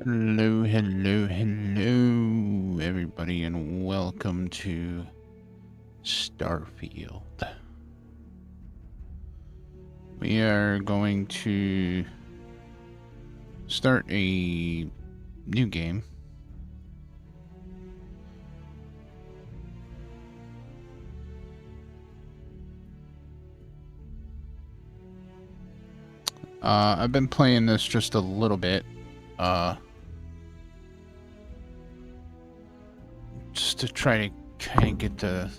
Hello, hello, hello, everybody, and welcome to Starfield. We are going to start a new game. I've been playing this just a little bit. Just to try to kind of get the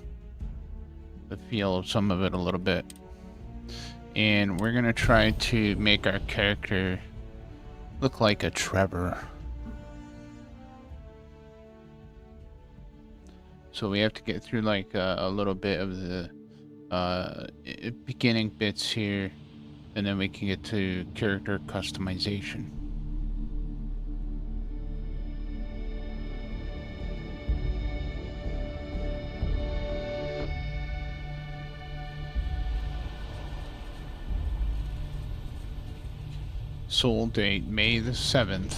feel of some of it a little bit. And we're gonna try to make our character look like a Trevor. So we have to get through like a little bit of the beginning bits here, and then we can get to character customization. Soul date May the 7th,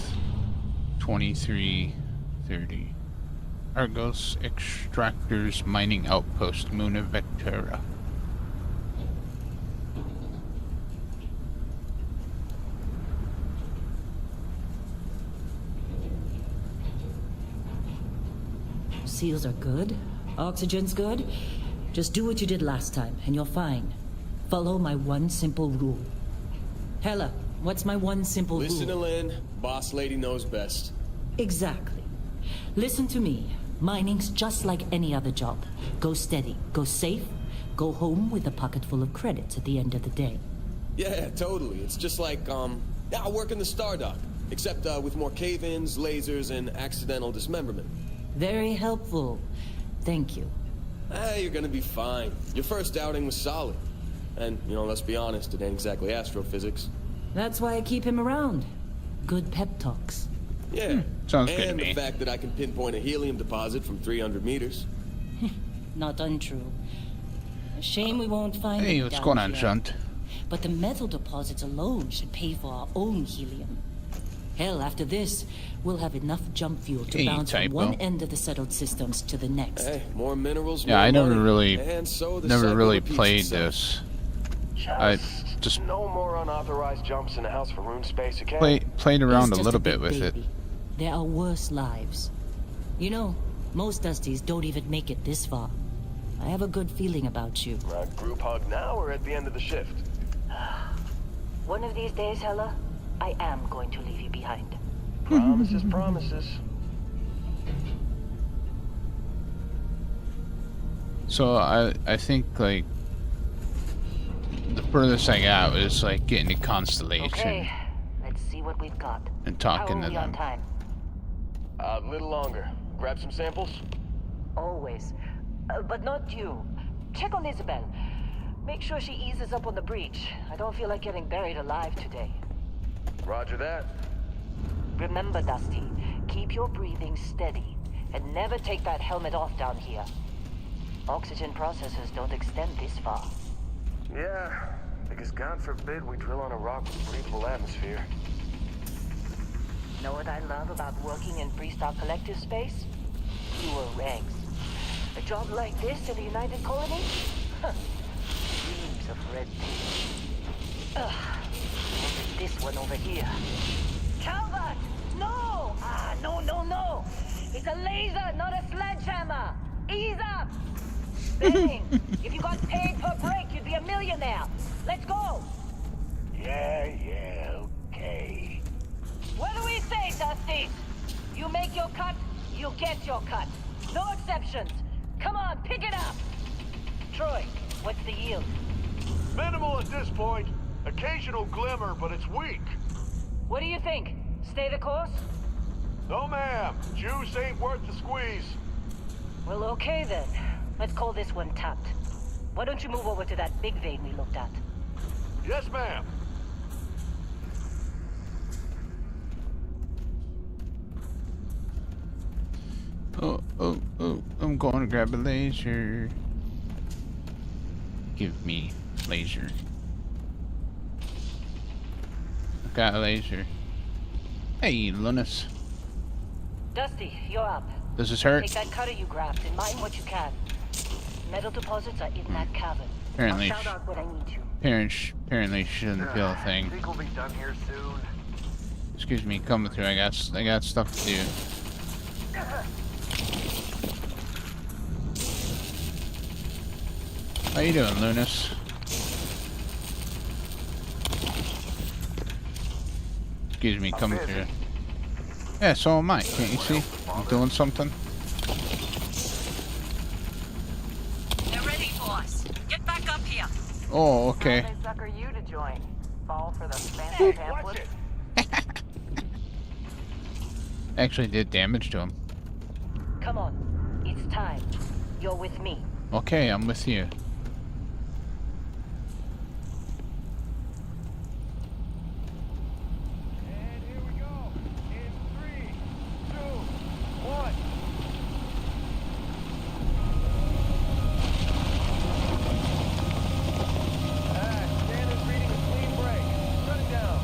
2330. Argos Extractors Mining Outpost, Moon of Vectura. Seals are good. Oxygen's good. Just do what you did last time, and you're fine. Follow my one simple rule. Hella, what's my one simple Listen rule? to Lynn. Boss lady knows best. Exactly. Listen to me. Mining's just like any other job. Go steady, go safe, go home with a pocket full of credits at the end of the day. Yeah, totally. It's just like, I work in the Stardock. Except, with more cave-ins, lasers, and accidental dismemberment. Very helpful. Thank you. You're gonna be fine. Your first outing was solid. And, let's be honest, it ain't exactly astrophysics. That's why I keep him around. Good pep talks. Yeah. Sounds good to And me. the fact that I can pinpoint a helium deposit from 300 meters. Not untrue. A shame we won't find Hey, it what's down going on, here. Shunt? But the metal deposits alone should pay for our own helium. Hell, after this, we'll have enough jump fuel to Hey, bounce from typo. one end of the settled systems to the next. Hey, more minerals, Yeah, more I never money. really, And so the never cycle really repeats played itself. this. I just No more unauthorized jumps in the house for room space, okay? played around He's a just little big bit with it. baby. There are worse lives. You know, most Dusties don't even make it this far. I have a good feeling about you. Group hug now or at the end of the shift? One of these days, Hella, I am going to leave you behind. Promises, promises. So I think like the furthest I got was like getting to Constellation Okay, let's see what we've got. and talking How to are we on them. time? A little longer. Grab some samples? Always. But not you. Check on Isabel. Make sure she eases up on the breach. I don't feel like getting buried alive today. Roger that. Remember, Dusty, keep your breathing steady. And never take that helmet off down here. Oxygen processors don't extend this far. Yeah, because God forbid we drill on a rock with a breathable atmosphere. Know what I love about working in Freestar Collective space? Fewer regs. A job like this in the United Colony? Huh. Dreams of red tape. Ugh. What is this one over here? Calvert! No! No. It's a laser, not a sledgehammer. Ease up! Benning, if you got paid per break, you'd be a millionaire. Let's go! Yeah, okay. What do we say, Dusty? You make your cut, you get your cut. No exceptions. Come on, pick it up. Troy, what's the yield? Minimal at this point. Occasional glimmer, but it's weak. What do you think? Stay the course? No, ma'am. Juice ain't worth the squeeze. Well, okay then. Let's call this one tapped. Why don't you move over to that big vein we looked at? Yes, ma'am. Oh, I'm going to grab a laser. Give me laser. Got a laser. Hey, Lunas. Dusty, you're up. Does this hurt? Take that cutter you grabbed and mine what you can. Metal deposits are in that cavern. Apparently, I'll shout out when I need you. apparently shouldn't feel a thing. Think we'll be done here soon. Excuse me, coming through. I got stuff to do. How you doing, Lunas? Excuse me, coming through. Yeah, so am I. Can't you see? I'm doing something. They're ready for us. Get back up here. Oh, okay. They sucker you to join. Fall for the fancy pamphlets. Actually did damage to him. Come on, it's time. You're with me. Okay, I'm with you. And here we go. In 3, 2, 1. Scanners reading a clean break. Shut it down.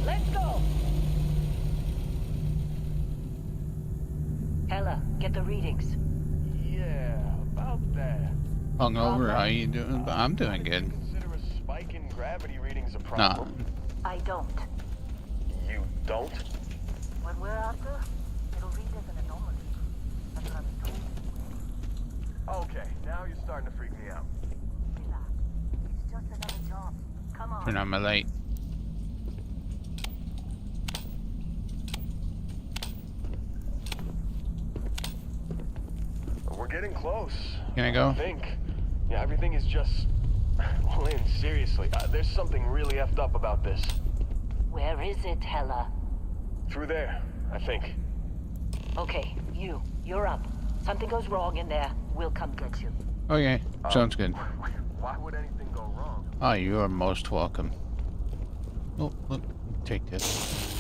Let's go! Hella, get the readings. Yeah, about that. Hungover, how you doing? I'm doing good. Consider a spike in gravity readings a Nah. problem. I don't. You don't? What we're after, it'll read as an anomaly. That's what I've been told. Okay, now you're starting to freak me out. Relax. It's just another job. Come on. Turn on my light. We're getting close. Can I go? I think. Yeah, everything is just... Well, Lynn, seriously, there's something really effed up about this. Where is it, Hella? Through there, I think. Okay, you're up. Something goes wrong in there, we'll come get you. Okay, sounds good. Why would anything go wrong? Oh, you are most welcome. Oh, look, take this.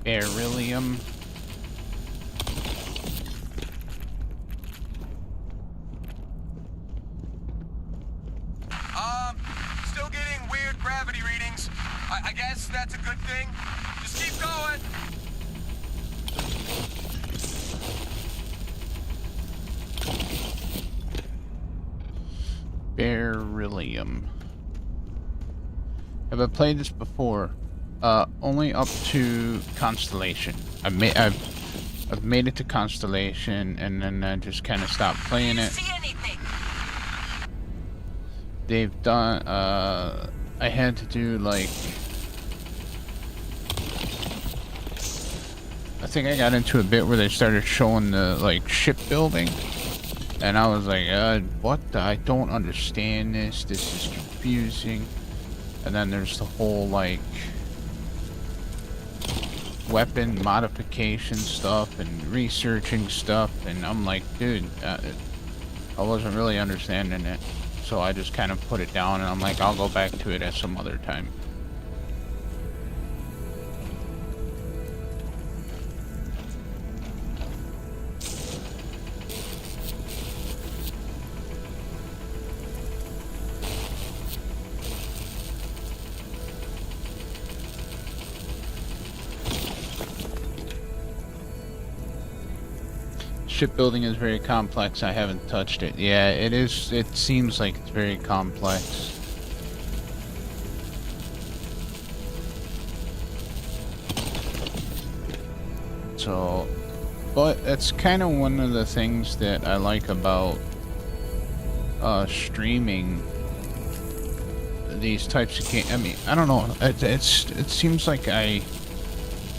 Beryllium. Still getting weird gravity readings. I guess that's a good thing. Just keep going. Beryllium. Have I played this before? Only up to Constellation. I've made it to Constellation, and then I just kind of stopped playing it. See anything? They've done, I had to do, like, I think I got into a bit where they started showing the, like, shipbuilding, and I was like, what I don't understand this is confusing. And then there's the whole, like, weapon modification stuff and researching stuff, and I'm like, dude, I wasn't really understanding it. So I just kind of put it down, and I'm like, I'll go back to it at some other time. Shipbuilding is very complex. I haven't touched it. Yeah, it is. It seems like it's very complex. So, but that's kind of one of the things that I like about streaming these types of games. I mean, I don't know. It seems like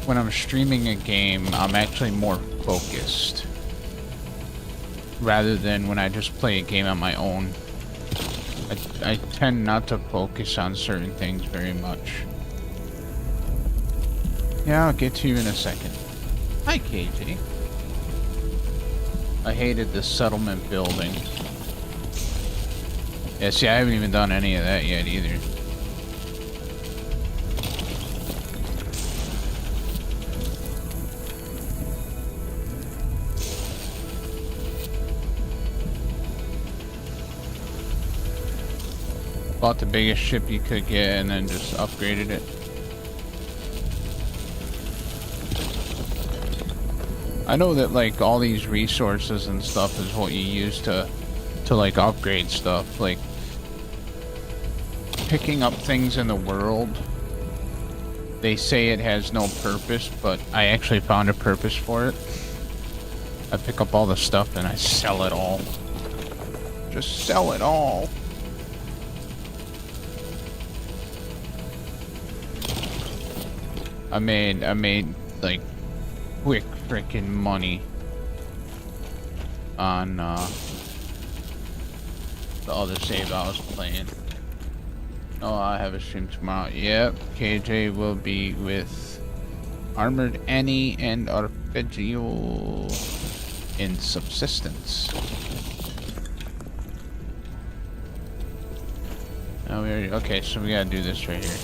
when I'm streaming a game, I'm actually more focused. Rather than when I just play a game on my own. I tend not to focus on certain things very much. Yeah, I'll get to you in a second. Hi, KJ. I hated the settlement building. Yeah, see, I haven't even done any of that yet either. bought the biggest ship you could get and then just upgraded it. I know that like all these resources and stuff is what you use to like upgrade stuff, like picking up things in the world. They say it has no purpose, but I actually found a purpose for it. I pick up all the stuff and I sell it all. Just sell it all. I made like quick freaking money on the other save I was playing. Oh, I have a stream tomorrow. Yep, KJ will be with Armored Annie and Arpeggio in Subsistence. Oh, we already, okay, so we gotta do this right here.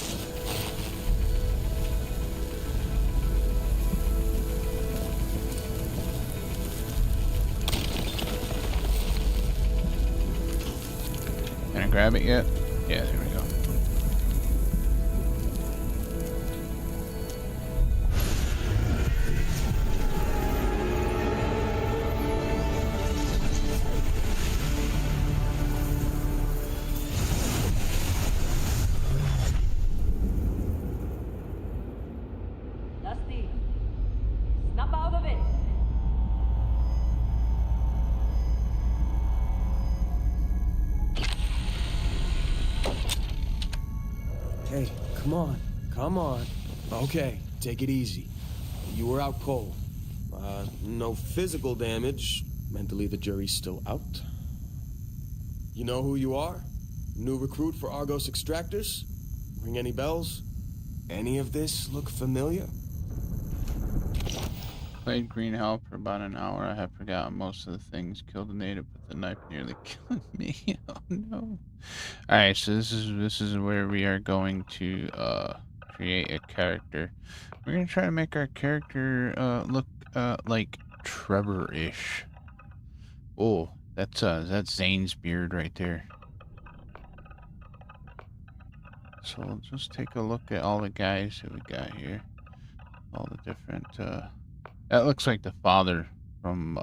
Can I grab it yet? Yeah, there we go. Dusty, snap out of it. Hey, come on. Come on. Okay, take it easy. You were out cold. No physical damage. Mentally, the jury's still out. You know who you are? New recruit for Argos Extractors? Ring any bells? Any of this look familiar? Played Green Hell for about an hour. I have forgotten most of the things. Killed a native with the knife, nearly killing me. Oh no. Alright, so this is where we are going to create a character. We're gonna try to make our character look like Trevor-ish. Oh, that's Zane's beard right there. So we'll just take a look at all the guys that we got here. All the different that looks like the father from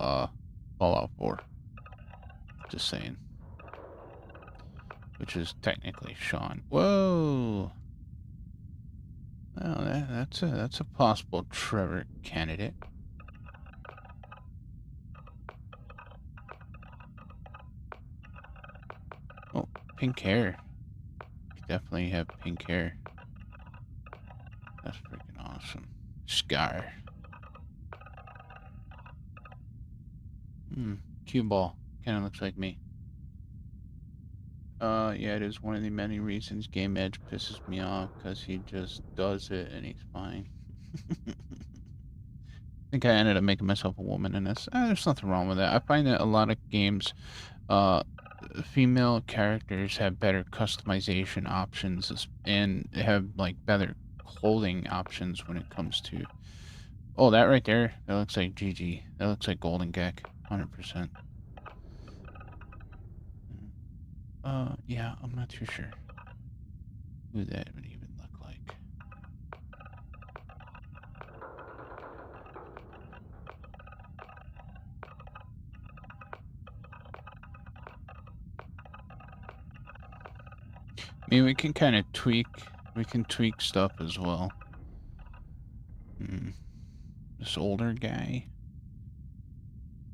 Fallout 4. Just saying. Which is technically Sean. Whoa! Well, that's a possible Trevor candidate. Oh, pink hair. You definitely have pink hair. That's freaking awesome. Scar. Cue ball. Kinda looks like me. Yeah, it is one of the many reasons Game Edge pisses me off, because he just does it and he's fine. I think I ended up making myself a woman in this. There's nothing wrong with that. I find that a lot of games, female characters have better customization options and have like better clothing options when it comes to. Oh, that right there, that looks like GG. That looks like Golden Gek, 100%. Yeah, I'm not too sure who that would even look like. I mean, we can kind of tweak stuff as well. This older guy.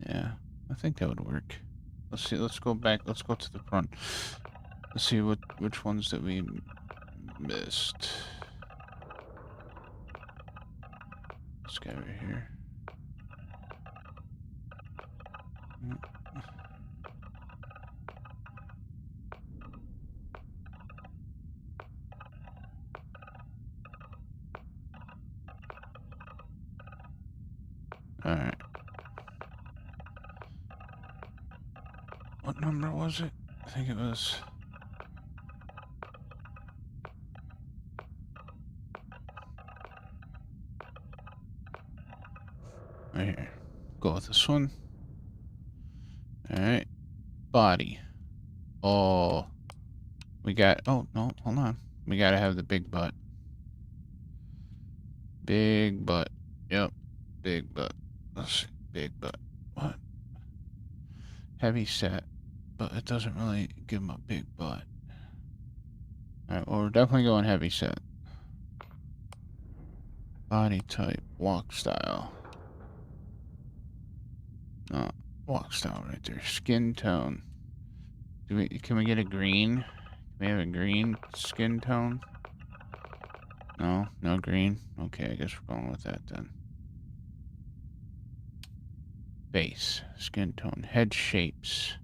Yeah, I think that would work. Let's see, let's go back, let's go to the front. Let's see which ones that we missed. This guy right here. Alright. What number was it? I think it was... right here. Go with this one. Alright. Body. Oh. We got, oh, no, hold on. We gotta have the big butt. Big butt. Yep. Big butt. Let's see. Big butt. What? Heavy set. But it doesn't really give him a big butt. Alright, well, we're definitely going heavy set. Body type. Walk style. No. Walk style right there. Skin tone. Can we get a green? Can we have a green skin tone? No? No green? Okay, I guess we're going with that then. Face. Skin tone. Head shapes.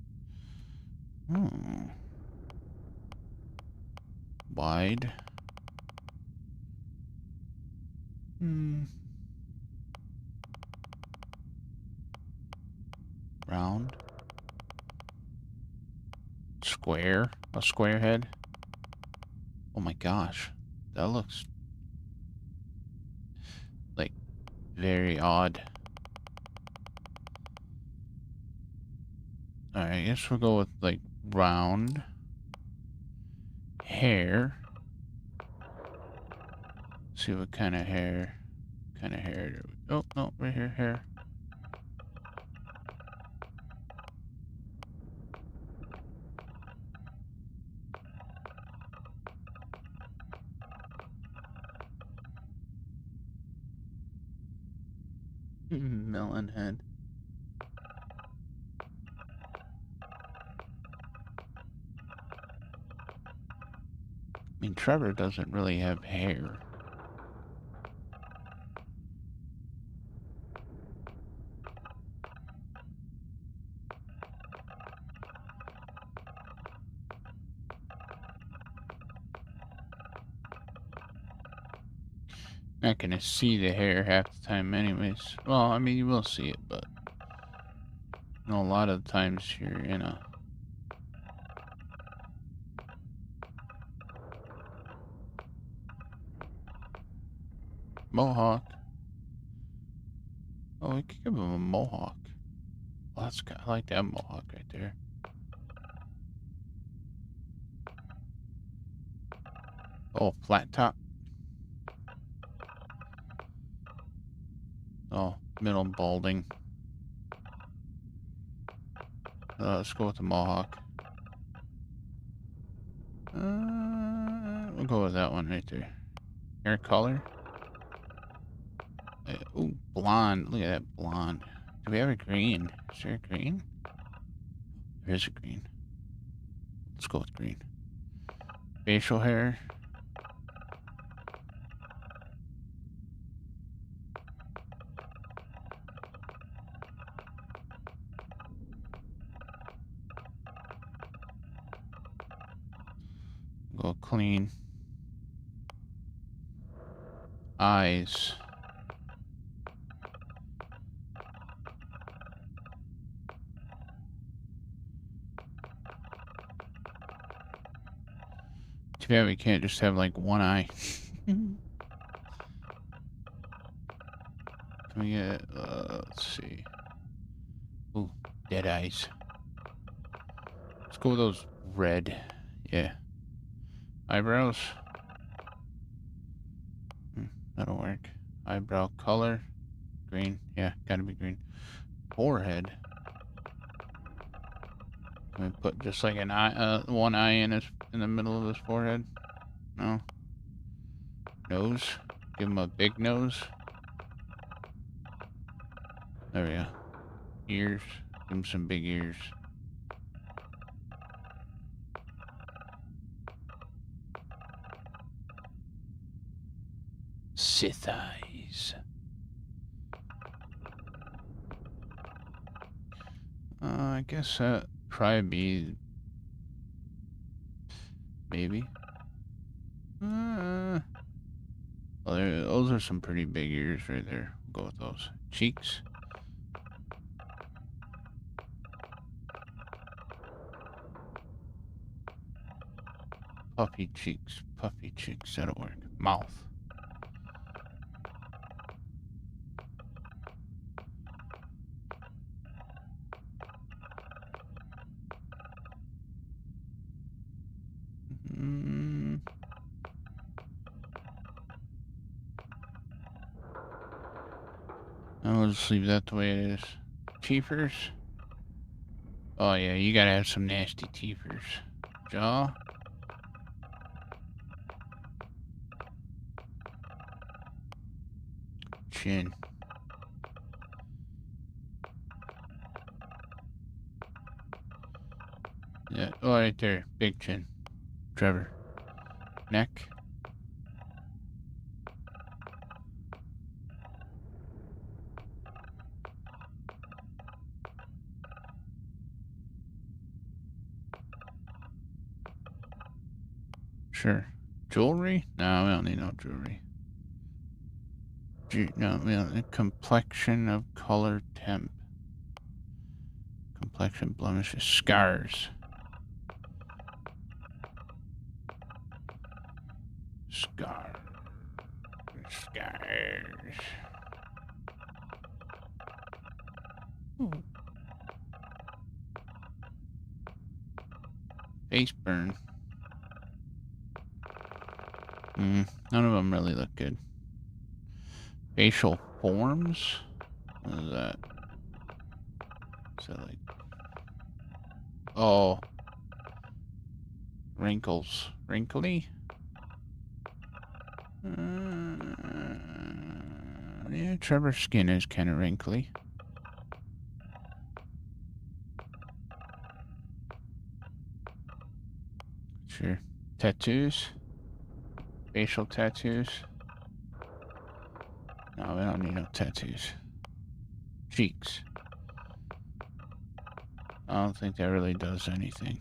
Hmm. Wide. Round. Square. A square head. Oh my gosh. That looks like very odd. Alright, I guess we'll go with like round. Hair. See what kind of hair. Oh, no, right here, hair. Melon head. I mean, Trevor doesn't really have hair. Not gonna see the hair half the time anyways. Well, I mean, you will see it, but you know, a lot of the times you're in a mohawk. Oh, we could give him a mohawk. Well, I like that mohawk right there. Oh, flat top. Oh, middle balding. Let's go with the mohawk. We'll go with that one right there. Hair color. Ooh, blonde. Look at that blonde. Do we have a green? Is there a green? There is a green. Let's go with green. Facial hair. Go clean. Eyes. Too bad we can't just have like one eye. Can we get, let's see. Ooh, dead eyes. Let's go with those red. Yeah. Eyebrows. That'll work. Eyebrow color. Green. Yeah, gotta be green. Forehead. Can we put just like an eye, one eye in the middle of his forehead? No. Nose. Give him a big nose. There we go. Ears. Give him some big ears. Sith eyes. I guess that probably be maybe. Well, those are some pretty big ears right there. We'll go with those. Cheeks. Puffy cheeks. Puffy cheeks. That'll work. Mouth. I'll just leave that the way it is. Teethers. Oh yeah, you gotta have some nasty teethers. Jaw. Chin. Yeah, oh, right there. Big chin. Trevor. Neck. Sure. Jewelry? No, we don't need no jewelry. No, we don't need complexion of color temp. Complexion blemishes. Scars. Scars. Scars. Face burn. None of them really look good. Facial forms? What is that? Is that like... Oh. Wrinkles. Wrinkly? Yeah, Trevor's skin is kind of wrinkly. Sure. Tattoos? Facial tattoos? No, we don't need no tattoos. Cheeks. I don't think that really does anything.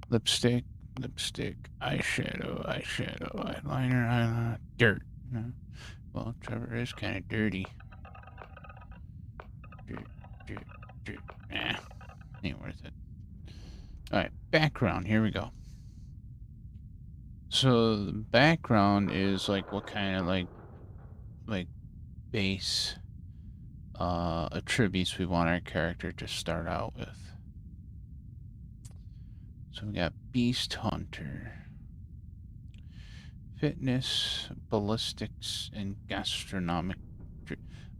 Lipstick, lipstick, eyeshadow, eyeliner, eyeliner, dirt. No. Well, Trevor is kind of dirty. Dirt. Nah, ain't worth it. Alright, background. Here we go. So, the background is like what kind of like base attributes we want our character to start out with. So we got Beast Hunter, Fitness, Ballistics, and Gastronomic.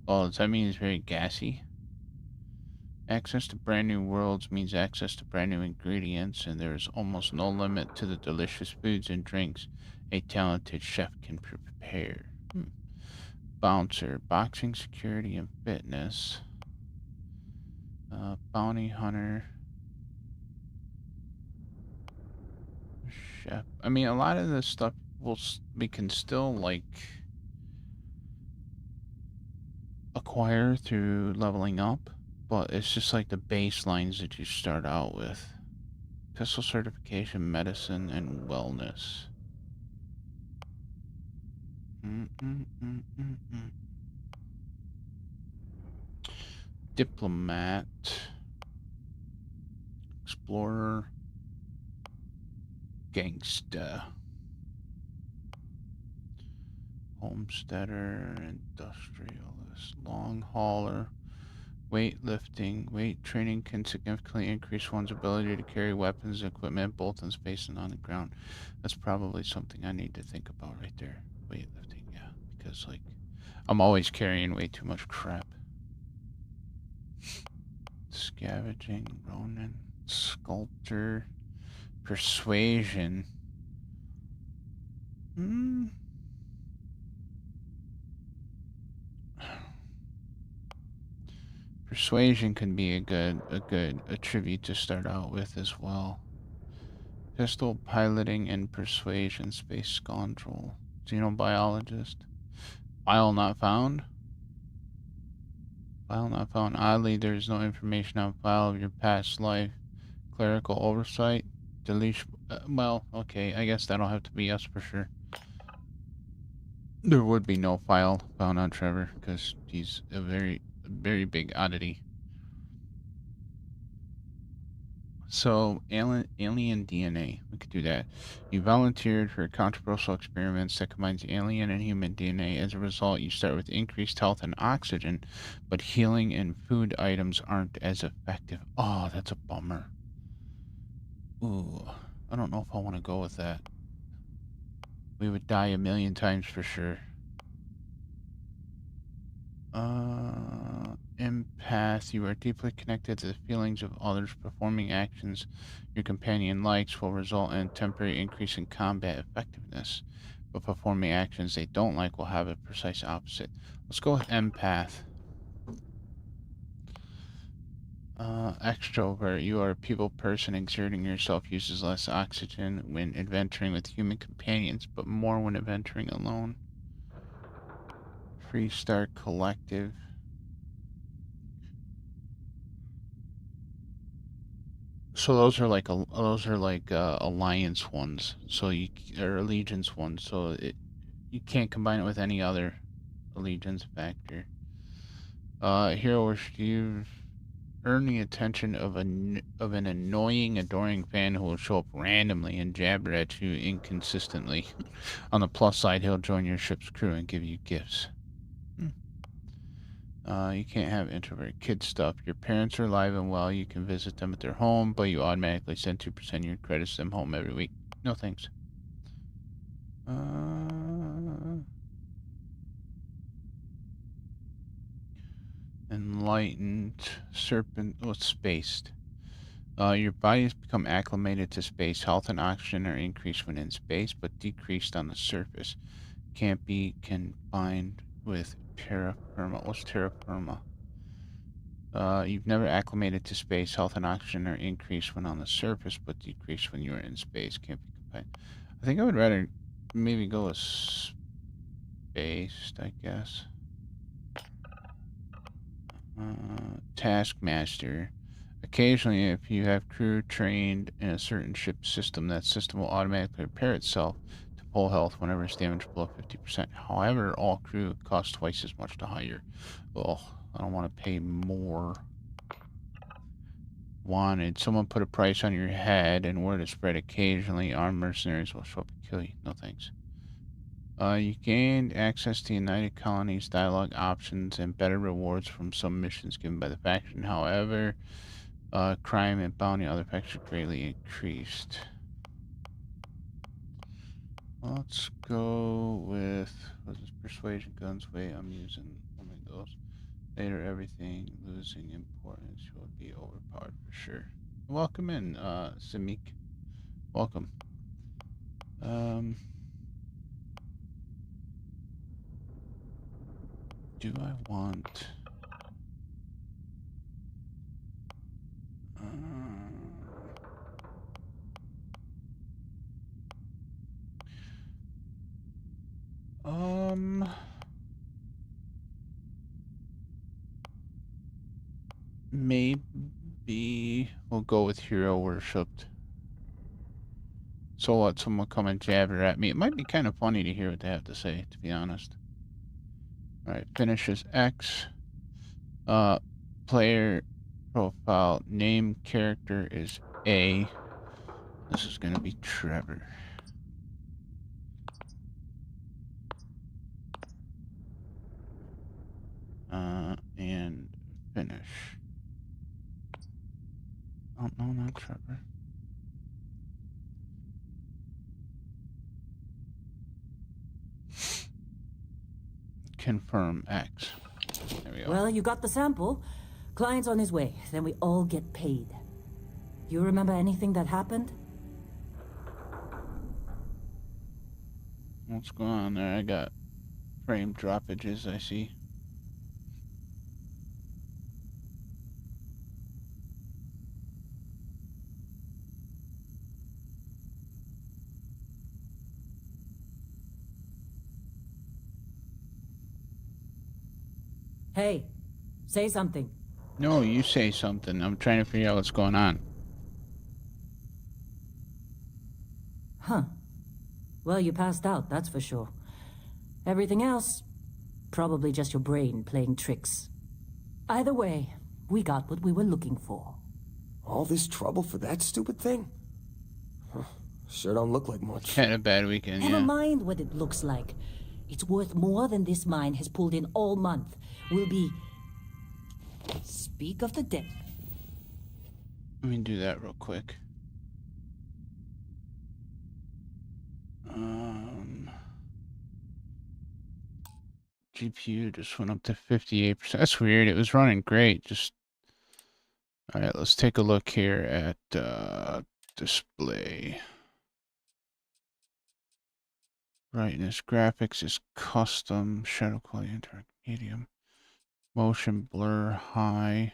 Well, does that mean he's very gassy? Access to brand new worlds means access to brand new ingredients, and there is almost no limit to the delicious foods and drinks a talented chef can prepare. Bouncer, boxing, security, and fitness. Bounty hunter. Chef. I mean, a lot of this stuff we can still like acquire through leveling up, but it's just like the baselines that you start out with. Pistol certification, medicine, and wellness. Diplomat, explorer, gangsta, homesteader, industrialist, long hauler, weightlifting. Weight training can significantly increase one's ability to carry weapons and equipment both in space and on the ground. That's probably something I need to think about right there. Weightlifting, yeah, because like I'm always carrying way too much crap. Scavenging, Ronin, sculptor, persuasion. Persuasion can be a good attribute to start out with as well. Pistol piloting and persuasion, space scoundrel, xenobiologist. File not found. File not found. Oddly, there is no information on file of your past life. Clerical oversight. Deletion. Well, okay, I guess that'll have to be us for sure. There would be no file found on Trevor because he's a very big oddity. So, alien DNA. We could do that. You volunteered for controversial experiments that combines alien and human DNA. As a result, you start with increased health and oxygen, but healing and food items aren't as effective. Oh, that's a bummer. Ooh, I don't know if I want to go with that. We would die a million times for sure. Empath. You are deeply connected to the feelings of others. Performing actions your companion likes will result in a temporary increase in combat effectiveness, but performing actions they don't like will have a precise opposite. Let's go with empath. Extrovert. You are a people person. Exerting yourself uses less oxygen when adventuring with human companions, but more when adventuring alone. Freestar Collective. So those are like alliance ones. So you or allegiance ones. So you can't combine it with any other allegiance factor. Hero wish you earn the attention of an annoying, adoring fan who will show up randomly and jabber at you inconsistently. On the plus side, he'll join your ship's crew and give you gifts. You can't have introvert kid stuff. Your parents are alive and well. You can visit them at their home, but you automatically send 2% of your credits to them home every week. No thanks. Enlightened serpent. Oh, it's spaced. Your body has become acclimated to space. Health and oxygen are increased when in space, but decreased on the surface. Can't be combined with terra firma. What's terra firma? You've never acclimated to space. Health and oxygen are increased when on the surface, but decreased when you are in space. Can't be combined. I think I would rather maybe go with spaced, I guess. Taskmaster. Occasionally, if you have crew trained in a certain ship system, that system will automatically repair itself to full health whenever it's damaged below 50%. However, all crew cost twice as much to hire. Well, I don't want to pay more. Wanted. Someone put a price on your head and word is spread occasionally. Armed mercenaries will show up and kill you. No thanks. You gained access to United Colonies dialogue options and better rewards from some missions given by the faction. However, crime and bounty on other factions greatly increased. Let's go with what's this? Persuasion, guns. Wait, I'm using one of those. Later, everything losing importance will be overpowered for sure. Welcome in, Samik. Welcome. Do I want? Maybe we'll go with hero worshipped. So let someone come and jabber at me. It might be kind of funny to hear what they have to say, to be honest. All right, finish is X. Player profile name character is A. This is gonna be Trevor. And finish. Oh no, not Trevor. Confirm X. There we go. Well, you got the sample. Client's on his way. Then we all get paid. You remember anything that happened? What's going on there? I got frame droppages, I see. Hey, say something. No, you say something. I'm trying to figure out what's going on. Huh. Well, you passed out, that's for sure. Everything else, probably just your brain playing tricks. Either way, we got what we were looking for. All this trouble for that stupid thing? Huh. Sure don't look like much. Had a bad weekend, Never yeah. mind what it looks like. It's worth more than this mine has pulled in all month. We'll be... Speak of the dead. Let me do that real quick. GPU just went up to 58%. That's weird. It was running great. Just all right. Let's take a look here at display. Brightness, graphics is custom, shadow quality, interact medium, motion blur high.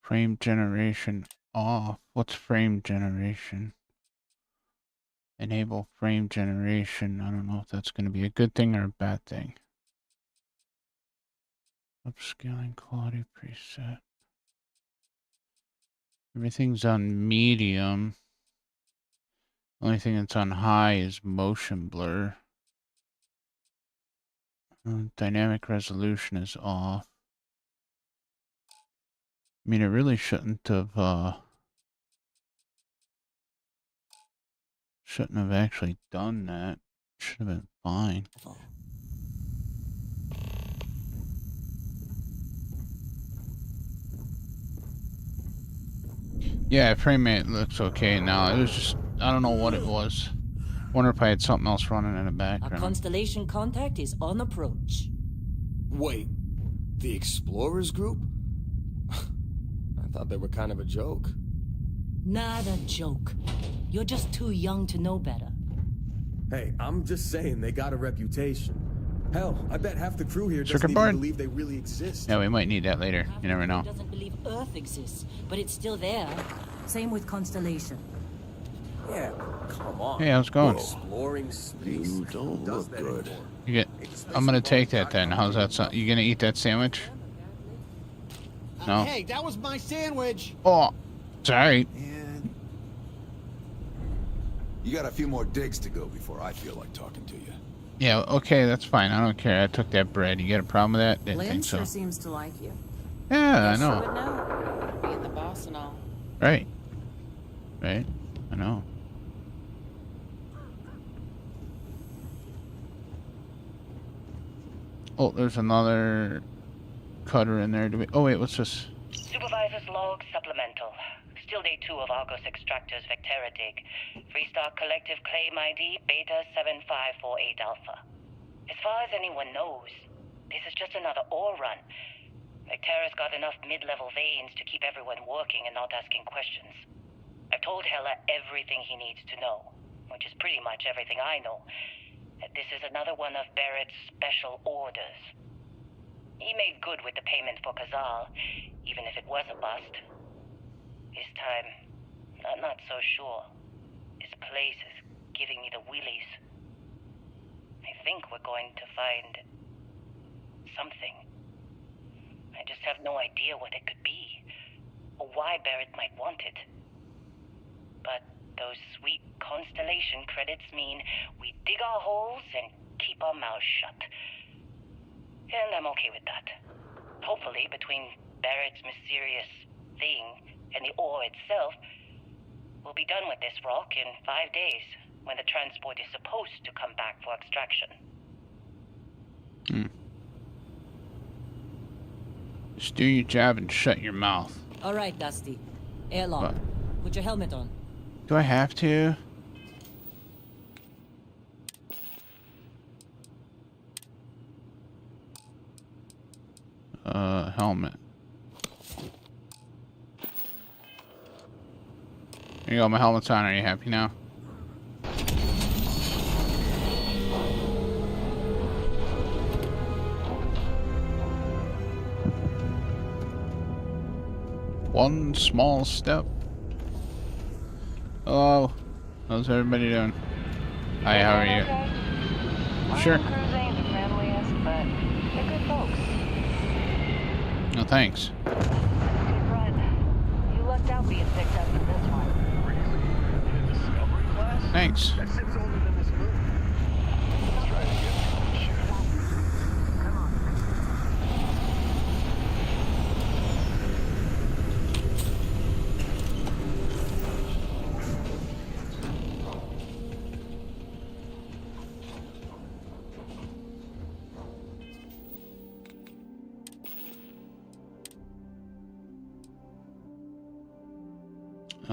Frame generation off. What's frame generation? Enable frame generation. I don't know if that's going to be a good thing or a bad thing. Upscaling quality preset. Everything's on medium. Only thing that's on high is motion blur. Dynamic resolution is off. I mean, it really shouldn't have actually done that. Should have been fine. Yeah, frame rate looks okay now. It was just, I don't know what it was. Wonder if I had something else running in the Our background. constellation contact is on approach. Wait, the Explorers group? I thought they were kind of a joke. Not a joke. You're just too young to know better. Hey, I'm just saying they got a reputation. Hell, I bet half the crew here doesn't Circuit even board? believe they really exist. Yeah, we might need that later. You never know. Doesn't believe Earth exists, but it's still there. Same with constellation. Yeah, come on. Hey, how's it going? Exploring space. You don't Does look that good. anymore? You get. I'm gonna take that then. How's that sound? You gonna eat that sandwich? No. Hey, that was my sandwich. Oh, sorry. And you got a few more digs to go before I feel like talking to you. Yeah, okay, that's fine. I don't care. I took that bread. You got a problem with that? Didn't Lynn think so. sure seems to like you. Yeah, I Yes, know. you would know. Being the boss and all. Right. Right. I know. Oh, there's another cutter in there. Do we? Oh wait, what's this? Supervisor's log supplemental. Still day 2 of Argos Extractor's Vectera dig. Freestar Collective Claim ID Beta 7548 Alpha. As far as anyone knows, this is just another ore run. Vectera's got enough mid-level veins to keep everyone working and not asking questions. I've told Hella everything he needs to know, which is pretty much everything I know. That this is another one of Barrett's special orders. He made good with the payment for Kazal, even if it was a bust. This time, I'm not so sure. This place is giving me the willies. I think we're going to find something. I just have no idea what it could be, or why Barrett might want it. But those sweet constellation credits mean we dig our holes and keep our mouths shut. And I'm okay with that. Hopefully, between Barrett's mysterious thing and the ore itself, we'll be done with this rock in 5 days, when the transport is supposed to come back for extraction. Just do your job and shut your mouth. All right, Dusty. Airlock. What? Put your helmet on. Do I have to? Helmet. There you go, my helmet's on. Are you happy now? One small step. Hello. How's everybody doing? Hi, how are you? Sure. Crews ain't the friendliest, but they're good folks. No, thanks. Brent, you lucked out being picked up for this one. In a discovery class? Thanks. That ship's older than this moon. Let's try to get some shit. Come on.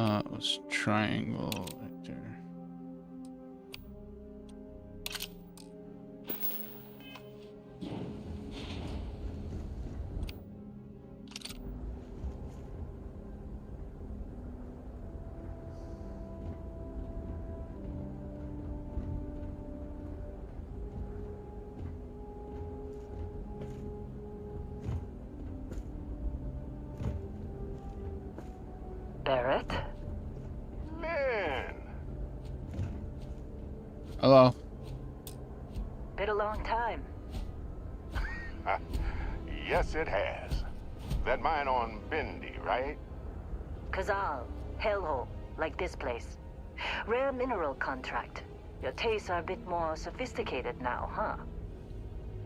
It was triangle right there. Barrett? Man! Hello. Been a long time. Yes, it has. That mine on Bendy, right? Kazal, hellhole, like this place. Rare mineral contract. Your tastes are a bit more sophisticated now, huh?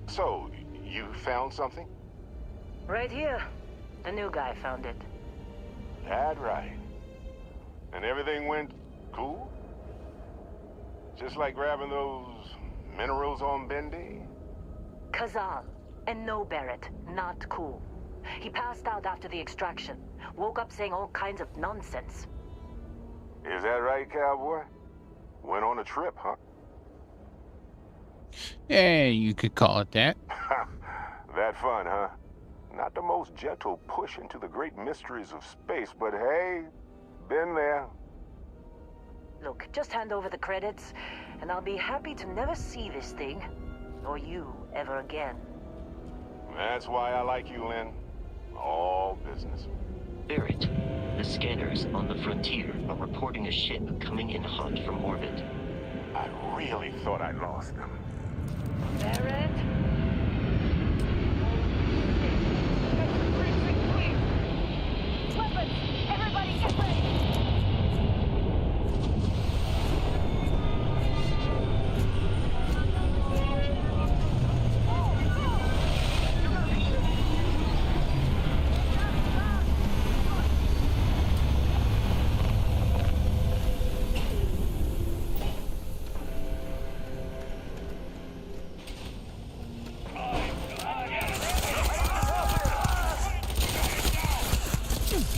So, you found something? Right here. The new guy found it. That right. And everything went cool? Just like grabbing those minerals on Bendy? Kazal. And no, Barrett. Not cool. He passed out after the extraction. Woke up saying all kinds of nonsense. Is that right, cowboy? Went on a trip, huh? Yeah, you could call it that. That fun, huh? Not the most gentle push into the great mysteries of space, but hey, been there. Look, just hand over the credits, and I'll be happy to never see this thing, or you, ever again. That's why I like you, Lynn. All business. Barrett, the scanners on the frontier are reporting a ship coming in hot from orbit. I really thought I lost them. Barrett? Weapons! Everybody get ready!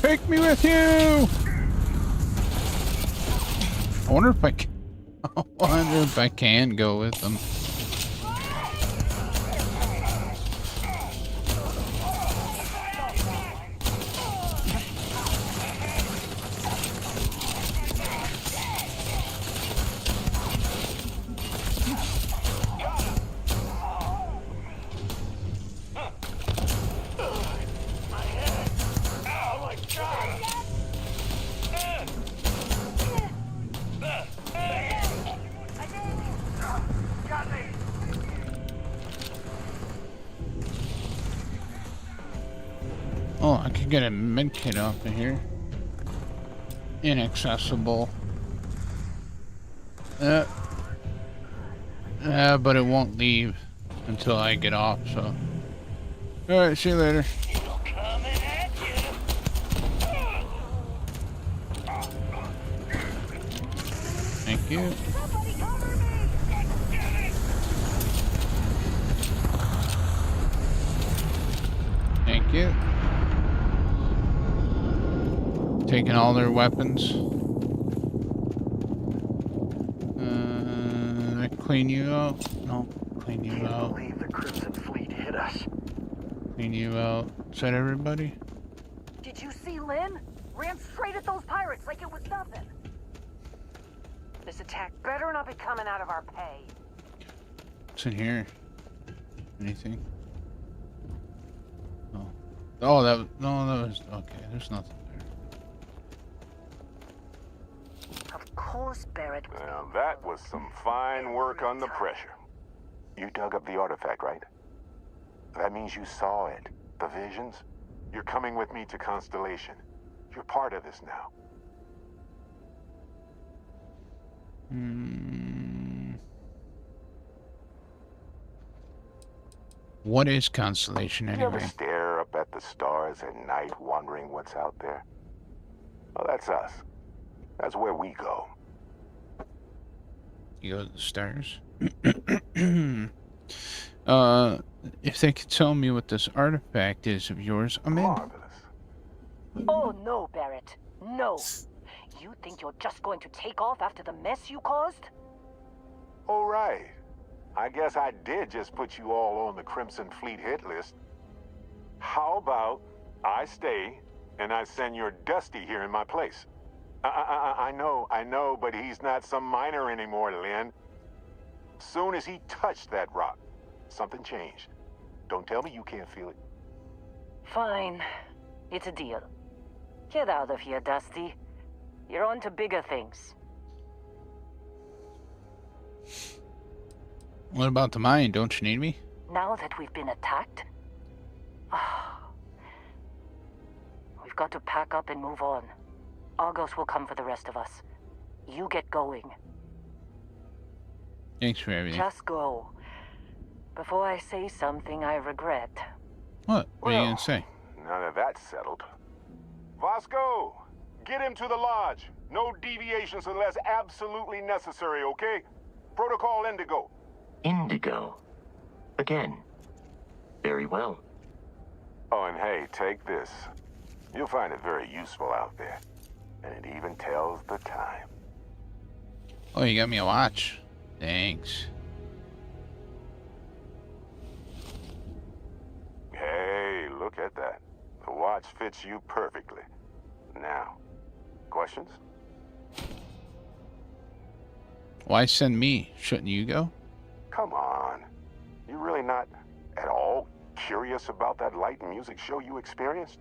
Take me with you! I wonder if I can go with them. Oh, I could get a medkit off of here. Inaccessible. But it won't leave until I get off, so. Alright, see you later. Thank you. Thank you. Taking all their weapons. I clean you out. No, clean you out. I can't believe the Crimson Fleet hit us. Clean you out. Is that everybody? Did you see Lynn? Ran straight at those pirates like it was nothing. This attack better not be coming out of our pay. What's in here? Anything? Oh. Oh, that was okay. There's nothing there. Of course, Barrett. Now, that was some fine work under pressure. You dug up the artifact, right? That means you saw it. The visions? You're coming with me to Constellation. You're part of this now. What is Constellation You ever anyway? stare up at the stars at night wondering what's out there? Well, that's us. That's where we go. You go to the stars? If they could tell me what this artifact is of yours, I'm in. Marvelous. Oh, no, Barrett. No. You think you're just going to take off after the mess you caused? All right. I guess I did just put you all on the Crimson Fleet hit list. How about I stay and I send your Dusty here in my place? I know, but he's not some miner anymore, Lynn. Soon as he touched that rock, something changed. Don't tell me you can't feel it. Fine. It's a deal. Get out of here, Dusty. You're on to bigger things. What about the mine? Don't you need me? Now that we've been attacked, we've got to pack up and move on. Argos will come for the rest of us. You get going. Thanks for everything. Just go. Before I say something I regret. What? What are you gonna say? Now that that's settled. Vasco, get him to the lodge. No deviations unless absolutely necessary, okay? Protocol Indigo. Indigo. Again. Very well. Oh, and hey, take this. You'll find it very useful out there. And it even tells the time. Oh, you got me a watch. Thanks. Hey, look at that. The watch fits you perfectly. Now, questions? Why send me? Shouldn't you go? Come on. You really not at all curious about that light and music show you experienced?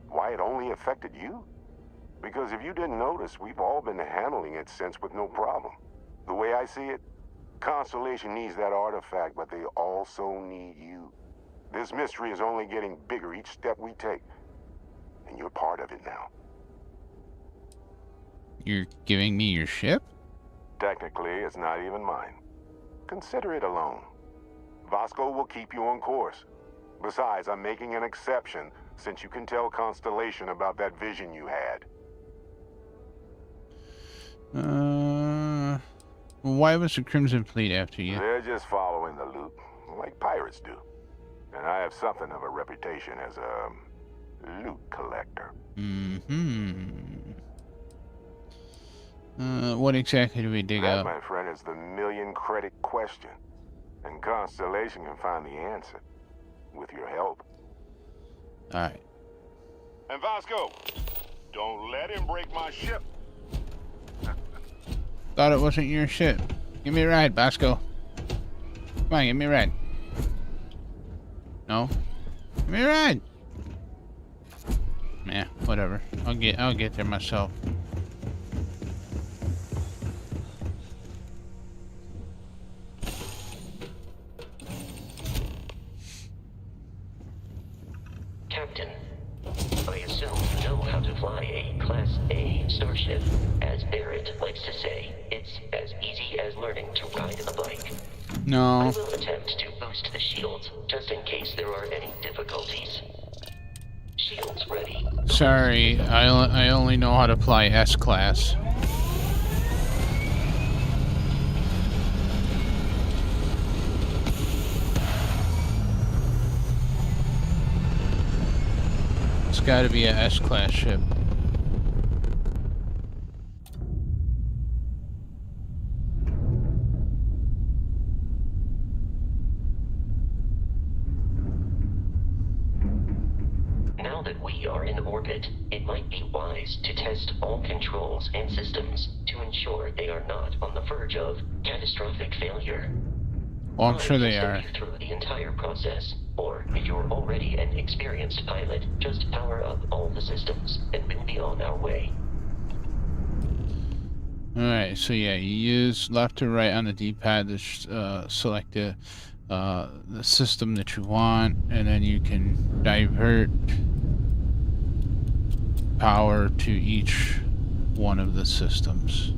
Why it only affected you? Because if you didn't notice, we've all been handling it since with no problem. The way I see it, Constellation needs that artifact, but they also need you. This mystery is only getting bigger each step we take. And you're part of it now. You're giving me your ship? Technically, it's not even mine. Consider it a loan. Vasco will keep you on course. Besides, I'm making an exception since you can tell Constellation about that vision you had. Why was the Crimson Fleet after you? They're just following the loot, like pirates do. And I have something of a reputation as a loot collector. What exactly do we dig That, up? my friend, is the million-credit question. And Constellation can find the answer. With your help. Alright. And Vasco, don't let him break my ship. Thought it wasn't your ship. Give me a ride, Bosco. Come on, give me a ride. No? Give me a ride. Yeah, whatever. I'll get there myself. Captain, I assume you know how to fly a Class A starship. As Barrett likes to say, it's as easy as learning to ride a bike. I No. will attempt to boost the shields, just in case there are any difficulties. Shields ready. Sorry, I only know how to fly S-Class. It's gotta be a S-Class ship. Now that we are in orbit, it might be wise to test all controls and systems to ensure they are not on the verge of catastrophic failure. Well, I'm sure they I'll are. step you through the entire process, or if you're already an experienced pilot, just power up all the systems, and we'll be on our way. Alright, so yeah, you use left or right on the D-pad to select the system that you want, and then you can divert power to each one of the systems.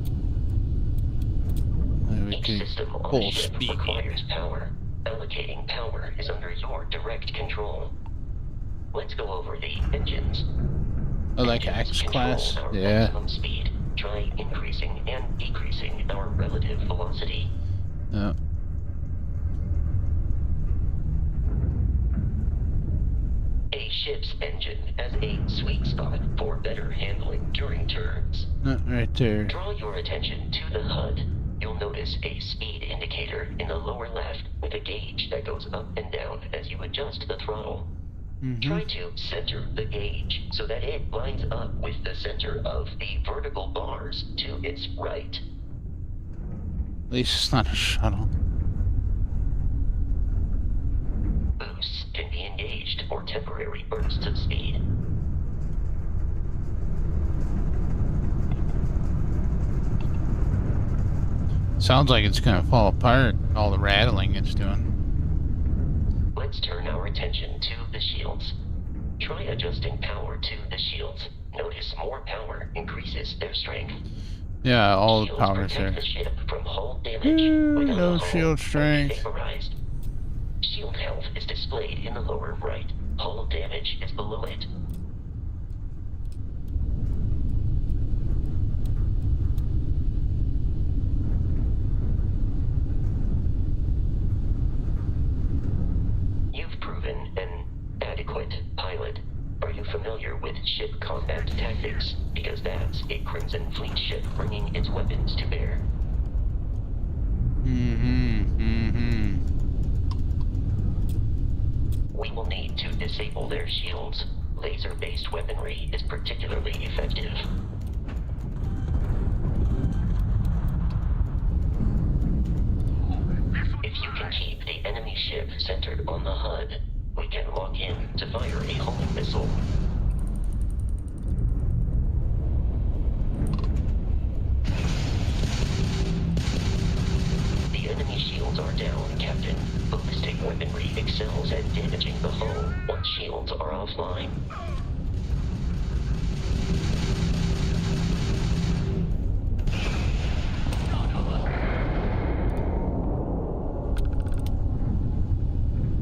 And we Each can system on full the ship speed. requires power. Allocating power is under your direct control. Let's go over the engines. Oh, like Engines X-Class? control our Yeah. maximum speed. Try increasing and decreasing our relative velocity. Yeah. A ship's engine has a sweet spot for better handling during turns. Right there. Draw your attention to the HUD. You'll notice a speed indicator in the lower left with a gauge that goes up and down as you adjust the throttle. Try to center the gauge so that it lines up with the center of the vertical bars to its right. At least it's not a shuttle. Boosts can be engaged for temporary bursts of speed. Sounds like it's gonna fall apart, all the rattling it's doing. Let's turn our attention to the shields. Try adjusting power to the shields. Notice more power increases their strength. Yeah, all the Shields power's protect there. the ship from hull damage. Without No a hull, shield they'll be strength. vaporized. Shield health is displayed in the lower right. Hull damage is below it. You've proven an adequate pilot. Are you familiar with ship combat tactics? Because that's a Crimson Fleet ship bringing its weapons to bear. We will need to disable their shields. Laser-based weaponry is particularly effective. If you can keep the enemy ship centered on the HUD, we can lock in to fire a homing missile. The enemy shields are down, Captain. Ballistic weaponry excels at damaging the hull once shields are offline.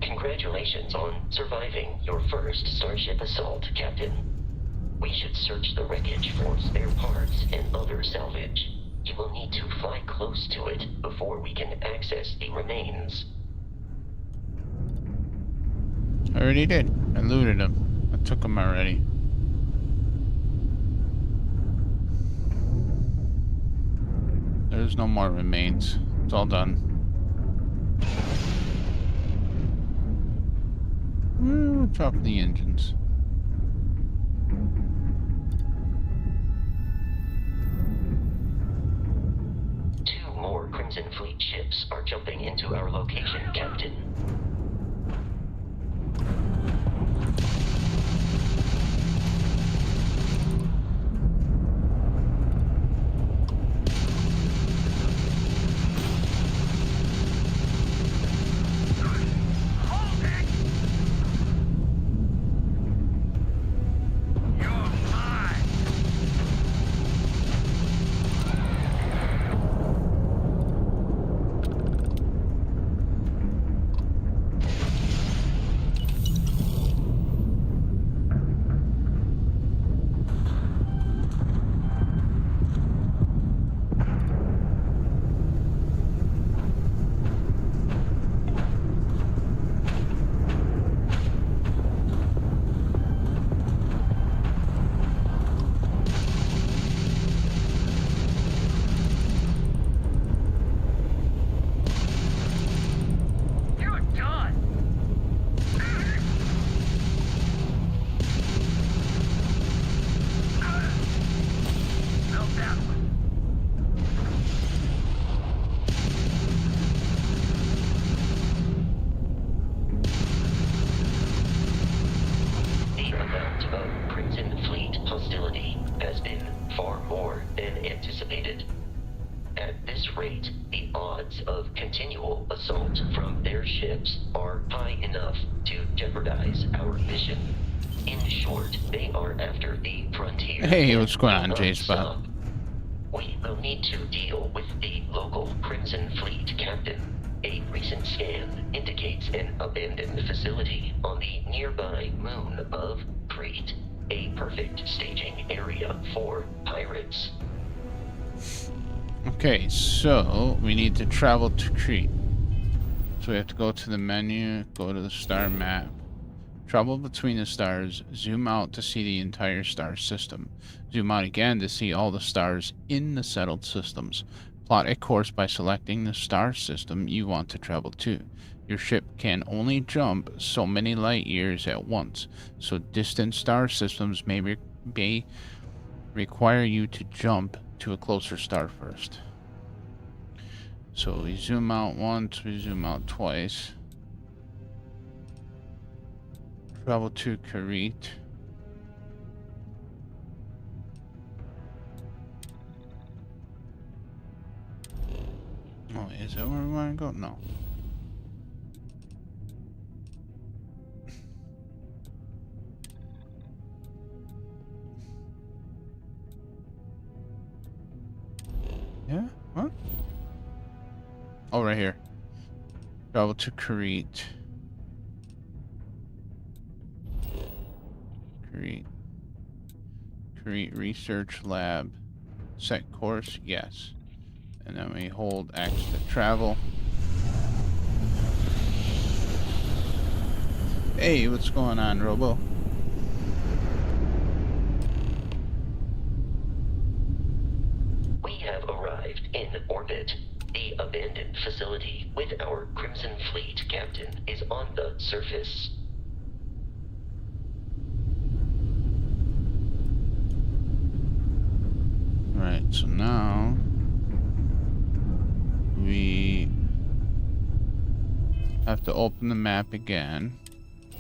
Congratulations on surviving your first Starship assault, Captain. We should search the wreckage for spare parts and other salvage. You will need to fly close to it before we can access the remains. I already did. I looted them. I took them already. There's no more remains. It's all done. Drop the engines. Two more Crimson Fleet ships are jumping into our location, Captain. Hey, what's going on, J-Spot? We will need to deal with the local Crimson Fleet captain. A recent scan indicates an abandoned facility on the nearby moon of Crete. A perfect staging area for pirates. Okay, so we need to travel to Crete. So we have to go to the menu, go to the star map, travel between the stars, zoom out to see the entire star system, zoom out again to see all the stars in the settled systems. Plot a course by selecting the star system you want to travel to. Your ship can only jump so many light years at once, so distant star systems may require you to jump to a closer star first. So we zoom out once, we zoom out twice. Travel to Crete. Oh, is that where we want to go? No. Yeah? What? Oh, right here. Travel to Crete. Crete Research Lab. Set course? Yes. And then we hold X to travel. Hey, what's going on, Robo? We have arrived in orbit. The abandoned facility with our Crimson Fleet captain is on the surface. Right, so now we have to open the map again.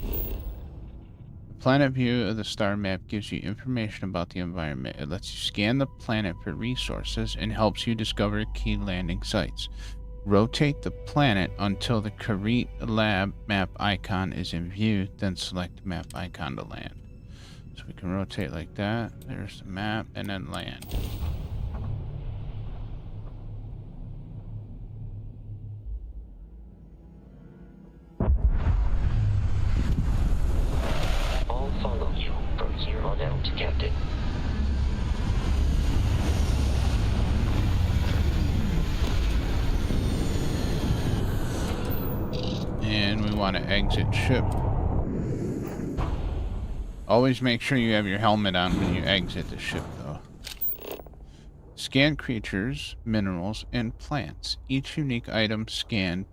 The planet view of the star map gives you information about the environment. It lets you scan the planet for resources and helps you discover key landing sites. Rotate the planet until the Crete Lab map icon is in view, then select the map icon to land. So we can rotate like that. There's the map, and then land. I'll follow you from here on out, Captain. And we want to exit ship. Always make sure you have your helmet on when you exit the ship, though. Scan creatures, minerals, and plants. Each unique item scanned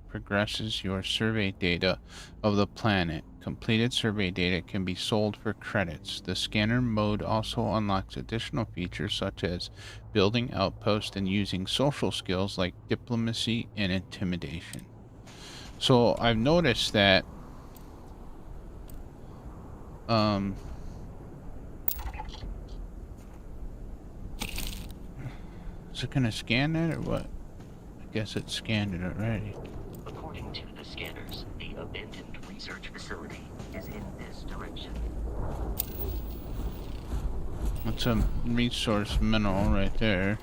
progresses your survey data of the planet. Completed survey data can be sold for credits. The scanner mode also unlocks additional features such as building outposts and using social skills like diplomacy and intimidation. So I've noticed that is it gonna scan that or what? I guess it scanned it already. According to the scanners, the abandoned research facility is in this direction. That's a resource mineral right there.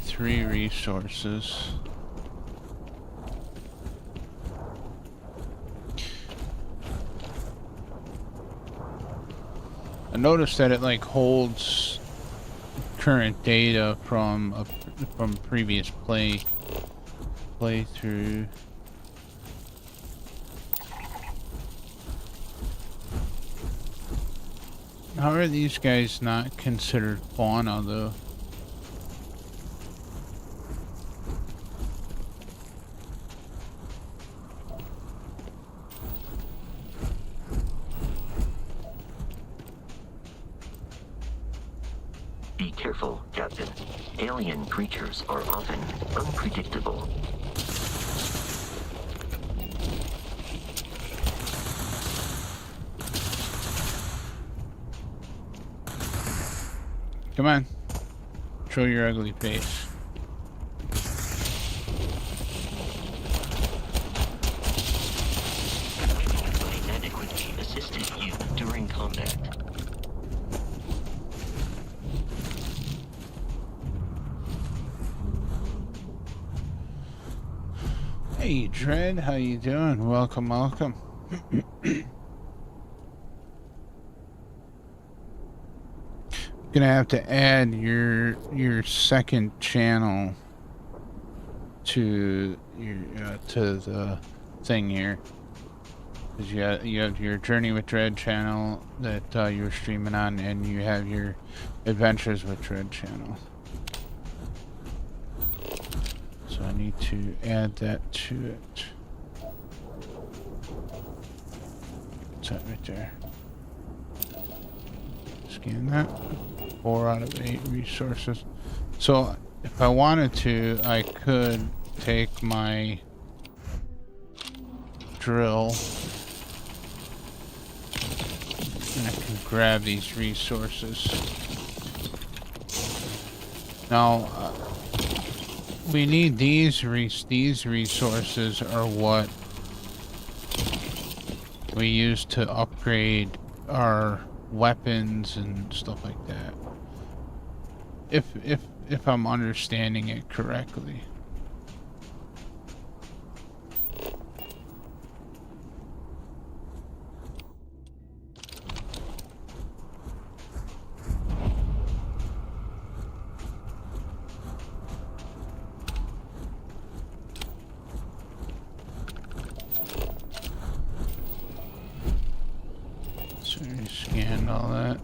Three resources. I noticed that it like holds current data from previous playthrough. How are these guys not considered fauna though? Be careful, Captain. Alien creatures are often unpredictable. Come on. Show your ugly face. I adequately assisted you during combat. Hey Dread, how you doing? Welcome, welcome. Gonna have to add your second channel to your to the thing here, because you have your Journey with Dread channel that you're streaming on, and you have your Adventures with Dread channel. So I need to add that to it. What's that right there? Scan that. 4 out of 8 resources. So if I wanted to, I could take my drill and I can grab these resources. Now, we need these resources are what we use to upgrade our weapons and stuff like that. If I'm understanding it correctly. So we scanned all that.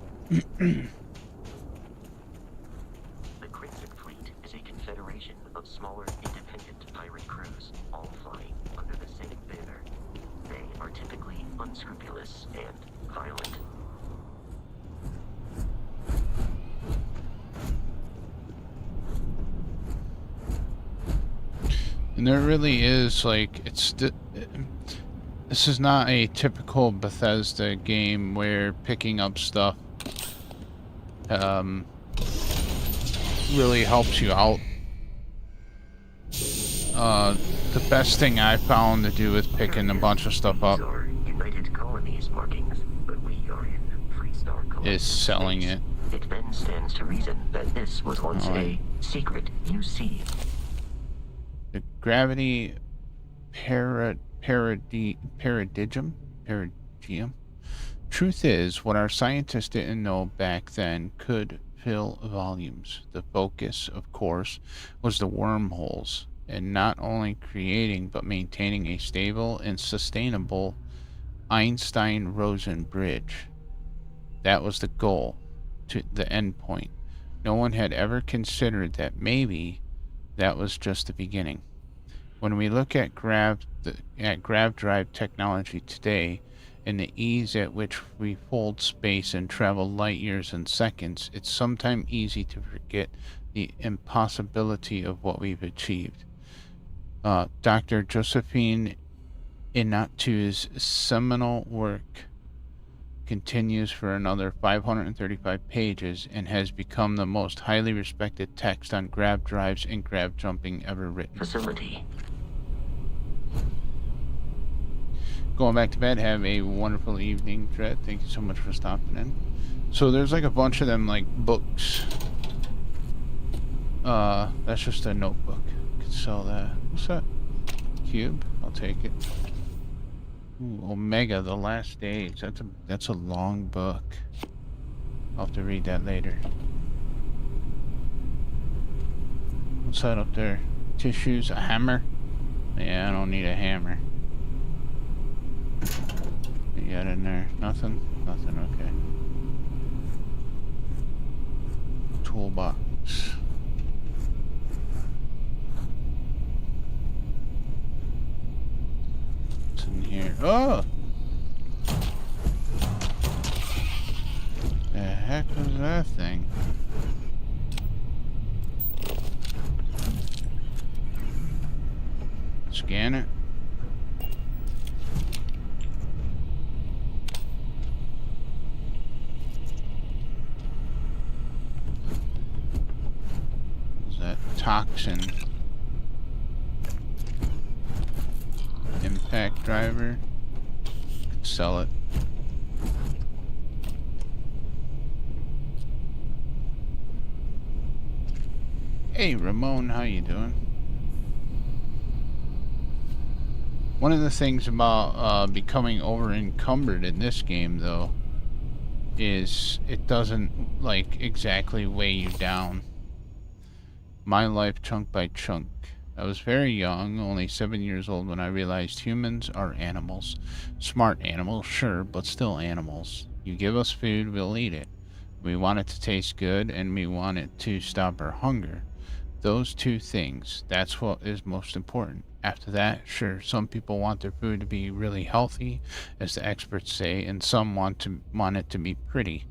The Crimson Fleet is a confederation of smaller, independent pirate crews, all flying under the same banner. They are typically unscrupulous and violent. And there really is, like, this is not a typical Bethesda game where picking up stuff really helps you out. The best thing I found to do with picking a bunch of stuff up United Colonies markings, but we are in Freestar Colony is selling it. It then stands to reason that this was once a secret UC. The gravity paradigm. Truth is, what our scientists didn't know back then could fill volumes. The focus, of course, was the wormholes, and not only creating but maintaining a stable and sustainable Einstein-Rosen bridge. That was the goal, to the end point. No one had ever considered that maybe that was just the beginning. When we look at grav drive technology today and the ease at which we fold space and travel light years in seconds, it's sometimes easy to forget the impossibility of what we've achieved. Dr. Josephine Inatu's seminal work continues for another 535 pages and has become the most highly respected text on grav drives and grav jumping ever written. Facility. Going back to bed. Have a wonderful evening, Dread. Thank you so much for stopping in. So there's like a bunch of them, like books. That's just a notebook. Could sell that. What's that? Cube? I'll take it. Ooh, Omega, The Last Days. That's a long book. I'll have to read that later. What's that up there? Tissues? A hammer? Yeah, I don't need a hammer. What you got in there? Nothing? Nothing, okay. Toolbox. What's in here? Oh! The heck was that thing? Scan it. Toxin. Impact driver. Could sell it. Hey Ramon, how you doing? One of the things about becoming over encumbered in this game though is it doesn't like exactly weigh you down. My life chunk by chunk. I was very young, only 7 years old, when I realized humans are animals. Smart animals, sure, but still animals. You give us food, we'll eat it. We want it to taste good, and we want it to stop our hunger. Those two things, that's what is most important. After that, sure, some people want their food to be really healthy, as the experts say, and some want it to be pretty.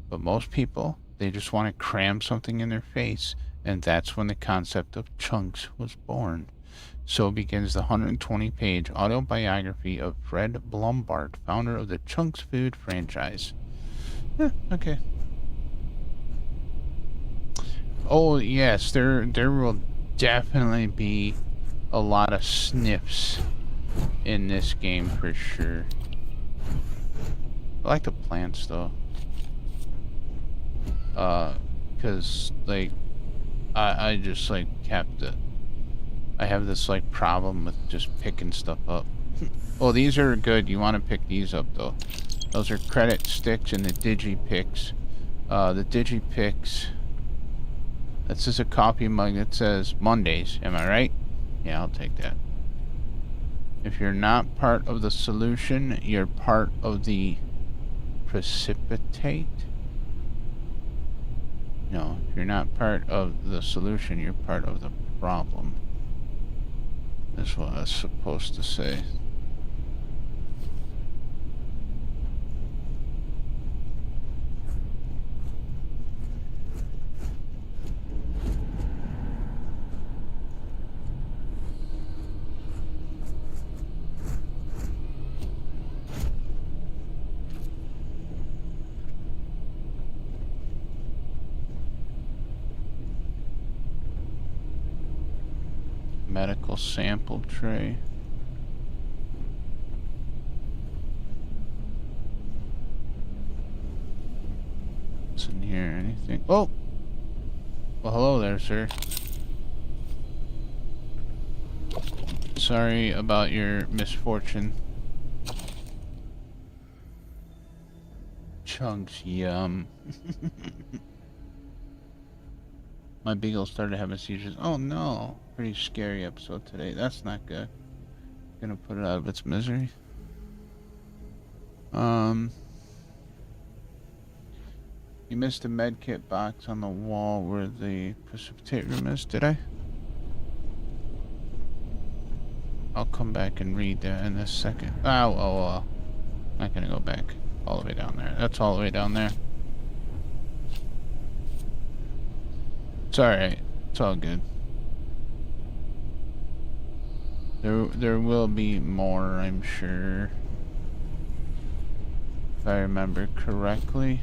But most people, they just want to cram something in their face. And that's when the concept of chunks was born. So begins the 120-page autobiography of Fred Blumhardt, founder of the Chunks Food franchise. Okay. Oh yes, there will definitely be a lot of sniffs in this game for sure. I like the plants though. Cause like I just like I have this like problem with just picking stuff up. Oh, these are good. You want to pick these up though. Those are credit sticks and the digipicks. The digipicks. This is a coffee mug that says Mondays. Am I right? Yeah, I'll take that. If you're not part of the solution, you're part of the precipitate. No, if you're not part of the solution, you're part of the problem. That's what I was supposed to say. Medical sample tray. What's in here? Anything? Oh! Well, hello there, sir. Sorry about your misfortune. Chunks, yum. My beagle started having seizures. Oh no! Pretty scary episode today. That's not good. Gonna put it out of its misery. You missed a medkit box on the wall where the precipitate room is, did I? I'll come back and read that in a second. I'm not gonna go back all the way down there. That's all the way down there. It's alright. It's all good. There will be more, I'm sure. If I remember correctly.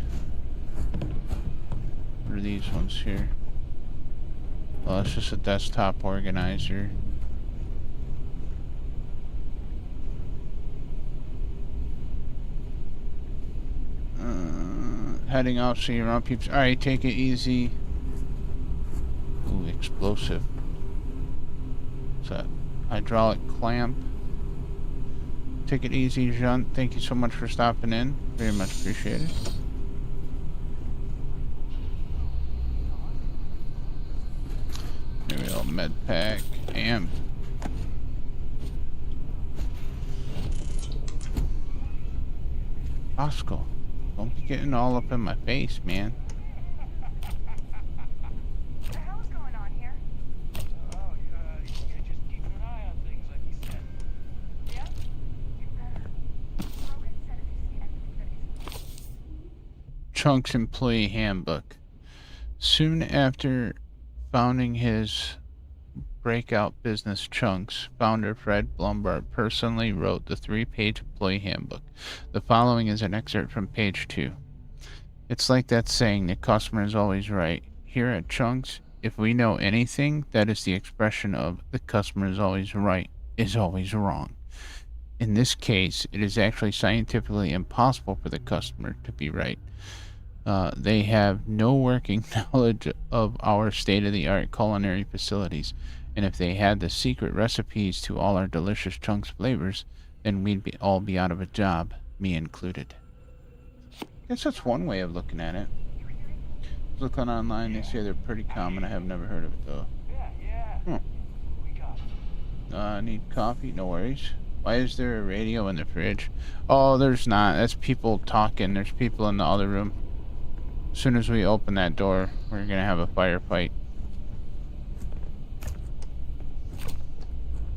What are these ones here? Well, it's just a desktop organizer. Heading off so you're on peeps. Alright, take it easy. Ooh, explosive. What's that? Hydraulic clamp. Take it easy, Jean. Thank you so much for stopping in. Very much appreciated. Here we go. Med pack. Amp. Oscar, don't be getting all up in my face, man. Chunks Employee Handbook. Soon after founding his breakout business Chunks, founder Fred Blumberg personally wrote the 3-page employee handbook. The following is an excerpt from page 2. It's like that saying, the customer is always right. Here at Chunks, if we know anything, that is the expression of the customer is always right, is always wrong. In this case, it is actually scientifically impossible for the customer to be right. They have no working knowledge of our state-of-the-art culinary facilities, and if they had the secret recipes to all our delicious Chunks flavors, then we'd all be out of a job, me included. I guess that's one way of looking at it. Looking online, they say they're pretty common. I have never heard of it though. Need coffee? No worries. Why is there a radio in the fridge? Oh, there's not. That's people talking. There's people in the other room. As soon as we open that door, we're gonna have a firefight.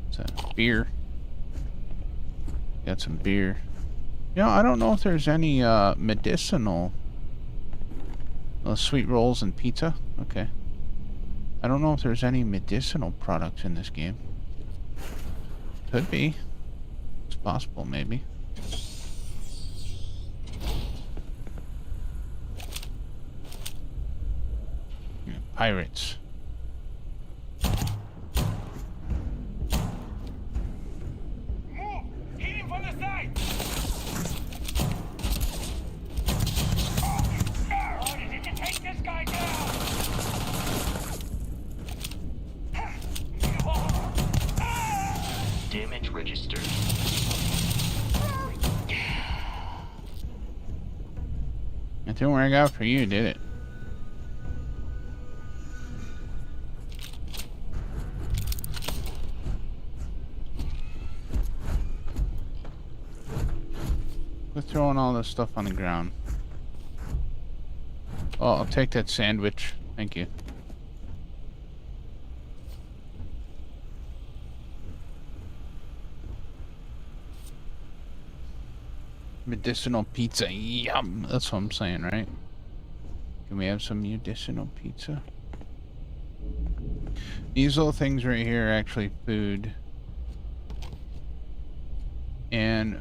What's that? Beer. Got some beer. You know, I don't know if there's any medicinal sweet rolls and pizza. Okay. I don't know if there's any medicinal products in this game. Could be. It's possible, maybe. pirates. Move! Hit him from the side! Oh, did you take this guy down? Damage registered. It didn't work out for you, did it? Quit throwing all this stuff on the ground. Oh, I'll take that sandwich. Thank you. Medicinal pizza. Yum. That's what I'm saying, right? Can we have some medicinal pizza? These little things right here are actually food. And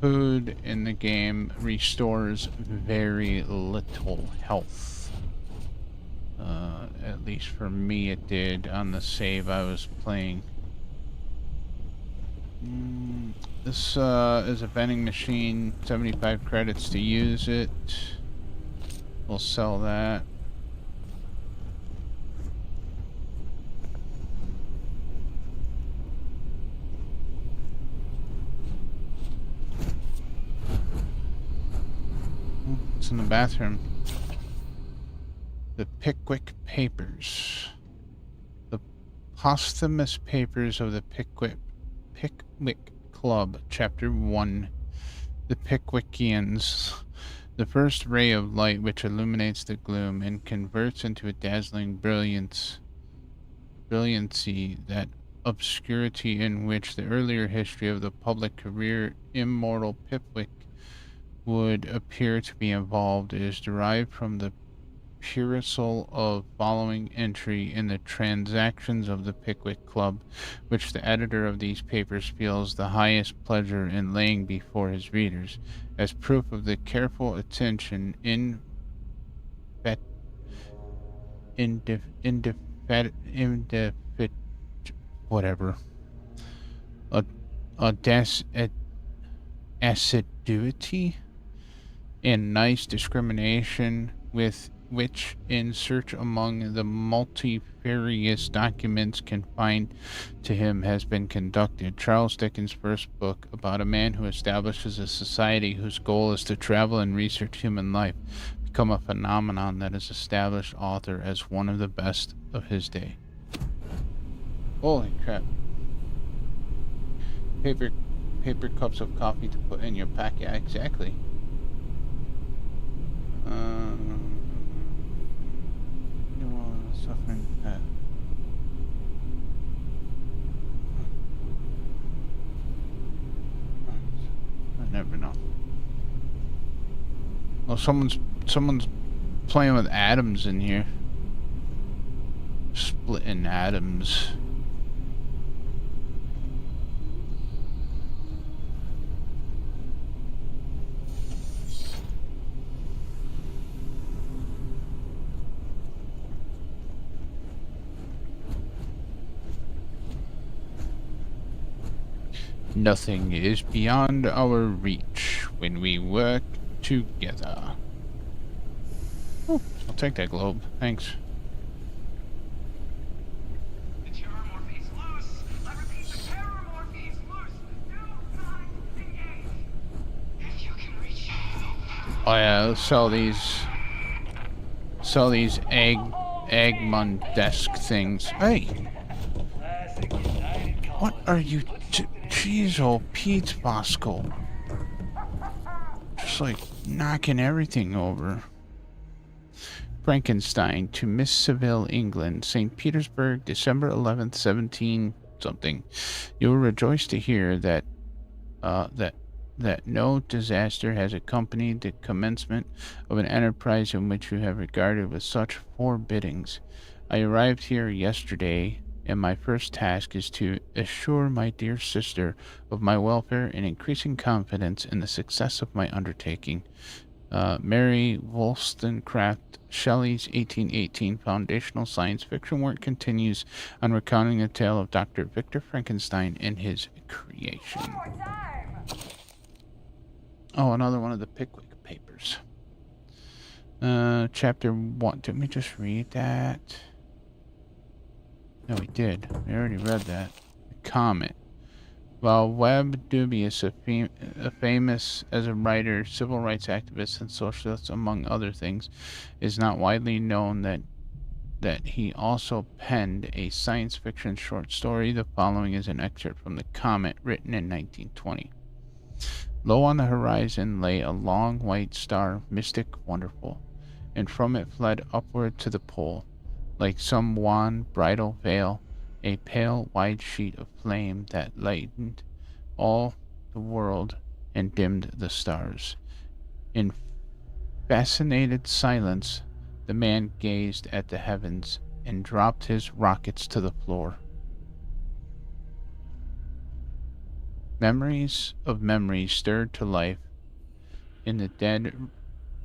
food in the game restores very little health. At least for me it did on the save I was playing. This is a vending machine, 75 credits to use it. We'll sell that. It's in the bathroom. The Pickwick Papers. The posthumous papers of the Pickwick Club, Chapter 1. The Pickwickians. The first ray of light which illuminates the gloom and converts into a dazzling brilliancy that obscurity in which the earlier history of the public career immortal Pickwick would appear to be involved is derived from the perusal of following entry in the Transactions of the Pickwick Club, which the editor of these papers feels the highest pleasure in laying before his readers, as proof of the careful attention assiduity and nice discrimination with which in search among the multifarious documents confined to him has been conducted. Charles Dickens' first book, about a man who establishes a society whose goal is to travel and research human life, become a phenomenon that has established author as one of the best of his day. Holy crap. Paper cups of coffee to put in your pack. Yeah, exactly. Suffering pet. I never know. Well, someone's playing with atoms in here. Splitting atoms. Nothing is beyond our reach when we work together. Oh, I'll take that globe. Thanks. The terrormorph is loose! I repeat, the terrormorph is loose! Do not engage! If you can reach Oh yeah, let's sell these Eggman-esque things. Hey! What are you Jeez, oh Pete Bosco. Just like knocking everything over. Frankenstein to Miss Seville, England, St. Petersburg, December 11th, 17 something. You will rejoice to hear that no disaster has accompanied the commencement of an enterprise in which you have regarded with such forbiddings. I arrived here yesterday, and my first task is to assure my dear sister of my welfare and increasing confidence in the success of my undertaking. Mary Wollstonecraft Shelley's 1818 foundational science fiction work continues on recounting the tale of Dr. Victor Frankenstein and his creation. Oh, another one of the Pickwick Papers. Chapter 1. Didn't we just read that? No, we did. We already read that. The Comet. While Webb Dubious, famous as a writer, civil rights activist, and socialist, among other things, is not widely known that he also penned a science fiction short story. The following is an excerpt from The Comet, written in 1920. Low on the horizon lay a long white star, mystic, wonderful, and from it fled upward to the pole, like some wan bridal veil, a pale wide sheet of flame that lightened all the world and dimmed the stars. In fascinated silence, the man gazed at the heavens and dropped his rockets to the floor. Memories of memories stirred to life in the dead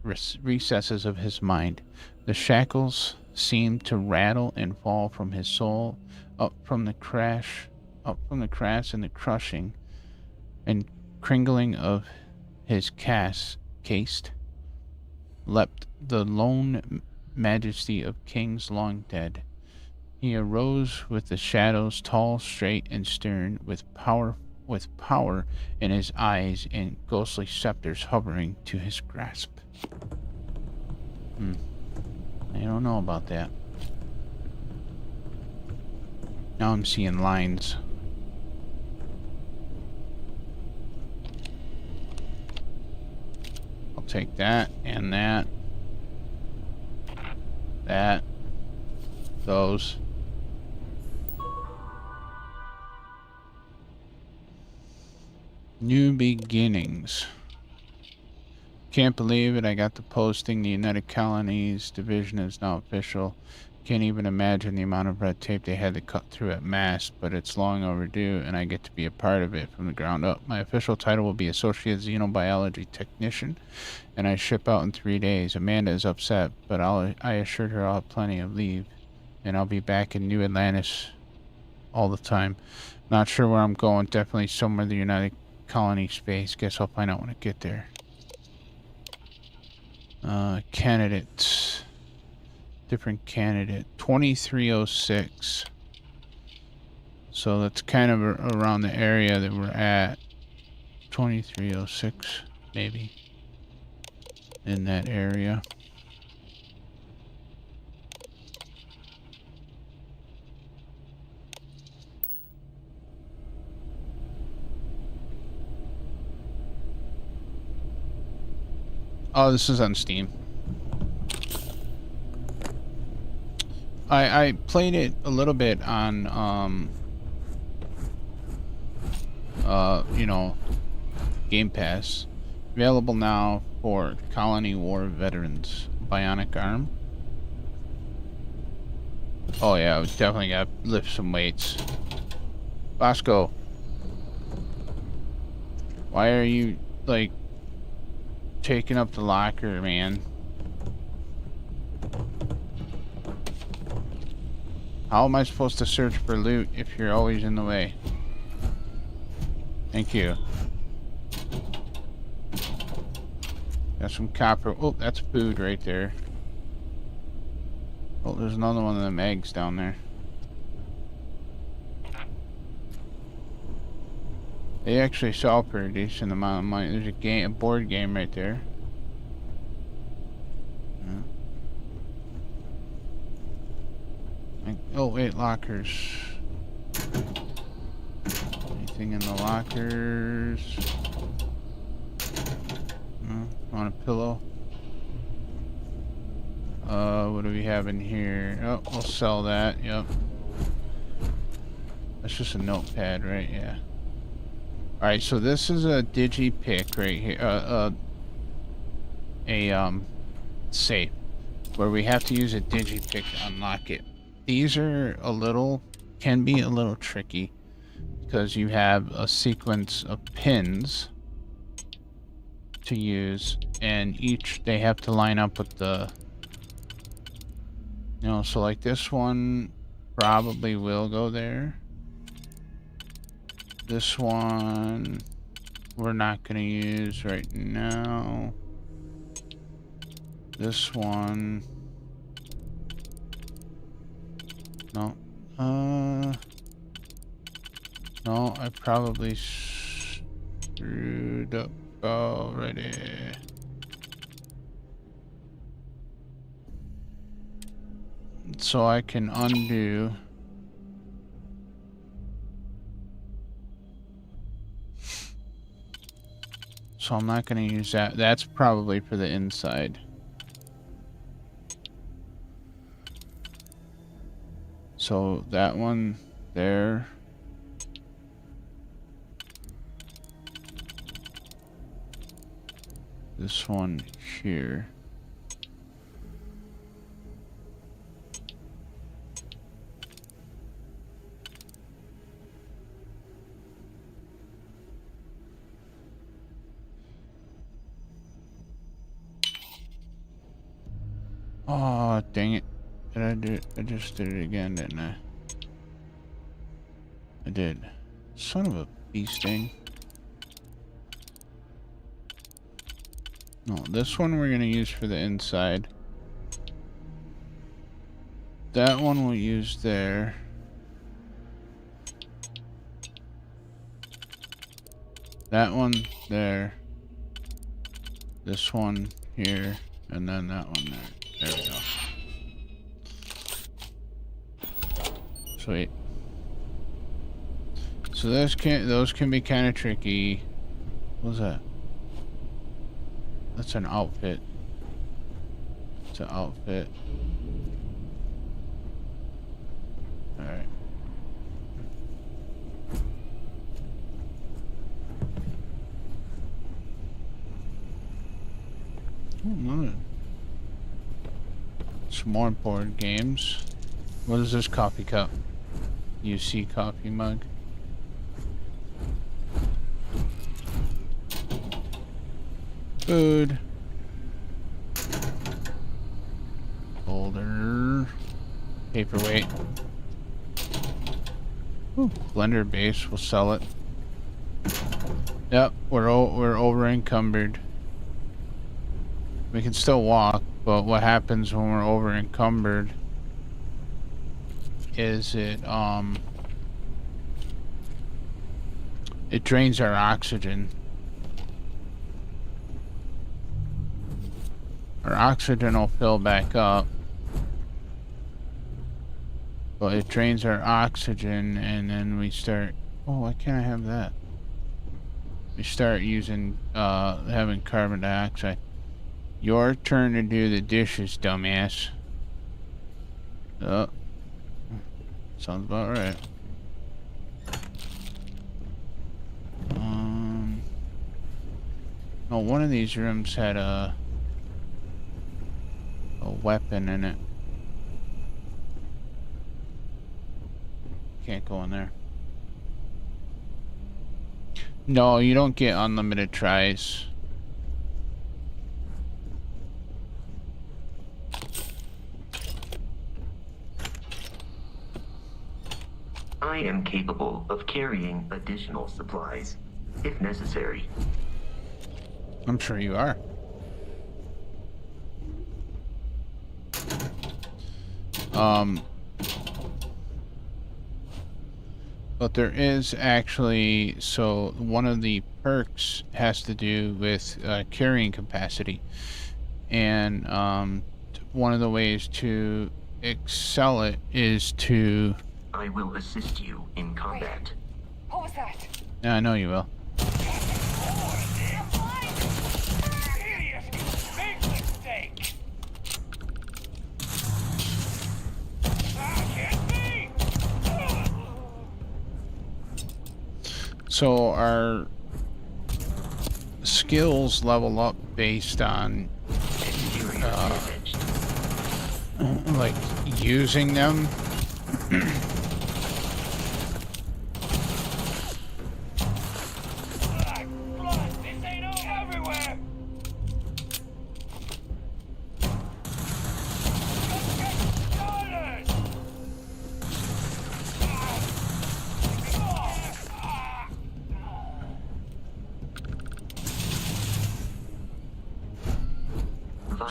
recesses of his mind. The shackles seemed to rattle and fall from his soul, up from the crash and the crushing and cringling of his cased leapt the lone majesty of kings long dead. He arose with the shadows tall, straight, and stern, with power in his eyes and ghostly scepters hovering to his grasp. I don't know about that. Now I'm seeing lines. I'll take that and that. That. Those. New beginnings. Can't believe it. I got the posting. The United Colonies division is now official. Can't even imagine the amount of red tape they had to cut through at mass, but it's long overdue, and I get to be a part of it from the ground up. My official title will be Associate Xenobiology Technician, and I ship out in 3 days. Amanda is upset, but I assured her I'll have plenty of leave, and I'll be back in New Atlantis all the time. Not sure where I'm going. Definitely somewhere in the United Colony space. Guess I'll find out when I get there. Candidates. Different candidate. 2306. So that's kind of around the area that we're at. 2306, maybe. In that area. Oh, this is on Steam. I played it a little bit on, you know, Game Pass. Available now for Colony War veterans. Bionic Arm. Oh yeah, we definitely got to lift some weights. Bosco. Why are you, like, taking up the locker, man? How am I supposed to search for loot if you're always in the way? Thank you. Got some copper. Oh, that's food right there. Oh, there's another one of them eggs down there. They actually sell for a decent amount of money. There's a board game right there. Oh wait, lockers. Anything in the lockers? Want a pillow? What do we have in here? Oh, we'll sell that. Yep. That's just a notepad, right? Yeah. Alright, so this is a digi-pick right here. Safe. Where we have to use a digi-pick to unlock it. These are can be a little tricky. Because you have a sequence of pins. to use, and each they have to line up with the, you know, so like this one probably will go there. This one we're not going to use right now. This one, no. No, I probably screwed up already. So I can undo. So I'm not going to use that. That's probably for the inside. So that one there. This one here. Oh, dang it. Did I do it? I just did it again, didn't I? I did. Son of a bee sting. No, this one we're gonna use for the inside. That one we'll use there. That one there. This one here, and then that one there. There we go. Sweet. So those can be kind of tricky. What's that? That's an outfit. It's an outfit. Alright. Oh, some more board games. What is this coffee cup? UC coffee mug. Food. Folder. Paperweight. Ooh, blender base. We'll sell it. Yep, we're over encumbered. We can still walk, but what happens when we're over encumbered is it drains our oxygen. Our oxygen will fill back up, but it drains our oxygen, and then we start. Oh, why can't I have that? We start using having carbon dioxide. Your turn to do the dishes, dumbass. Oh, sounds about right. No, one of these rooms had a weapon in it. Can't go in there. No, you don't get unlimited tries. I am capable of carrying additional supplies, if necessary. I'm sure you are. But there is actually, so one of the perks has to do with carrying capacity. And one of the ways to excel it is to... I will assist you in combat. What was that? Yeah, I know you will. Idiot! Big mistake! Can't be! So our skills level up based on like using them. Blood, this ain't everywhere!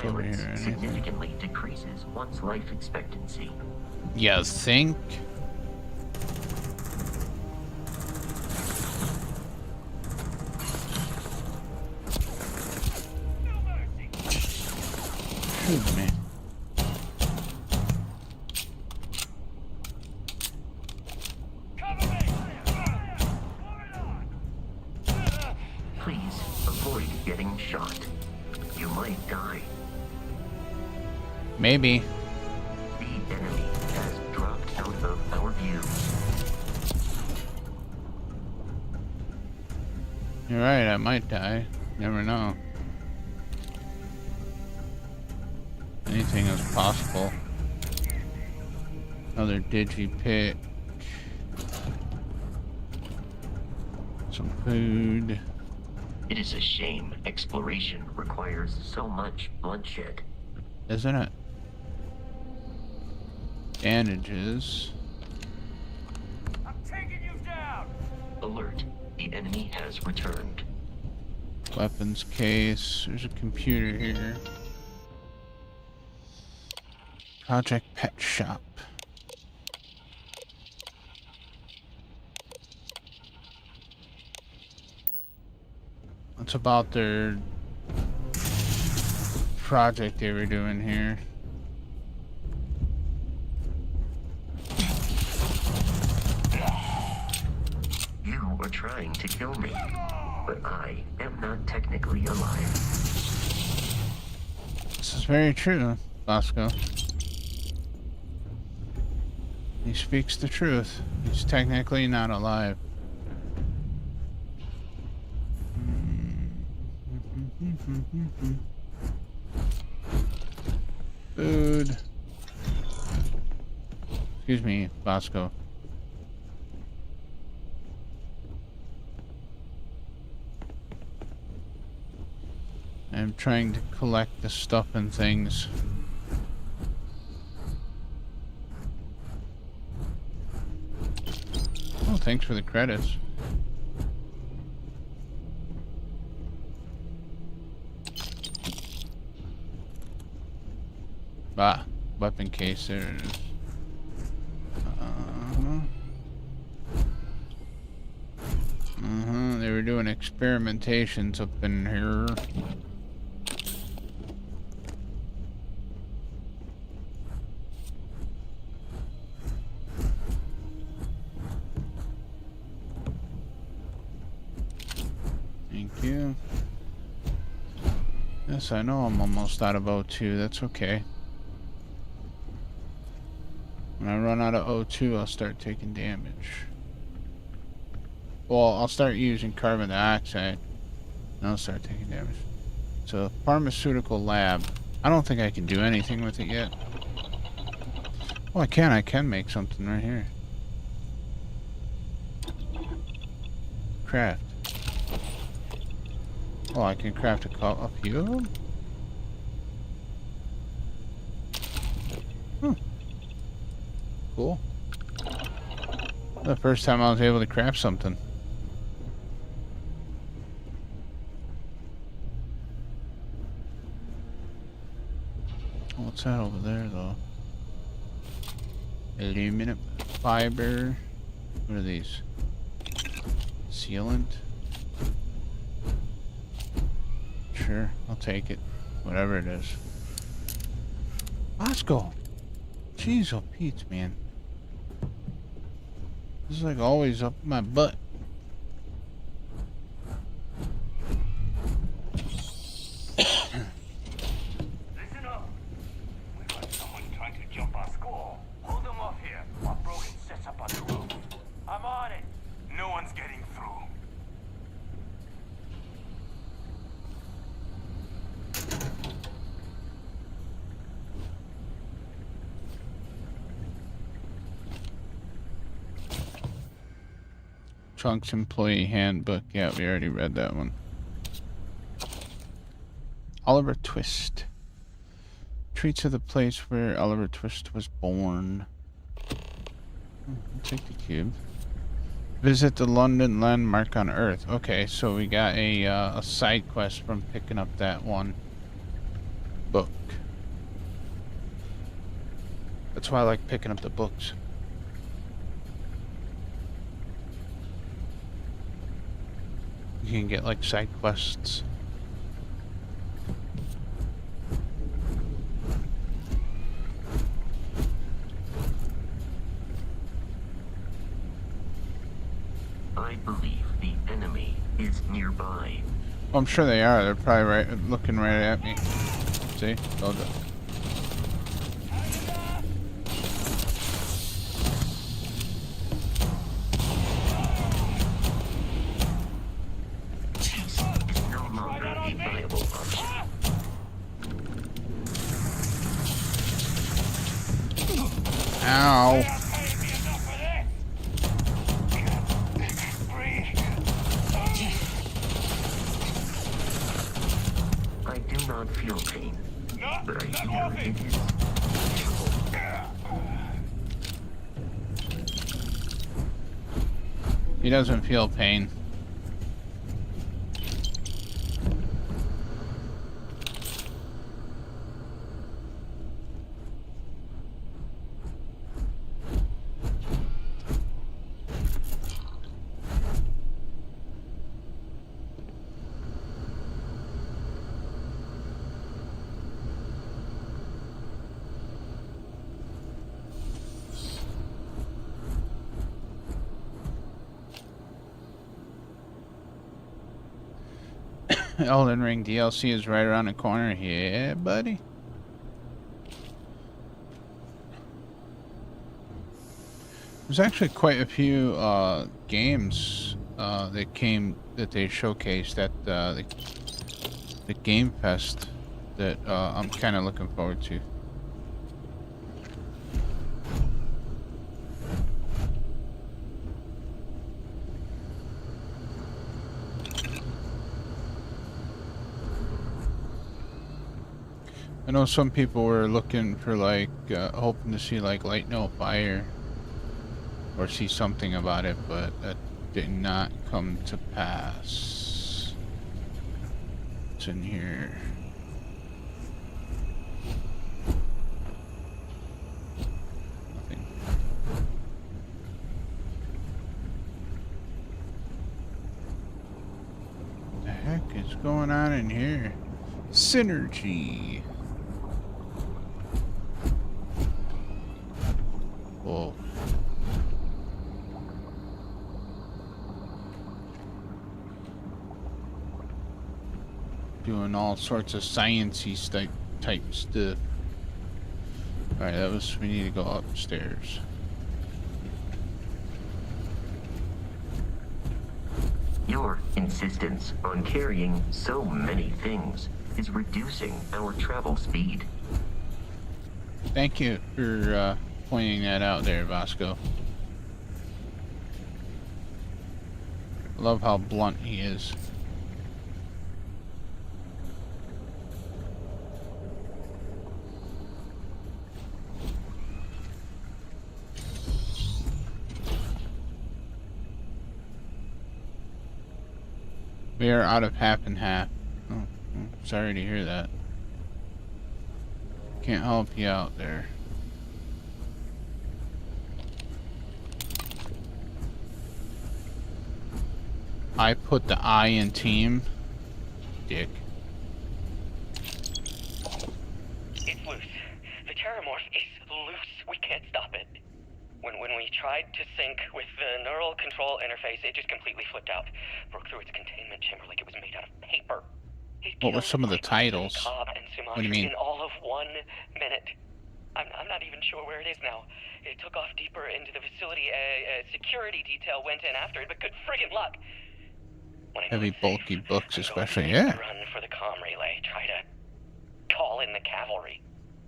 What's over violence here? Anything? significantly decreases one's life expectancy. You think? Shoot me. Please avoid getting shot. You might die. Maybe. The enemy has dropped out of our view. You're right, I might die. Never know. Anything is possible. Another digi-pick. Some food. It is a shame exploration requires so much bloodshed. Isn't it? Bandages. I'm taking you down! Alert. The enemy has returned. Weapons case. There's a computer here. Project Pet Shop. It's about their project they were doing here. You are trying to kill me, but I am not technically alive. This is very true, Bosco. He speaks the truth. He's technically not alive. Food. Excuse me, Bosco. I'm trying to collect the stuff and things. Oh, thanks for the credits. Ah, weapon case, there it is. They were doing experimentations up in here. Thank you. Yes, I know I'm almost out of O2. That's okay. When I run out of O2, I'll start taking damage. Well, I'll start using carbon dioxide, and I'll start taking damage. So, pharmaceutical lab. I don't think I can do anything with it yet. Well, I can make something right here. Craft. Oh, I can craft a few of them? Cool. The first time I was able to craft something. What's that over there, though? Aluminum fiber. What are these? Sealant. Sure, I'll take it. Whatever it is. Bosco! Jeez, oh Pete, man. This is like always up my butt. Listen up. We got someone trying to jump our school. Hold them off here while Brogan sets up on the roof. I'm on it. No one's getting through. Trunks Employee Handbook. Yeah, we already read that one. Oliver Twist. Treats of the place where Oliver Twist was born. I'll take the cube. Visit the London landmark on Earth. Okay, so we got a side quest from picking up that one book. That's why I like picking up the books. You can get like side quests. I believe the enemy is nearby. Oh, I'm sure they are. They're probably looking right at me. See? Hold up. Peace is no longer a viable option. Ow. I do not feel pain, but I hear it is painful. He doesn't feel pain. Elden Ring DLC is right around the corner. Yeah, buddy. There's actually quite a few games that they showcased at the Game Fest that I'm kind of looking forward to. I know some people were looking for like hoping to see like Light No Fire or see something about it, but that did not come to pass. What's in here? Nothing. What the heck is going on in here? Synergy. Whoa. Doing all sorts of sciencey type stuff. Alright, we need to go upstairs. Your insistence on carrying so many things is reducing our travel speed. Thank you for pointing that out there, Vasco. Love how blunt he is. We are out of half and half. Oh, sorry to hear that. Can't help you out there. I put the I in team. Dick. It's loose. The terramorph is loose. We can't stop it. When we tried to sync with the neural control interface, it just completely flipped out. Broke through its containment chamber like it was made out of paper. What were some of the titles? What do you mean? In all of 1 minute. I'm not even sure where it is now. It took off deeper into the facility. A security detail went in after it, but good friggin' luck. Heavy, bulky books, especially. Yeah. Run for the comm relay. Try to call in the cavalry.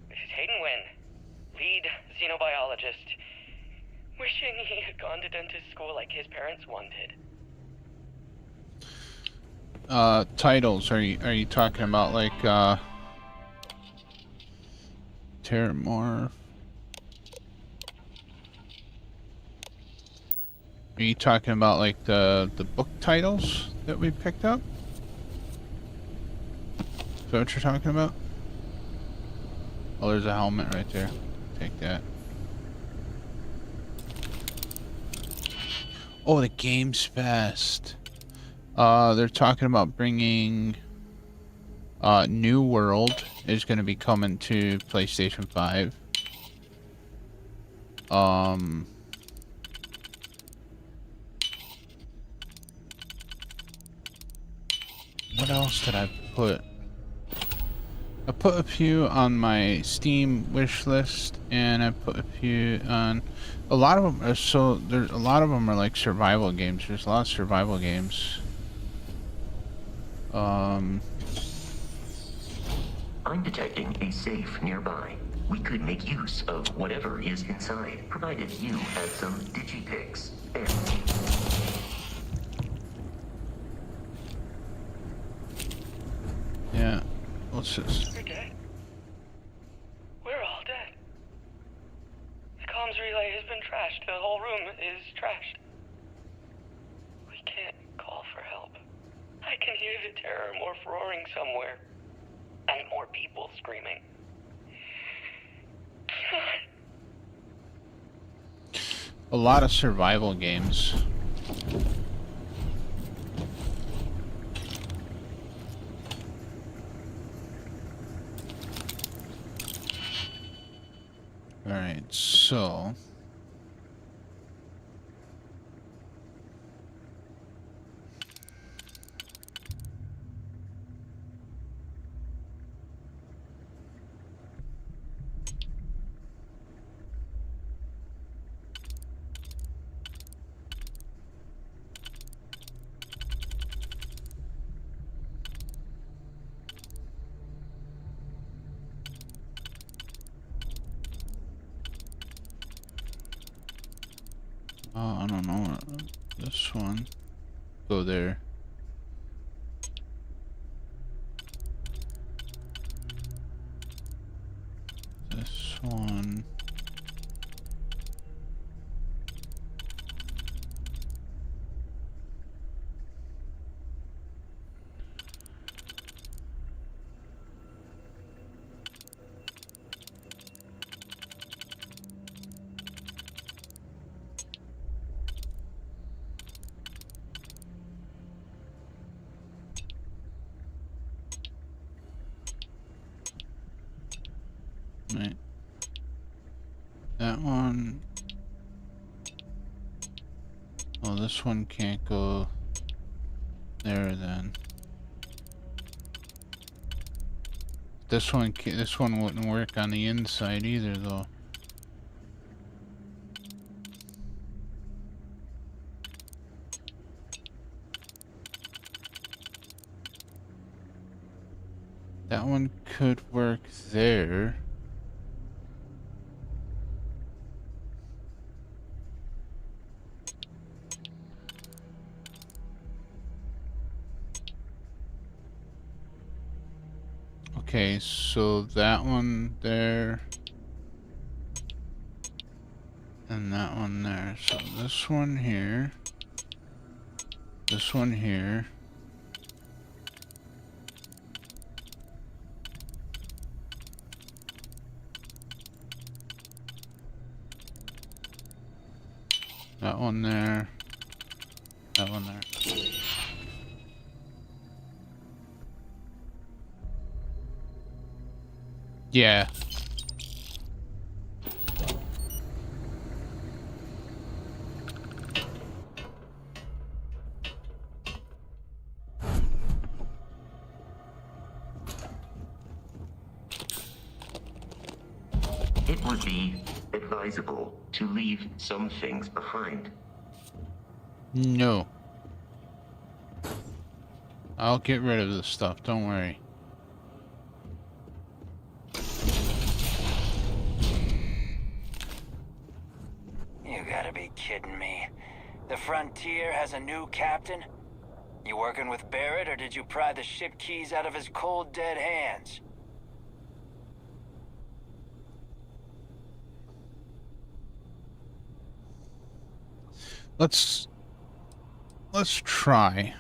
This is Hayden Wynn, lead xenobiologist. Wishing he had gone to dentist school like his parents wanted. Titles. Are you talking about like Terramorph? Are you talking about like the book titles that we picked up? Is that what you're talking about? Oh, there's a helmet right there. Take that. Oh, the Games Fest. They're talking about bringing New World is going to be coming to PlayStation 5. What else did I put? I put a few on my Steam wish list, and I put a few on. A lot of them are there's a lot of them are like survival games. There's a lot of survival games. I'm detecting a safe nearby. We could make use of whatever is inside, provided you have some digipics. There. Yeah. Let's just. We're dead. We're all dead. The comms relay has been trashed. The whole room is trashed. We can't call for help. I can hear the terror morph roaring somewhere. And more people screaming. A lot of survival games. Alright, so... I don't know. This one. Go there. This one. Right. That one. Oh, this one can't go there then. This one wouldn't work on the inside either, though. That one could work there. Okay, so that one there, and that one there. So this one here, this one here. That one there, that one there. Yeah. It would be advisable to leave some things behind. No. I'll get rid of this stuff, don't worry. You gotta be kidding me. The Frontier has a new captain? You working with Barrett, or did you pry the ship keys out of his cold, dead hands? Let's try.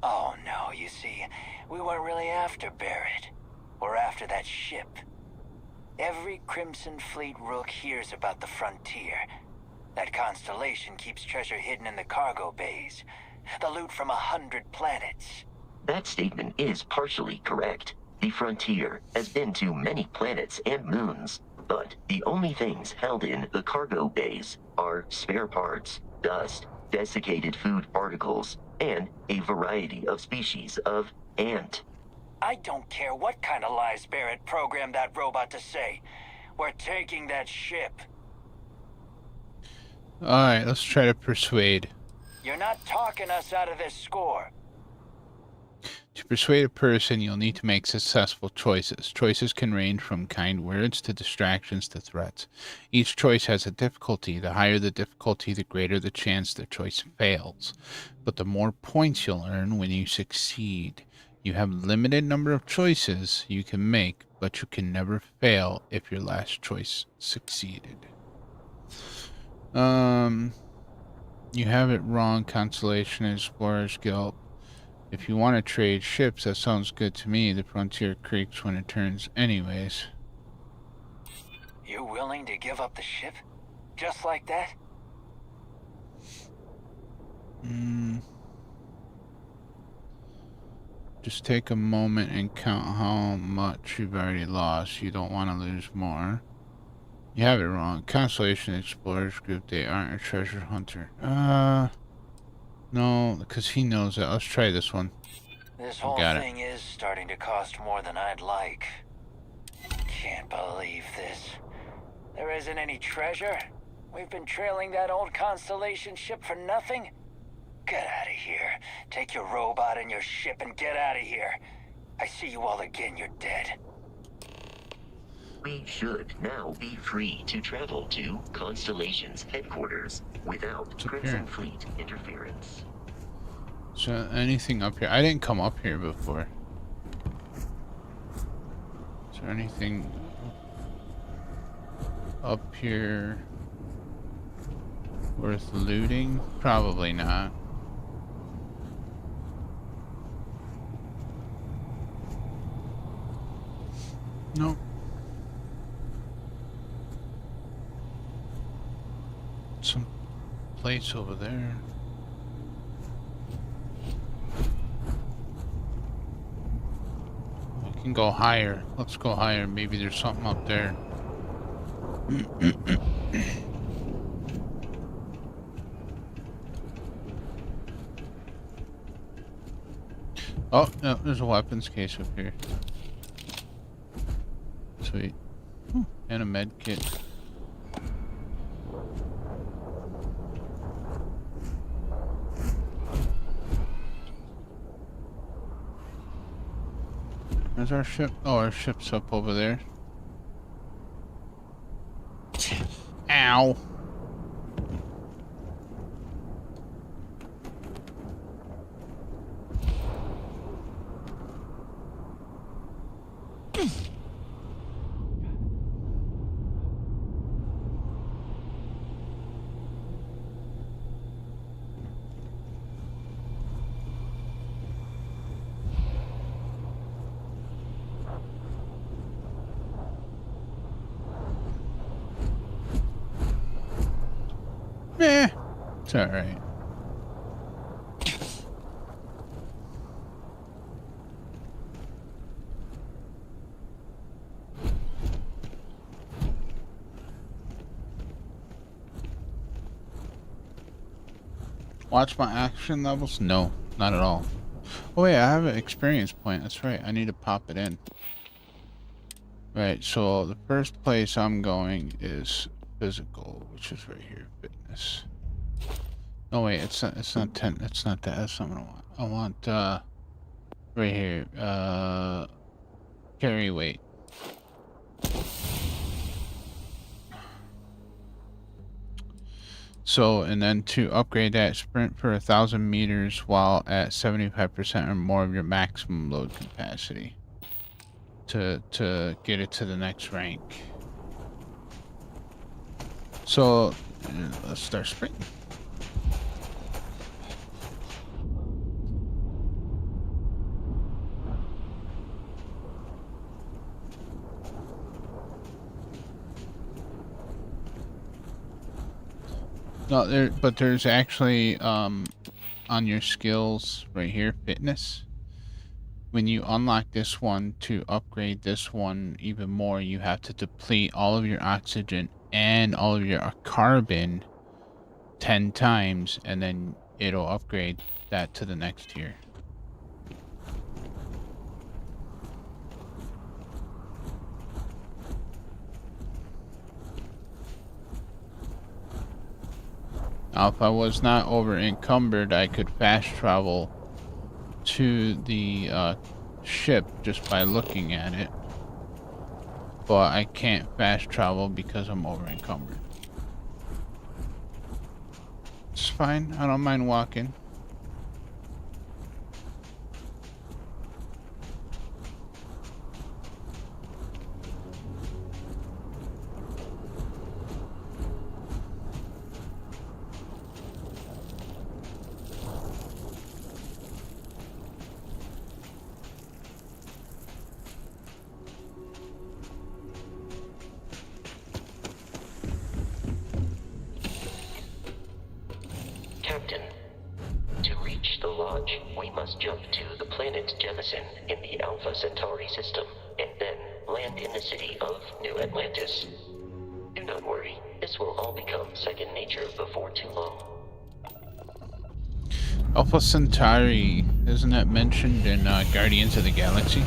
Oh no, you see, we weren't really after Barrett. We're after that ship. Every Crimson Fleet rook hears about the Frontier. That constellation keeps treasure hidden in the cargo bays. The loot from 100 planets. That statement is partially correct. The Frontier has been to many planets and moons, but the only things held in the cargo bays are spare parts, dust, desiccated food particles, and a variety of species of ant. I don't care what kind of lies Barrett programmed that robot to say. We're taking that ship. Alright, let's try to persuade. You're not talking us out of this score. To persuade a person, you'll need to make successful choices. Choices can range from kind words to distractions to threats. Each choice has a difficulty. The higher the difficulty, the greater the chance the choice fails. But the more points you'll earn when you succeed. You have a limited number of choices you can make, but you can never fail if your last choice succeeded. You have it wrong, Constellation Explorers Guild. If you want to trade ships, that sounds good to me. The Frontier creaks when it turns anyways. You willing to give up the ship? Just like that? Just take a moment and count how much you've already lost. You don't want to lose more. You have it wrong. Constellation Explorers Group, they aren't a treasure hunter. No, because he knows that. Let's try this one. This whole thing is starting to cost more than I'd like. Can't believe this. There isn't any treasure? We've been trailing that old Constellation ship for nothing? Get out of here. Take your robot and your ship and get out of here. I see you all again, you're dead. We should now be free to travel to Constellation's headquarters without Crimson Fleet interference. So anything up here? I didn't come up here before. Is there anything up here worth looting? Probably not. Nope. Some place over there. We can go higher. Let's go higher. Maybe there's something up there. Oh, no, there's a weapons case up here. Sweet. And a med kit. Where's our ship? Oh, our ship's up over there. Ow. It's alright. Watch my action levels? No, not at all. Oh wait, I have an experience point. That's right. I need to pop it in. Right, so the first place I'm going is physical, which is right here, fitness. No wait, it's not 10, it's not that, that's not what I want. I want right here, carry weight. So, and then to upgrade that, sprint for 1,000 meters while at 75% or more of your maximum load capacity to get it to the next rank. So, let's start sprinting. No, but there's actually on your skills right here, fitness. When you unlock this one to upgrade this one even more, you have to deplete all of your oxygen and all of your carbon 10 times, and then it'll upgrade that to the next tier. Now, if I was not over encumbered, I could fast travel to the ship just by looking at it. But I can't fast travel because I'm over encumbered. It's fine. I don't mind walking. Captain, to reach the lodge, we must jump to the planet Jemison in the Alpha Centauri system, and then land in the city of New Atlantis. Do not worry, this will all become second nature before too long. Alpha Centauri, isn't that mentioned in Guardians of the Galaxy?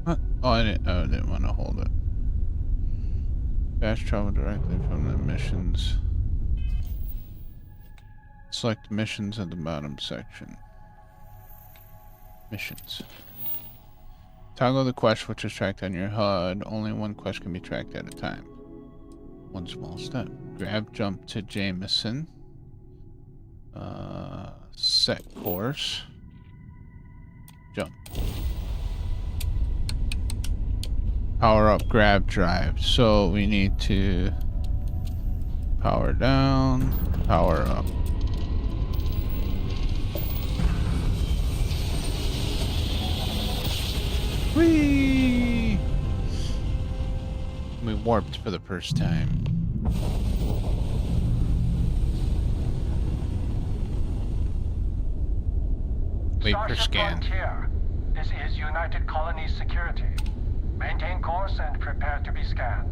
What? Oh, I didn't want to hold it. Fast travel directly from the missions. Select missions at the bottom section. Missions. Toggle the quest which is tracked on your HUD. Only one quest can be tracked at a time. One small step. Grab jump to Jameson. Set course. Jump. Power up grab drive. So we need to power down, power up. Whee! We warped for the first time. Wait for scan. Frontier. This is United Colonies Security. Maintain course and prepare to be scanned.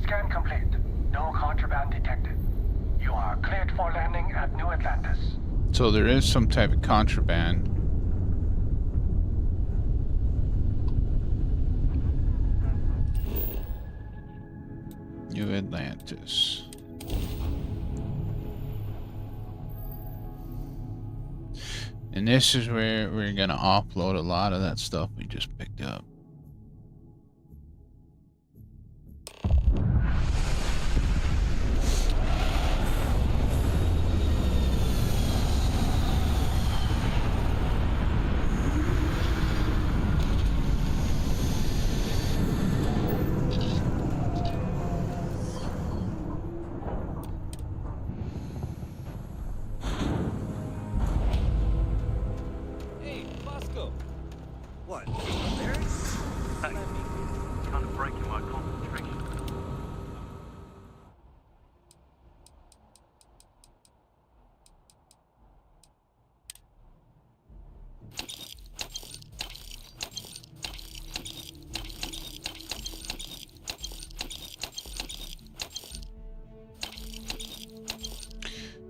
Scan complete. No contraband detected. You are cleared for landing at New Atlantis. So there is some type of contraband. New Atlantis. And this is where we're gonna offload a lot of that stuff we just picked up.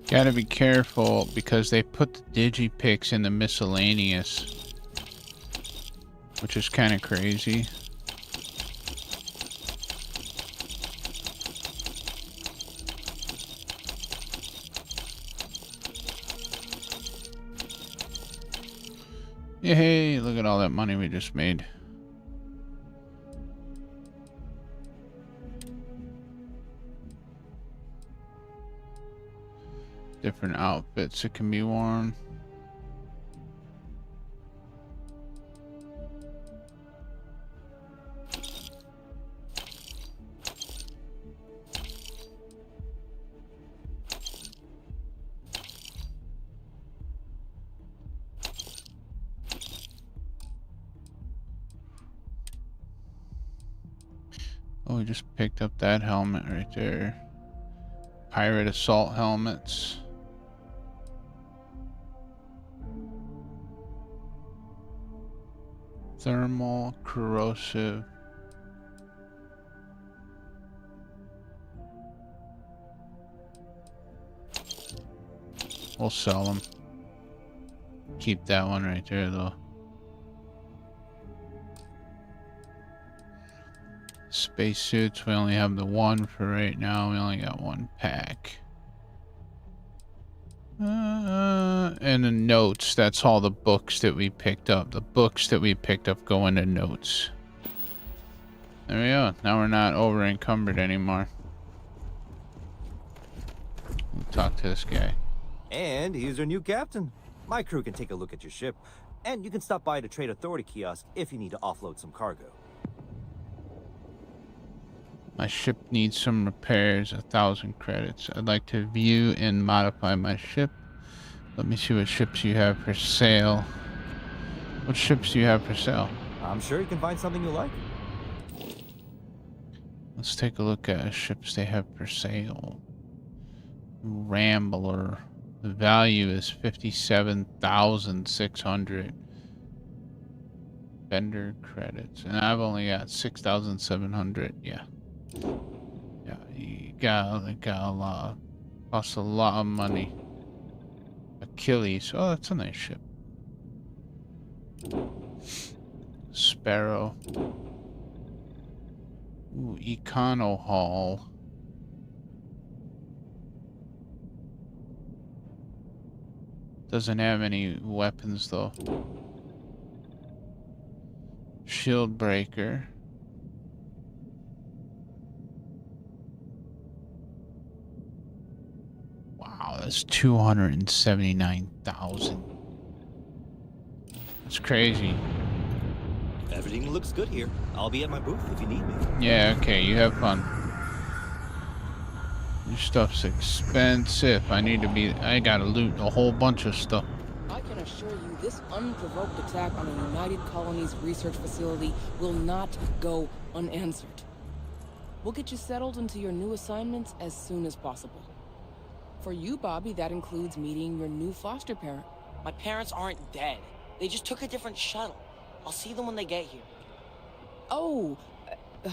Gotta be careful because they put the digipics in the miscellaneous, which is kind of crazy. Yay, look at all that money we just made. Different outfits that can be worn. Oh, we just picked up that helmet right there. Pirate assault helmets. Thermal, corrosive. We'll sell them. Keep that one right there though. Spacesuits, we only have the one for right now. We only got one pack. And the notes, that's all the books that we picked up. The books that we picked up go into notes. There we go. Now we're not over encumbered anymore. We'll talk to this guy. And he's our new captain. My crew can take a look at your ship, and you can stop by the Trade Authority kiosk if you need to offload some cargo. My ship needs some repairs, 1,000 credits. I'd like to view and modify my ship. Let me see what ships you have for sale. What ships do you have for sale? I'm sure you can find something you like. Let's take a look at ships they have for sale. Rambler. The value is 57,600. Vendor credits. And I've only got 6,700. Yeah. Yeah, you got a lot. Costs a lot of money. Achilles. Oh, that's a nice ship. Sparrow. Ooh, Econo Hall. Doesn't have any weapons though. Shield Breaker. Wow, that's 279,000. That's crazy. Everything looks good here. I'll be at my booth if you need me. Yeah, okay, you have fun. Your stuff's expensive. I gotta loot a whole bunch of stuff. I can assure you this unprovoked attack on a United Colonies research facility will not go unanswered. We'll get you settled into your new assignments as soon as possible. For you, Bobby, that includes meeting your new foster parent. My parents aren't dead. They just took a different shuttle. I'll see them when they get here. Oh,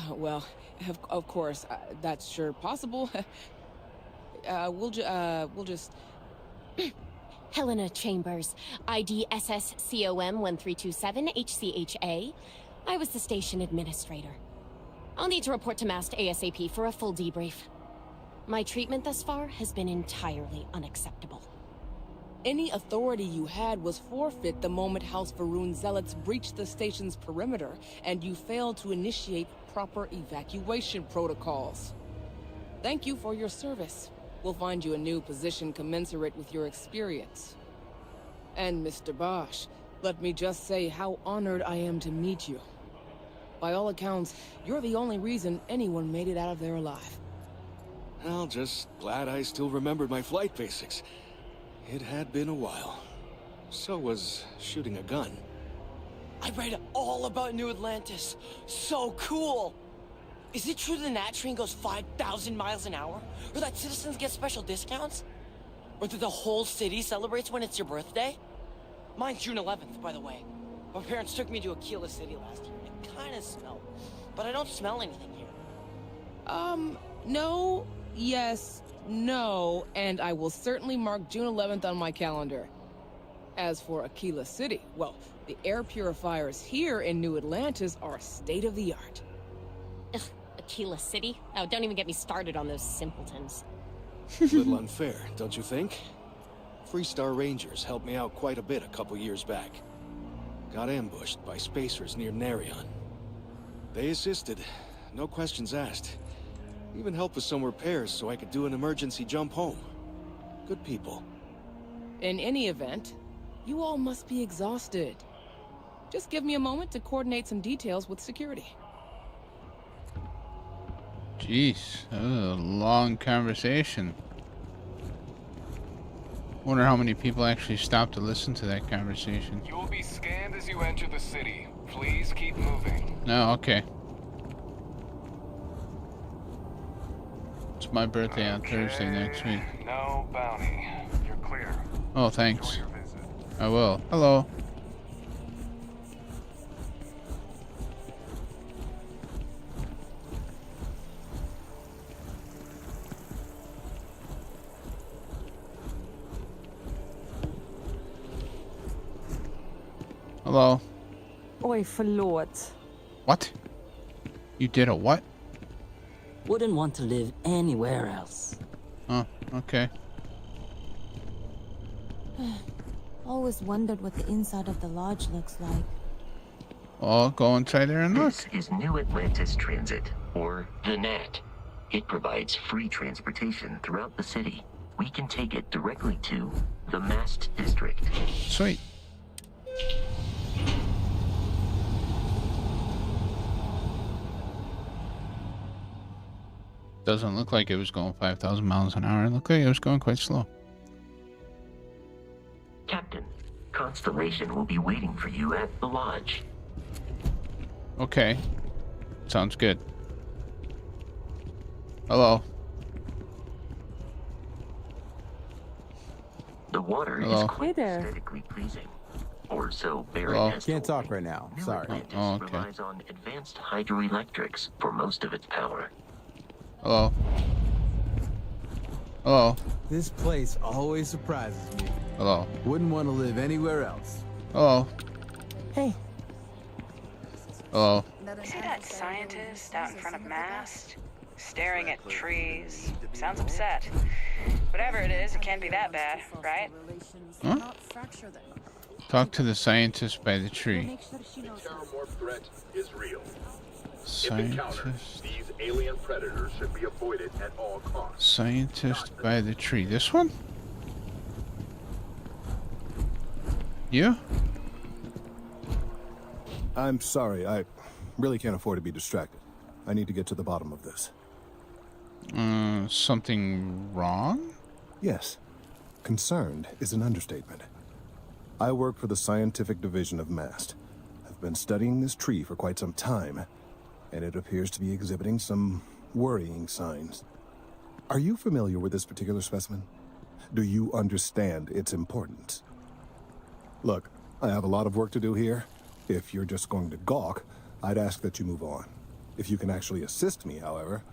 well, of course, that's sure possible. We'll just... Helena Chambers, ID SSCOM 1327 HCHA. I was the station administrator. I'll need to report to Mast ASAP for a full debrief. My treatment thus far has been entirely unacceptable. Any authority you had was forfeit the moment House Varun zealots breached the station's perimeter, and you failed to initiate proper evacuation protocols. Thank you for your service. We'll find you a new position commensurate with your experience. And Mr. Bosch, let me just say how honored I am to meet you. By all accounts, you're the only reason anyone made it out of there alive. Well, just glad I still remembered my flight basics. It had been a while. So was shooting a gun. I read all about New Atlantis. So cool! Is it true the Nat train goes 5,000 miles an hour? Or that citizens get special discounts? Or that the whole city celebrates when it's your birthday? Mine's June 11th, by the way. My parents took me to Aquila City last year. It kinda smelled. But I don't smell anything here. No, yes, no, and I will certainly mark June 11th on my calendar. As for Aquila City, well, the air purifiers here in New Atlantis are state-of-the-art. Ugh, Aquila City? Oh, don't even get me started on those simpletons. A little unfair, don't you think? Freestar Rangers helped me out quite a bit a couple years back. Got ambushed by spacers near Narion. They assisted, no questions asked. Even helped with some repairs so I could do an emergency jump home. Good people. In any event, you all must be exhausted. Just give me a moment to coordinate some details with security. Jeez, that was a long conversation. Wonder how many people actually stopped to listen to that conversation. You will be scanned as you enter the city. Please keep moving. No, okay. my birthday on Thursday next week. No bounty. You're clear. Oh, thanks. Enjoy your visit. I will. Hello. Hello. Oj, förlåt. What? You did a what? Wouldn't want to live anywhere else. Oh, okay. Always wondered what the inside of the lodge looks like. Well, go inside there and look. This is New Atlantis Transit, or the NAT. It provides free transportation throughout the city. We can take it directly to the Mast District. Sweet. Doesn't look like it was going 5,000 miles an hour. It looked like it was going quite slow. Captain, Constellation will be waiting for you at the lodge. Okay. Sounds good. Hello. The water Hello. is quite aesthetically pleasing. Or so Barry Hello. has Can't told talk me. right now. New Sorry. Atlantis Oh, okay. relies on advanced hydroelectrics for most of its power. Hello. Hello. This place always surprises me. Hello. Wouldn't want to live anywhere else. Hello. Hey. Hello. See that scientist out in front of Mast? Staring at trees. Sounds upset. Whatever it is, it can't be that bad, right? Huh? Talk to the scientist by the tree. The Terramorph threat is real. If Scientist. encountered, these alien predators should be avoided at all costs. Scientist by the tree. This one? You? I'm sorry, I really can't afford to be distracted. I need to get to the bottom of this. Something wrong? Yes. Concerned is an understatement. I work for the scientific division of MAST. I've been studying this tree for quite some time, and it appears to be exhibiting some worrying signs. Are you familiar with this particular specimen? Do you understand its importance? Look, I have a lot of work to do here. If you're just going to gawk, I'd ask that you move on. If you can actually assist me, however,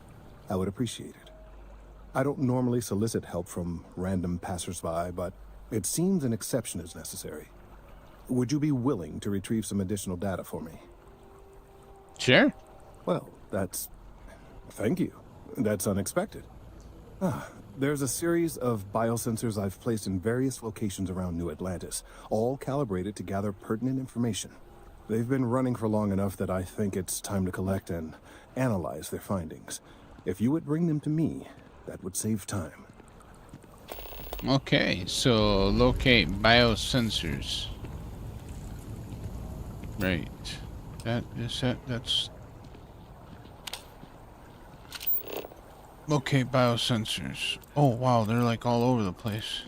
I would appreciate it. I don't normally solicit help from random passersby, but it seems an exception is necessary. Would you be willing to retrieve some additional data for me? Sure. Well, thank you. That's unexpected. There's a series of biosensors I've placed in various locations around New Atlantis, all calibrated to gather pertinent information. They've been running for long enough that I think it's time to collect and analyze their findings. If you would bring them to me, that would save time. Okay, so locate biosensors. Right. That's... Locate biosensors. Oh, wow, they're like all over the place.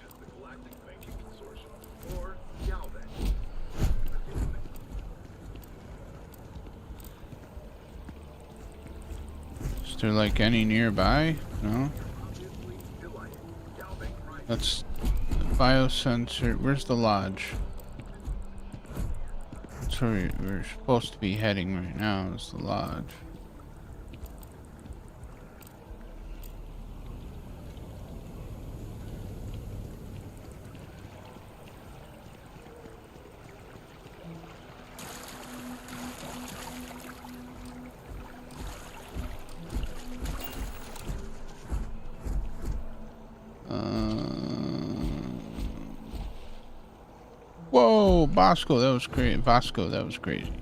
Is there like any nearby? No? That's the biosensor. Where's the lodge? That's where we're supposed to be heading right now, is the lodge. Whoa, Bosco, that was great. Vasco, that was crazy.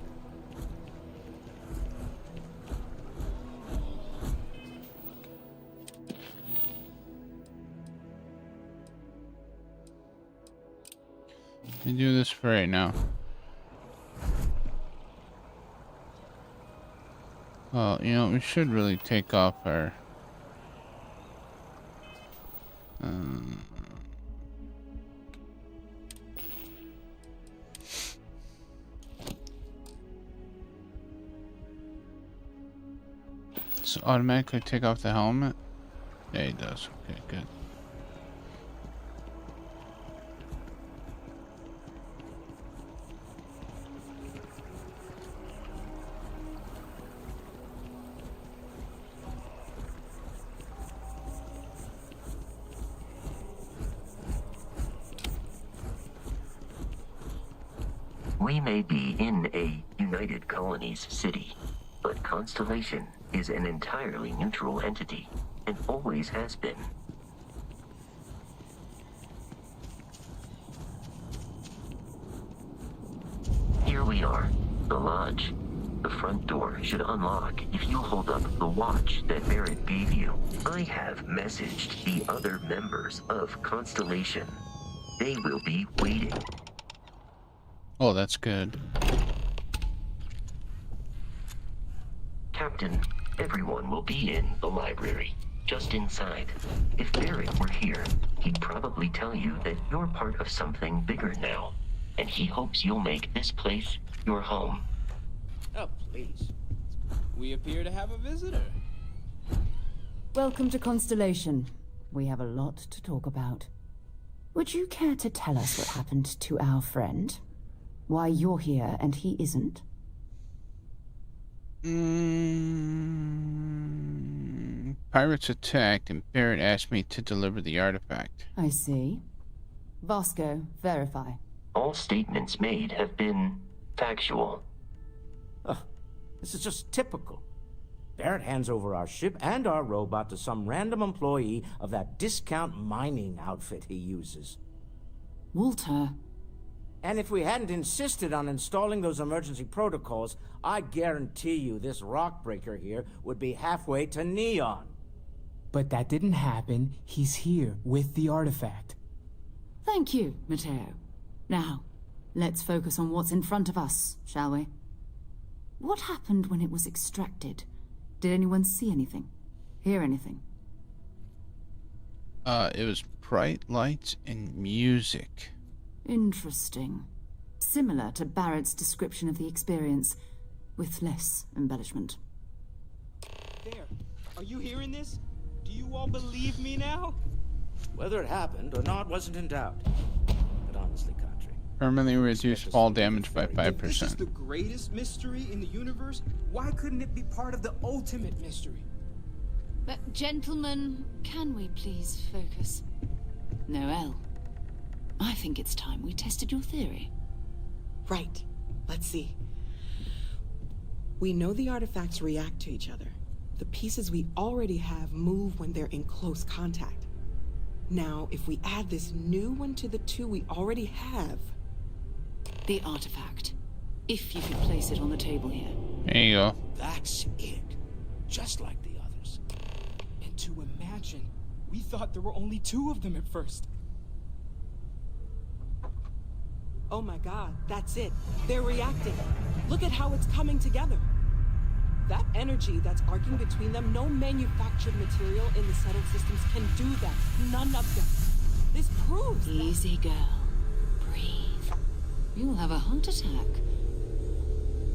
Let me do this for right now. Well, you know, we should really take off our... So automatically take off the helmet. Yeah, he does. Okay, good. We may be in a United Colonies city, but Constellation is an entirely neutral entity, and always has been. Here we are, the lodge. The front door should unlock if you hold up the watch that Barrett gave you. I have messaged the other members of Constellation. They will be waiting. Oh, that's good. Captain, everyone will be in the library, just inside. If Barrett were here, he'd probably tell you that you're part of something bigger now, and he hopes you'll make this place your home. Oh, please. We appear to have a visitor. Welcome to Constellation. We have a lot to talk about. Would you care to tell us what happened to our friend? Why you're here and he isn't? Pirates attacked and Barrett asked me to deliver the artifact. I see. Vasco, verify. All statements made have been factual. This is just typical. Barrett hands over our ship and our robot to some random employee of that discount mining outfit he uses. Walter. And if we hadn't insisted on installing those emergency protocols, I guarantee you this rock breaker here would be halfway to Neon. But that didn't happen. He's here with the artifact. Thank you, Matteo. Now, let's focus on what's in front of us, shall we? What happened when it was extracted? Did anyone see anything? Hear anything? It was bright lights and music. Interesting. Similar to Barrett's description of the experience, with less embellishment. There. Are you hearing this? Do you all believe me now? Whether it happened or not wasn't in doubt. But honestly, Country, Permanently reduce fall damage by 5%. If this is the greatest mystery in the universe, why couldn't it be part of the ultimate mystery? But gentlemen, can we please focus? Noel, I think it's time we tested your theory. Right. Let's see. We know the artifacts react to each other. The pieces we already have move when they're in close contact. Now, if we add this new one to the two we already have... The artifact. If you could place it on the table here. There you go. That's it. Just like the others. And to imagine, we thought there were only 2 of them at first. Oh my god, that's it. They're reacting. Look at how it's coming together. That energy that's arcing between them, no manufactured material in the settled systems can do that. None of them. This proves Easy, girl. Breathe. You'll have a heart attack.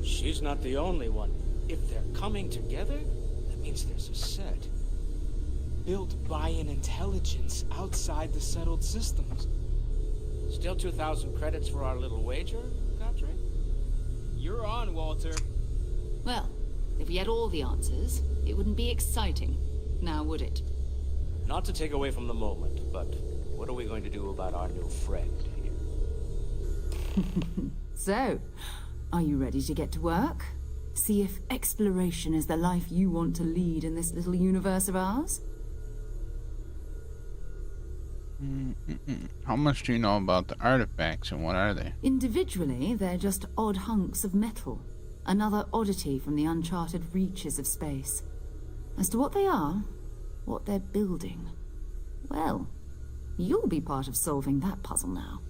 she's not the only one. If they're coming together, that means there's a set. Built by an intelligence outside the settled systems. Still 2,000 credits for our little wager, Country? You're on, Walter. Well, if we had all the answers, it wouldn't be exciting. Now, would it? Not to take away from the moment, but what are we going to do about our new friend here? So, are you ready to get to work? See if exploration is the life you want to lead in this little universe of ours? How much do you know about the artifacts and what are they? Individually, they're just odd hunks of metal. Another oddity from the uncharted reaches of space. As to what they are, what they're building, well, you'll be part of solving that puzzle now.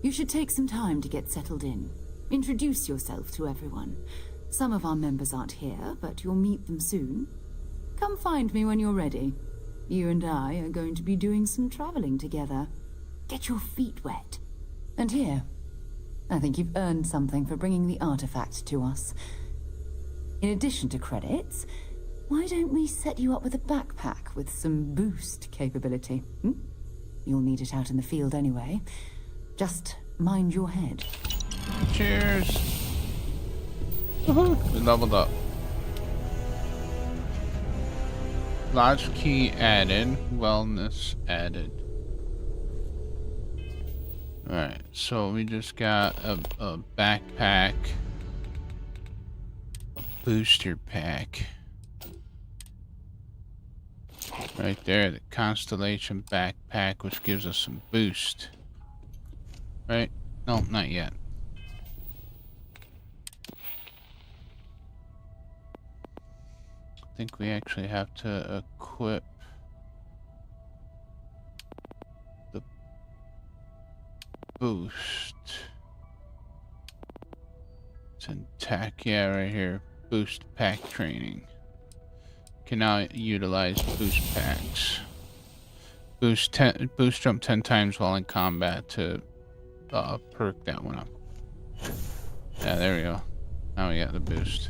You should take some time to get settled in. Introduce yourself to everyone. Some of our members aren't here, but you'll meet them soon. Come find me when you're ready. You and I are going to be doing some traveling together. Get your feet wet. And here, I think you've earned something for bringing the artifact to us. In addition to credits, why don't we set you up with a backpack with some boost capability? You'll need it out in the field anyway. Just mind your head. Cheers. Woohoo! We leveled up. Lodge key added. Wellness added. Alright, so we just got a backpack. A booster pack. Right there, the Constellation backpack, which gives us some boost. Right? No, not yet. I think we actually have to equip the boost. It's in TAC, yeah, right here. Boost pack training. Can now utilize boost packs. Boost jump 10 times while in combat to perk that one up. Yeah, there we go. Now we got the boost.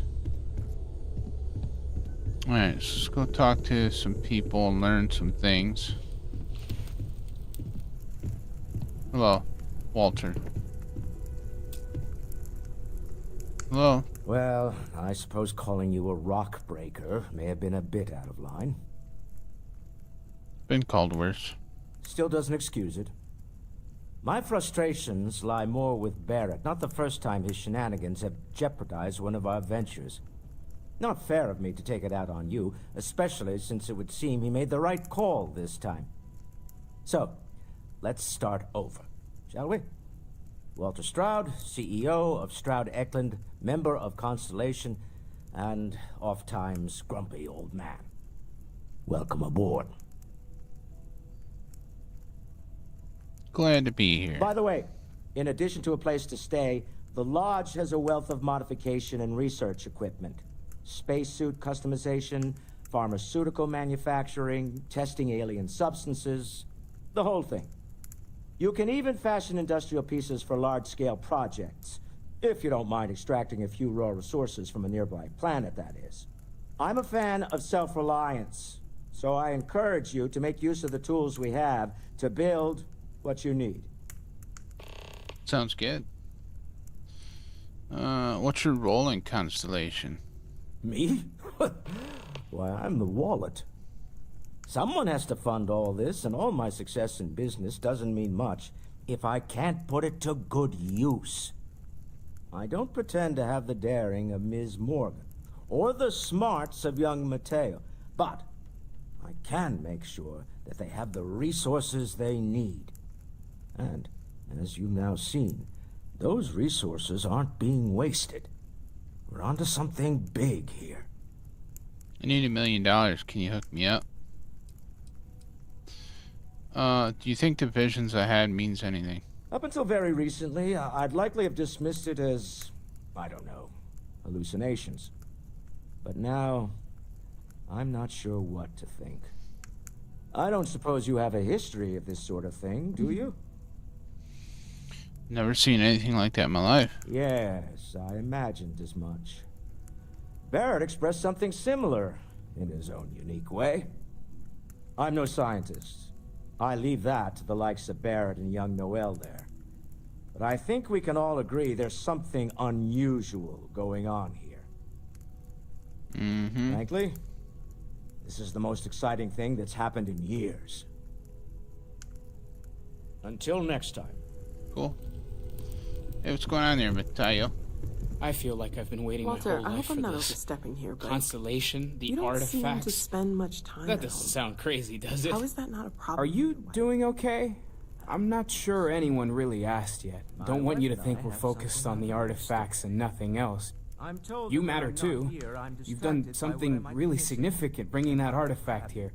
Alright, so let's go talk to some people and learn some things. Hello, Walter. Hello. Well, I suppose calling you a rock breaker may have been a bit out of line. Been called worse. Still doesn't excuse it. My frustrations lie more with Barrett, not the first time his shenanigans have jeopardized one of our ventures. Not fair of me to take it out on you, especially since it would seem he made the right call this time. So, let's start over, shall we? Walter Stroud, CEO of Stroud Eklund, member of Constellation, and oft-times grumpy old man. Welcome aboard. Glad to be here. By the way, in addition to a place to stay, the Lodge has a wealth of modification and research equipment. Spacesuit customization, pharmaceutical manufacturing, testing alien substances, the whole thing. You can even fashion industrial pieces for large-scale projects, if you don't mind extracting a few raw resources from a nearby planet, that is. I'm a fan of self-reliance, so I encourage you to make use of the tools we have to build what you need. Sounds good. What's your role in Constellation? Me? Why, I'm the wallet. Someone has to fund all this, and all my success in business doesn't mean much if I can't put it to good use. I don't pretend to have the daring of Ms. Morgan, or the smarts of young Mateo, but I can make sure that they have the resources they need. And, as you've now seen, those resources aren't being wasted. We're onto something big here. I need $1 million. Can you hook me up? Do you think the visions I had means anything? Up until very recently, I'd likely have dismissed it as, I don't know, hallucinations. But now, I'm not sure what to think. I don't suppose you have a history of this sort of thing, do you? Never seen anything like that in my life. Yes, I imagined as much. Barrett expressed something similar, in his own unique way. I'm no scientist. I leave that to the likes of Barrett and young Noel there. But I think we can all agree there's something unusual going on here. Frankly, this is the most exciting thing that's happened in years. Until next time. Cool. Hey, what's going on there, Mateo? I feel like I've been waiting Walter, my whole I life hope I'm for not this. overstepping here, but Constellation, the you don't artifacts. seem to spend much time. That at doesn't home. sound crazy, does it? How is that not a problem? Are you doing okay? I'm not sure anyone really asked yet. Don't want you to think we're focused on the artifacts and nothing else. I'm told You matter too. You've done something really significant bringing that artifact here.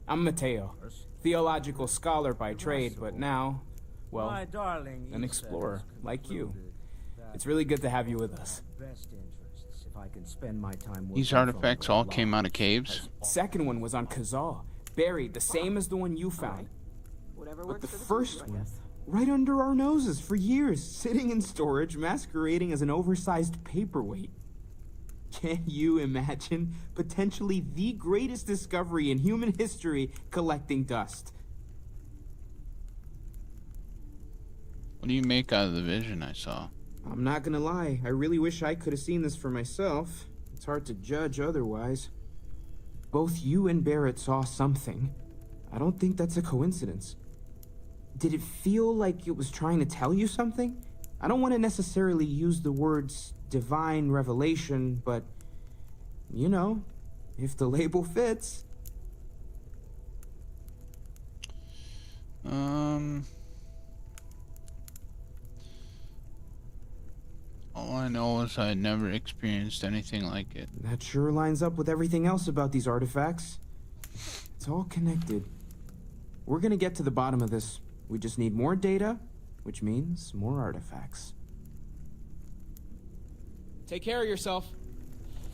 I'm Mateo, theological scholar by trade, but now, well, an explorer like you. It's really good to have you with us. These artifacts all came out of caves? Second one was on Kazal, buried the same as the one you found. Whatever But works the for the first group, I one guess. right under our noses for years, sitting in storage, masquerading as an oversized paperweight. Can you imagine potentially the greatest discovery in human history collecting dust? What do you make out of the vision I saw? I'm not gonna lie, I really wish I could have seen this for myself. It's hard to judge otherwise. Both you and Barrett saw something. I don't think that's a coincidence. Did it feel like it was trying to tell you something? I don't want to necessarily use the words divine revelation, but, you know, if the label fits. All I know is I never experienced anything like it. That sure lines up with everything else about these artifacts. It's all connected. We're gonna get to the bottom of this. We just need more data, which means more artifacts. Take care of yourself.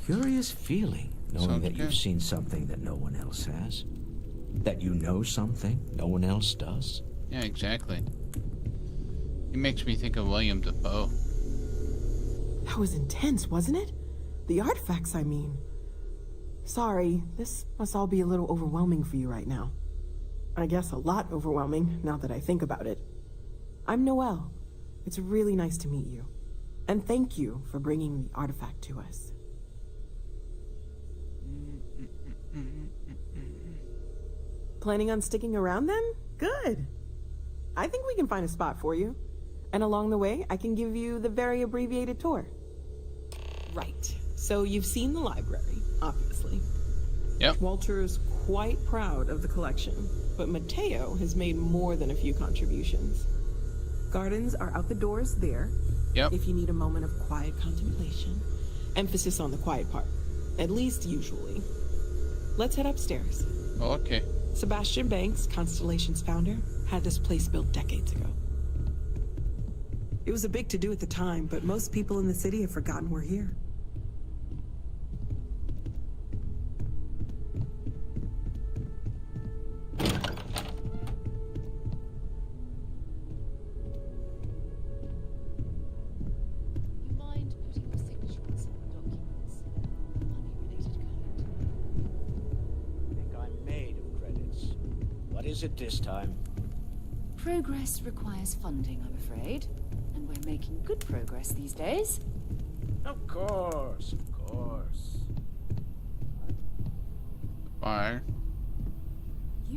Curious feeling, knowing Sounds that good. you've seen something that no one else has. That you know something no one else does. Yeah, exactly. He makes me think of William Dafoe. That was intense, wasn't it? The artifacts, I mean. Sorry, this must all be a little overwhelming for you right now. I guess a lot overwhelming, now that I think about it. I'm Noelle. It's really nice to meet you. And thank you for bringing the artifact to us. Planning on sticking around then? Good. I think we can find a spot for you. And along the way, I can give you the very abbreviated tour. Right. So you've seen the library, obviously. Yep. Walter is quite proud of the collection, but Mateo has made more than a few contributions. Gardens are out the doors there. Yep. If you need a moment of quiet contemplation. Emphasis on the quiet part. At least usually. Let's head upstairs. Okay. Sebastian Banks, Constellation's founder, had this place built decades ago. It was a big to-do at the time, but most people in the city have forgotten we're here. You mind putting your signature on some documents? Money-related kind. I think I'm made of credits. What is it this time? Progress requires funding, I'm afraid. And we're making good progress these days. Of course, of course. Bar.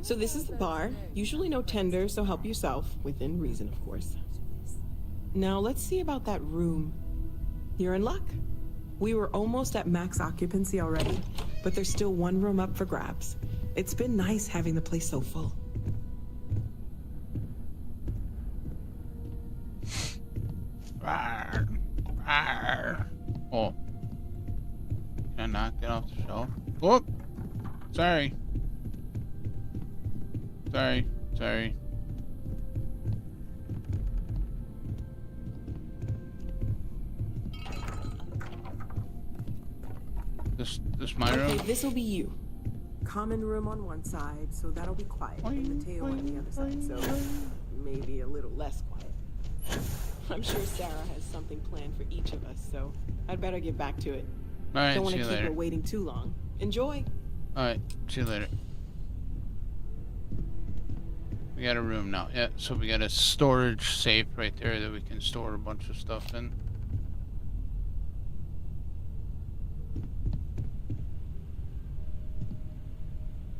So this is the bar. Usually no tender, so help yourself. Within reason, of course. Now let's see about that room. You're in luck. We were almost at max occupancy already, but there's still one room up for grabs. It's been nice having the place so full. Oh. Can I not get off the shelf? Whoop! Sorry. Sorry. This my room? Okay, this'll be you. Common room on one side, so that'll be quiet. And Mateo on the other side, so maybe a little less quiet. I'm sure Sarah has something planned for each of us, so I'd better get back to it. Alright, Don't want see to you keep later. her waiting too long. Enjoy. Alright, see you later. We got a room now. Yeah, so we got a storage safe right there that we can store a bunch of stuff in.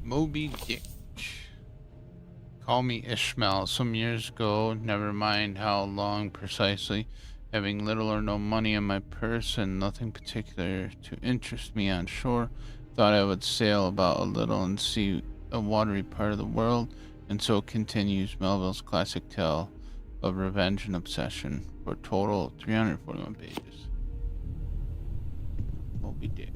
Moby Dick. Call me Ishmael. Some years ago, never mind how long precisely, having little or no money in my purse and nothing particular to interest me on shore, thought I would sail about a little and see a watery part of the world, and so continues Melville's classic tale of revenge and obsession for a total of 341 pages. Moby Dick.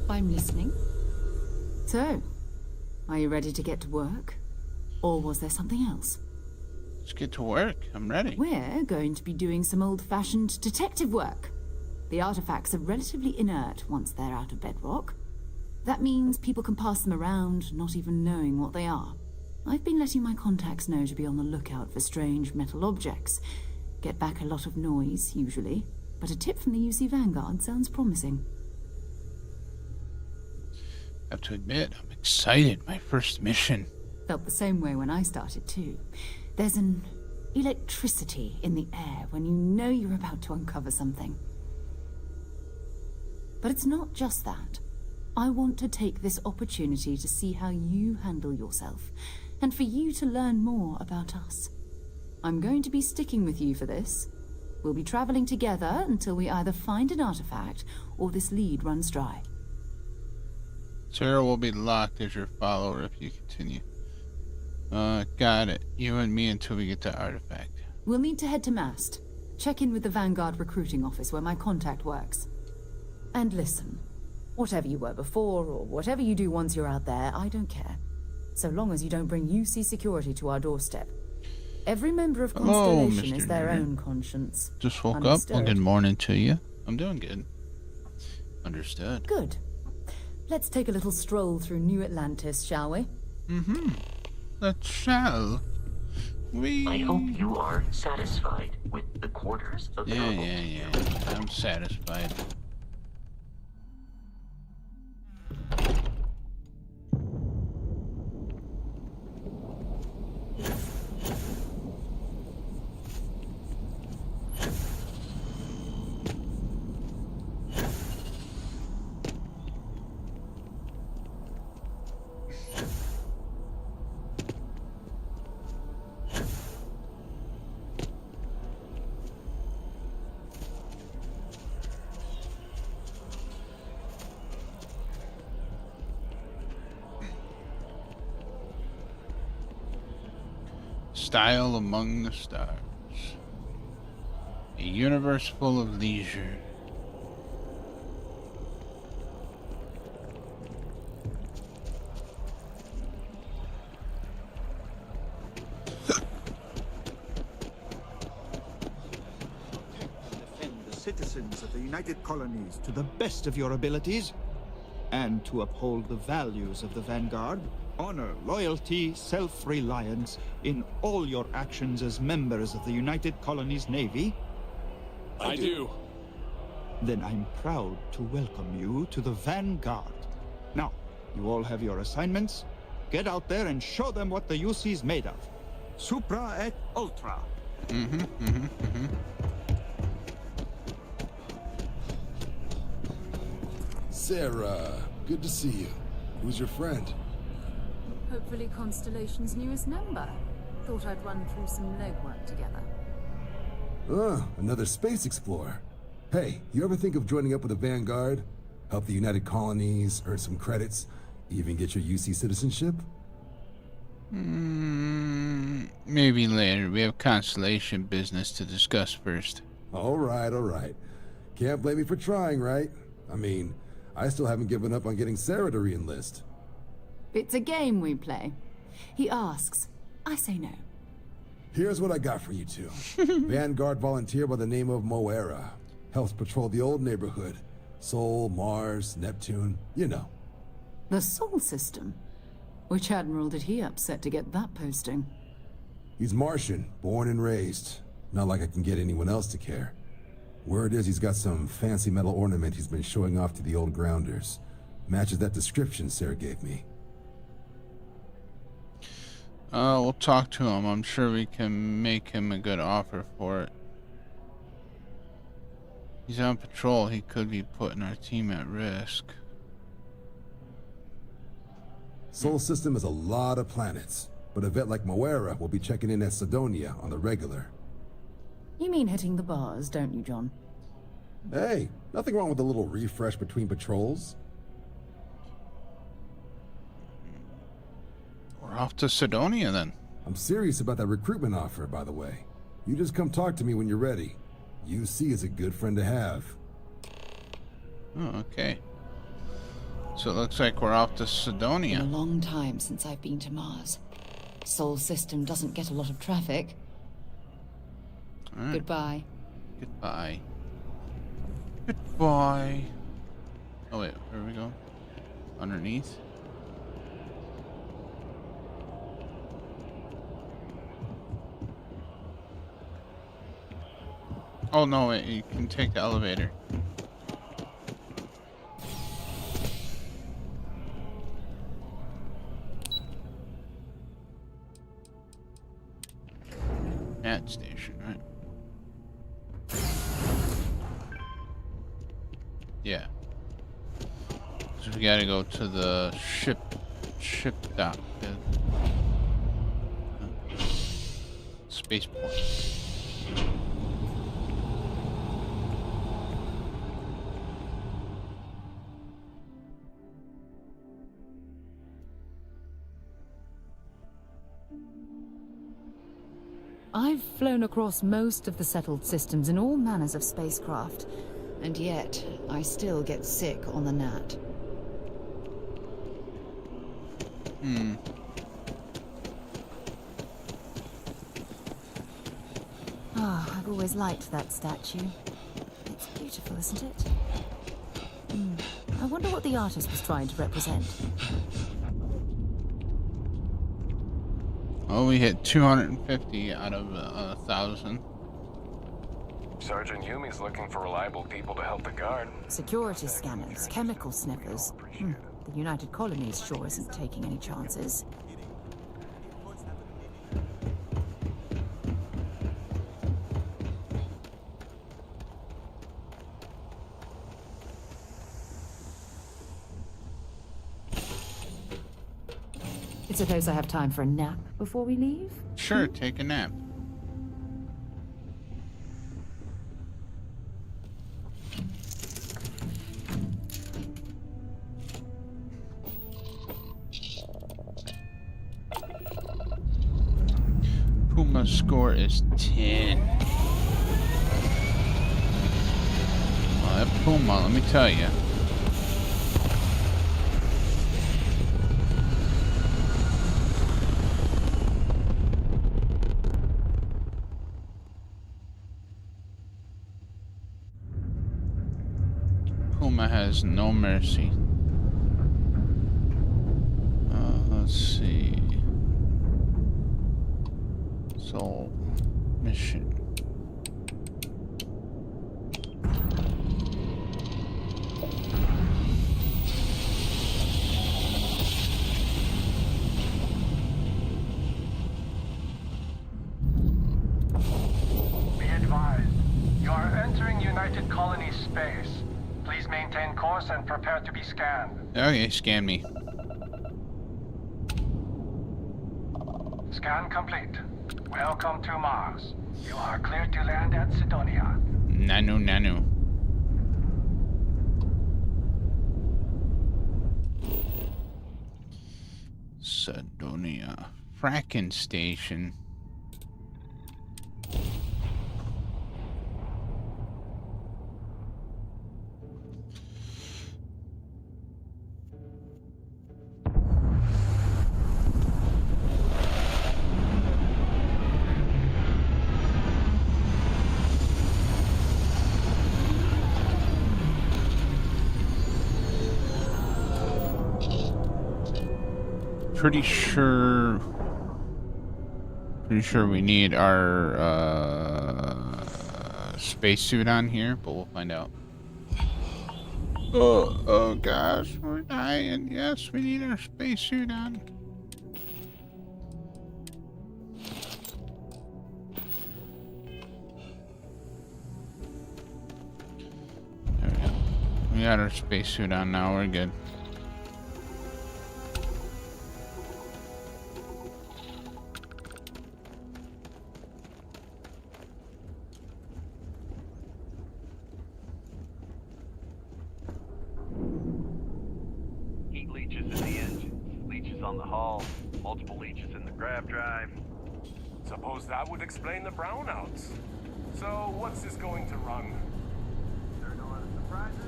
I'm listening. So, are you ready to get to work? Or was there something else? Let's get to work. I'm ready. We're going to be doing some old-fashioned detective work. The artifacts are relatively inert once they're out of bedrock. That means people can pass them around, not even knowing what they are. I've been letting my contacts know to be on the lookout for strange metal objects. Get back a lot of noise, usually, but a tip from the UC Vanguard sounds promising. I have to admit, I'm excited. My first mission. Felt the same way when I started, too. There's an electricity in the air when you know you're about to uncover something. But it's not just that. I want to take this opportunity to see how you handle yourself, and for you to learn more about us. I'm going to be sticking with you for this. We'll be traveling together until we either find an artifact or this lead runs dry. Sarah will be locked as your follower if you continue. Got it. You and me until we get the artifact. We'll need to head to Mast. Check in with the Vanguard recruiting office where my contact works. And listen, whatever you were before or whatever you do once you're out there, I don't care. So long as you don't bring UC security to our doorstep. Every member of Constellation is their own conscience. Just woke up. Well, good morning to you. I'm doing good. Understood. Good. Let's take a little stroll through New Atlantis, shall we? Mm-hmm. Let's shall we? I hope you are satisfied with the quarters available. Yeah. I'm satisfied. Style among the stars. A universe full of leisure. Defend the citizens of the United Colonies to the best of your abilities, and to uphold the values of the Vanguard. Honor, loyalty, self-reliance in all your actions as members of the United Colonies Navy? I do. Then I'm proud to welcome you to the Vanguard. Now, you all have your assignments. Get out there and show them what the UC's made of. Supra et Ultra. Sarah, good to see you. Who's your friend? Hopefully Constellation's newest member. Thought I'd run through some legwork together. Another space explorer. Hey, you ever think of joining up with the Vanguard? Help the United Colonies, earn some credits, even get your UC citizenship? Maybe later. We have Constellation business to discuss first. All right. Can't blame me for trying, right? I mean, I still haven't given up on getting Sarah to re-enlist. It's a game we play. He asks, I say no. Here's what I got for you two. Vanguard volunteer by the name of Moera. Helps patrol the old neighborhood. Sol, Mars, Neptune, you know. The Sol system? Which admiral did he upset to get that posting? He's Martian, born and raised. Not like I can get anyone else to care. Word is he's got some fancy metal ornament he's been showing off to the old grounders. Matches that description Sarah gave me. We'll talk to him. I'm sure we can make him a good offer for it. He's on patrol. He could be putting our team at risk. Sol system has a lot of planets, but a vet like Moera will be checking in at Sidonia on the regular. You mean hitting the bars, don't you, John? Hey, nothing wrong with a little refresh between patrols. We're off to Sidonia then. I'm serious about that recruitment offer, by the way. You just come talk to me when you're ready. UC is a good friend to have. Oh, okay. So it looks like we're off to Sidonia. Been a long time since I've been to Mars. Sol system doesn't get a lot of traffic. All right. Goodbye. Goodbye. Goodbye. Oh wait, where we go? Underneath. Oh no, wait, you can take the elevator. At station, right? Yeah. So we gotta go to the ship dock. Spaceport. I've flown across most of the settled systems in all manners of spacecraft, and yet I still get sick on the gnat. Ah, I've always liked that statue. It's beautiful, isn't it? I wonder what the artist was trying to represent. Oh, we hit 250 out of 1,000. Sergeant Yumi's looking for reliable people to help the guard. Security scanners, chemical sniffers. The United Colonies sure isn't taking any chances. I suppose I have time for a nap before we leave? Sure, take a nap. Puma's score is 10. Well, that Puma, let me tell you. Puma has no mercy. Let's see. Soul mission. Be advised, you are entering United Colonies space. Please maintain course and prepare to be scanned. Okay, scan me. Scan complete. Welcome to Mars. You are cleared to land at Sidonia. Nanu. Sidonia. Fracking station. Pretty sure we need our spacesuit on here, but we'll find out. Oh gosh, we're dying. Yes, we need our spacesuit on. There we go. We got our spacesuit on now, we're good. On the hull, multiple leeches in the grav drive. Suppose that would explain the brownouts. So what's this going to run? There are no other surprises.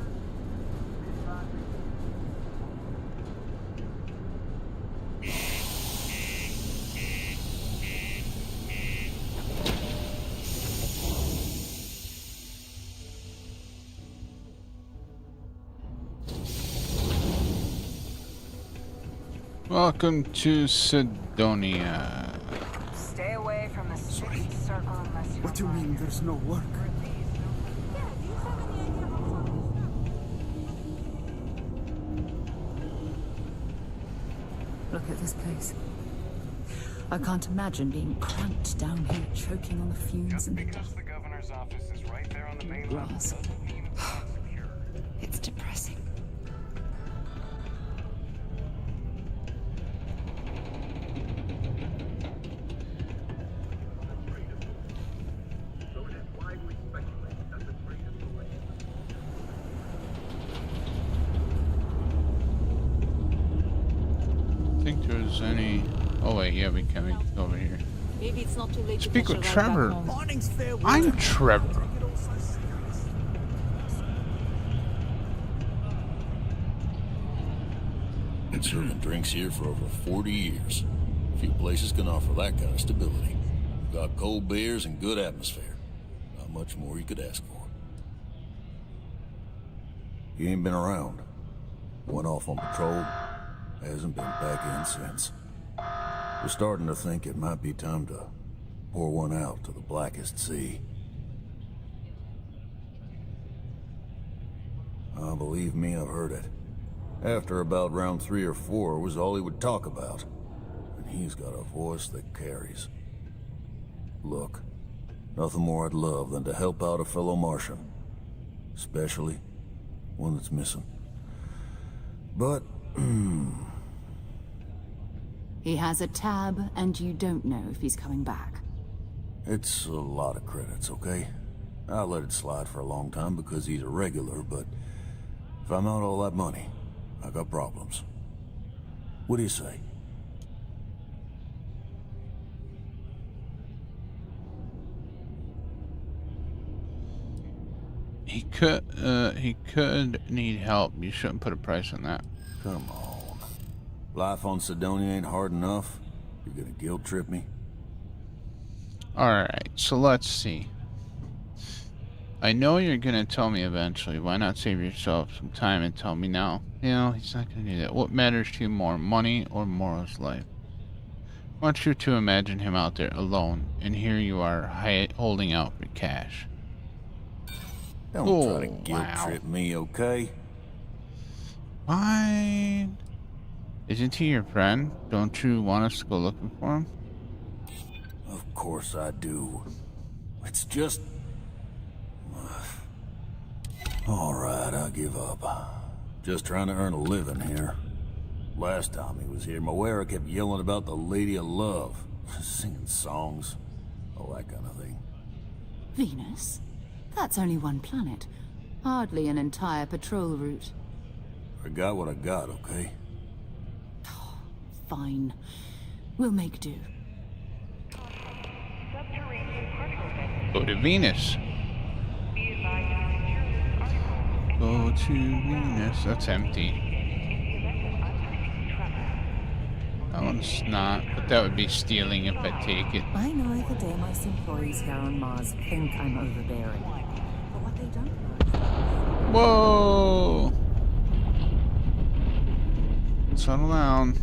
Welcome to Sidonia. Stay away from the sixth circle unless you. What do you mean there's no work? Look at this place. I can't imagine being cramped down here, choking on the fumes and Because the governor's office is right there on the main level grass. doesn't mean it's not secure. It's depressing. I think there's any. Oh wait, yeah, we can go over here. Maybe it's not too late to Speak catch with a ride back Trevor. home. I'm Trevor. Been serving drinks here for over 40 years. Few places can offer that kind of stability. We've got cold beers and good atmosphere. Not much more you could ask for. You ain't been around. Went off on patrol. Hasn't been back in since. We're starting to think it might be time to pour one out to the blackest sea. Believe me, I've heard it. After about round 3 or 4 was all he would talk about. And he's got a voice that carries. Look, nothing more I'd love than to help out a fellow Martian. Especially one that's missing. But, He has a tab, and you don't know if he's coming back. it's a lot of credits, okay? I let it slide for a long time because he's a regular, but if I'm out all that money, I got problems. What do you say? He could need help. You shouldn't put a price on that. Come on. Life on Sidonia ain't hard enough. You're gonna guilt trip me? Alright, so let's see. I know you're gonna tell me eventually. Why not save yourself some time and tell me now? You know, he's not gonna do that. What matters to you more, money or Mora's life? I want you to imagine him out there alone, and here you are holding out for cash. Don't try to guilt trip me, okay? Fine. Isn't he your friend? Don't you want us to go looking for him? Of course I do. It's just... Alright, I'll give up. Just trying to earn a living here. Last time he was here, Moira kept yelling about the Lady of Love. Singing songs. All that kind of thing. Venus? That's only one planet. Hardly an entire patrol route. I got what I got, okay? Fine. We'll make do. Go to Venus. Go to Venus. That's empty. That one's not, but that would be stealing if I take it. I know the Deimos employees here on Mars think I'm overbearing. But what they don't know... Whoa! Settle down.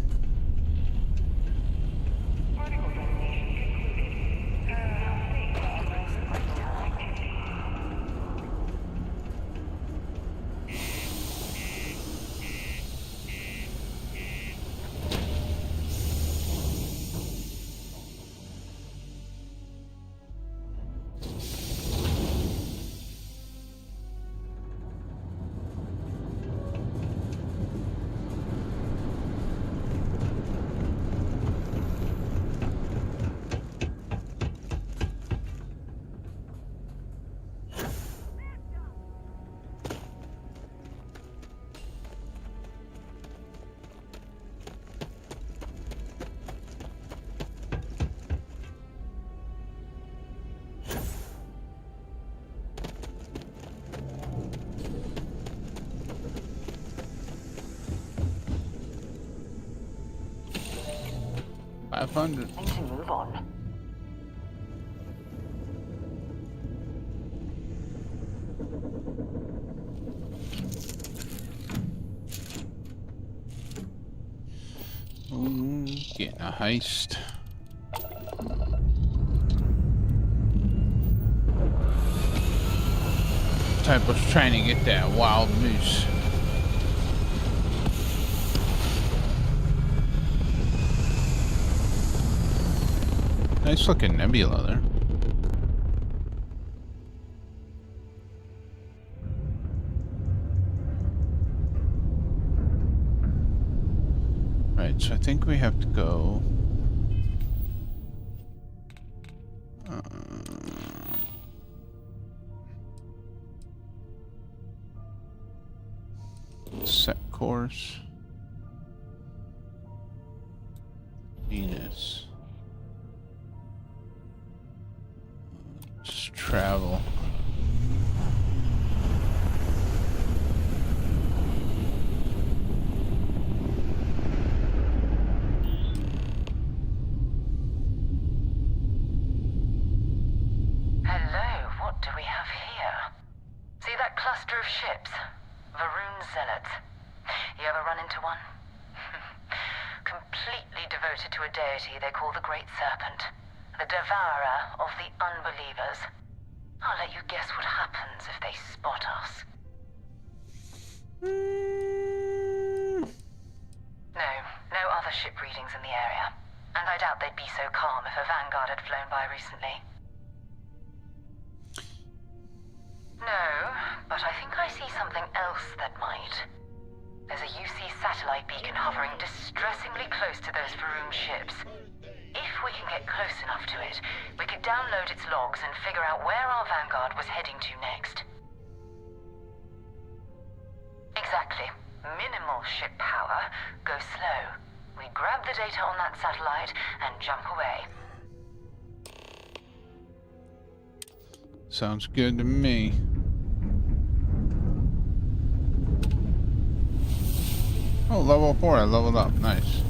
$500. Need to move on. A heist. Type was trying to get that wild moose. Nice looking nebula there. Right, so I think we have to go. Set course. Venus. Just travel. Hello, what do we have here? See that cluster of ships? Varun Zealots. You ever run into one? Completely devoted to a deity they call the Great Serpent. The devourer of the unbelievers. I'll let you guess what happens if they spot us. No other ship readings in the area. And I doubt they'd be so calm if a vanguard had flown by recently. No, but I think I see something else that might. There's a UC satellite beacon hovering distressingly close to those Varun ships. If we can get close enough to it, we could download its logs and figure out where our vanguard was heading to next. Exactly. Minimal ship power, go slow. We grab the data on that satellite and jump away. Sounds good to me. Oh, level 4, I leveled up. Nice.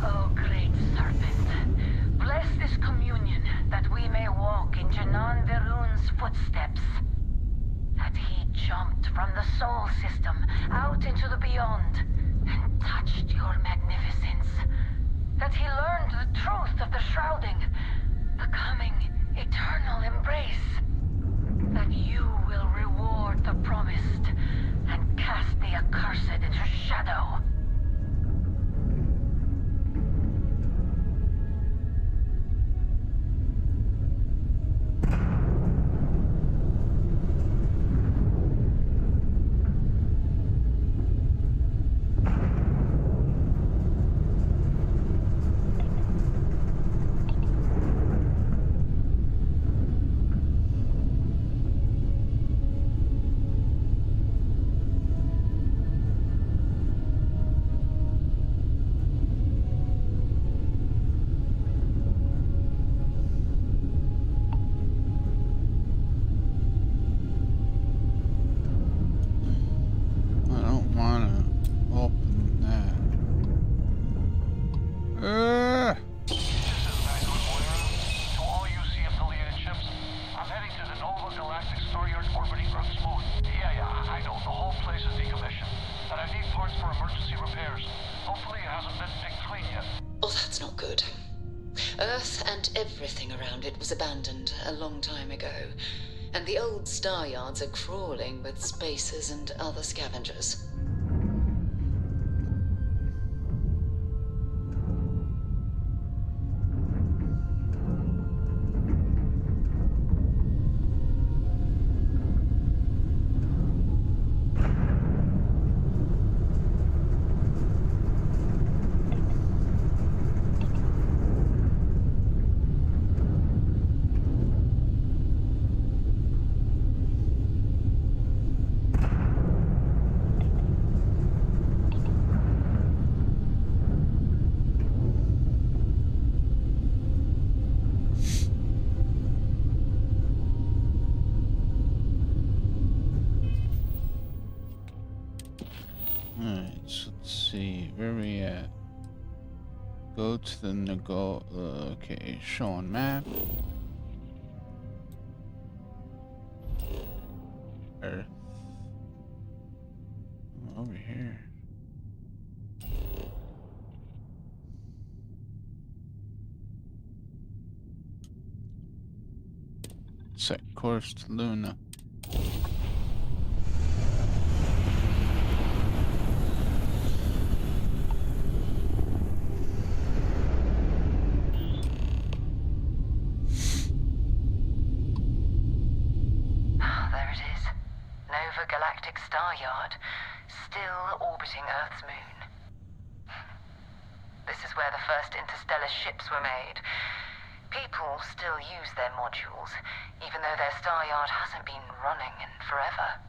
Oh, great serpent, bless this communion that we may walk in Janan Varun's footsteps. That he jumped from the soul system out into the beyond and touched your magnificence. That he learned the truth of the shrouding, the coming eternal embrace. That you will reward the promised and cast the accursed into shadow. Everything around it was abandoned a long time ago, and the old star yards are crawling with spacers and other scavengers. Alright, so let's see, where are we at? Go to the okay, show on map. Earth. Over here. Set course to Luna. There it is. Nova Galactic Star Yard, still orbiting Earth's moon. This is where the first interstellar ships were made. People still use their modules, even though their star yard hasn't been running in forever.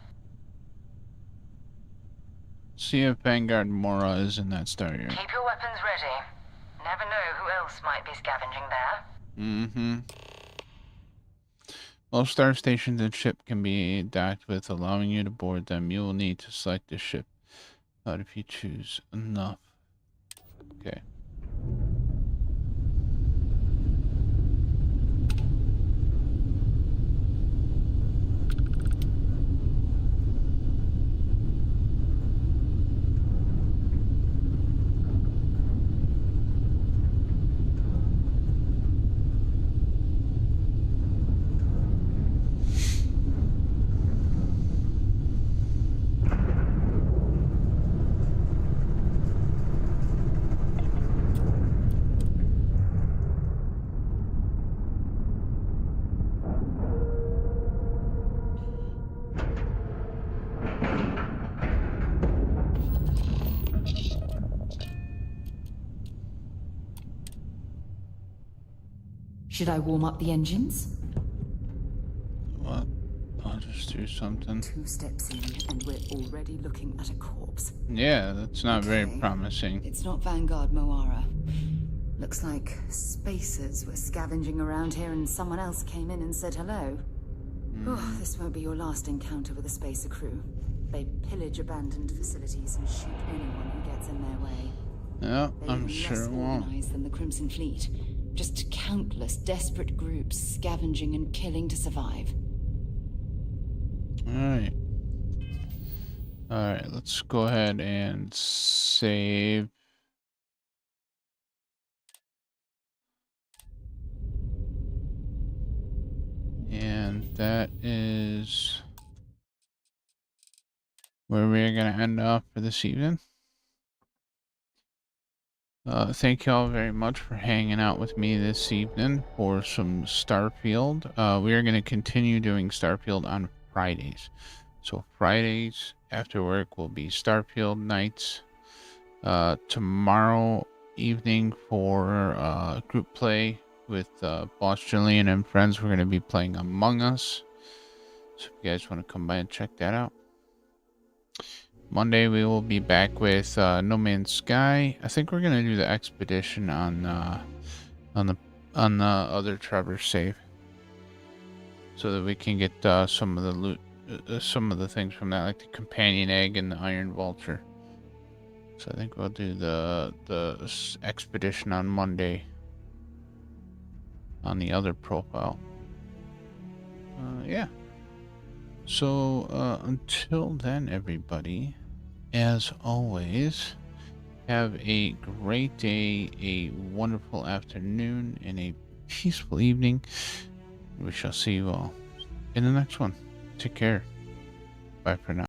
See if Vanguard Mora is in that star yard. Keep your weapons ready. Never know who else might be scavenging there. Mm-hmm. Most star stations and ship can be docked with, allowing you to board them. You will need to select the ship. But if you choose enough. Okay. Should I warm up the engines? What? I'll just do something. 2 steps in, and we're already looking at a corpse. Yeah, that's not very promising. It's not Vanguard Moara. Looks like spacers were scavenging around here and someone else came in and said hello. Oh, this won't be your last encounter with a spacer crew. They pillage abandoned facilities and shoot anyone who gets in their way. Yeah, I'm sure it won't. Organized than the Crimson Fleet. Just countless desperate groups scavenging and killing to survive. Alright. Alright, let's go ahead and save. And that is where we're going to end off for this evening. Thank you all very much for hanging out with me this evening for some Starfield. We are going to continue doing Starfield on Fridays. So Fridays after work will be Starfield nights. Tomorrow evening for group play with Boss Jillian and friends, we're going to be playing Among Us. So if you guys want to come by and check that out. Monday we will be back with No Man's Sky. I think we're gonna do the expedition on the other Trevor save, so that we can get some of the loot, some of the things from that, like the companion egg and the iron vulture. So I think we'll do the expedition on Monday on the other profile. Yeah. So until then, everybody, as always, have a great day, a wonderful afternoon, and a peaceful evening. We shall see you all in the next one. Take care. Bye for now.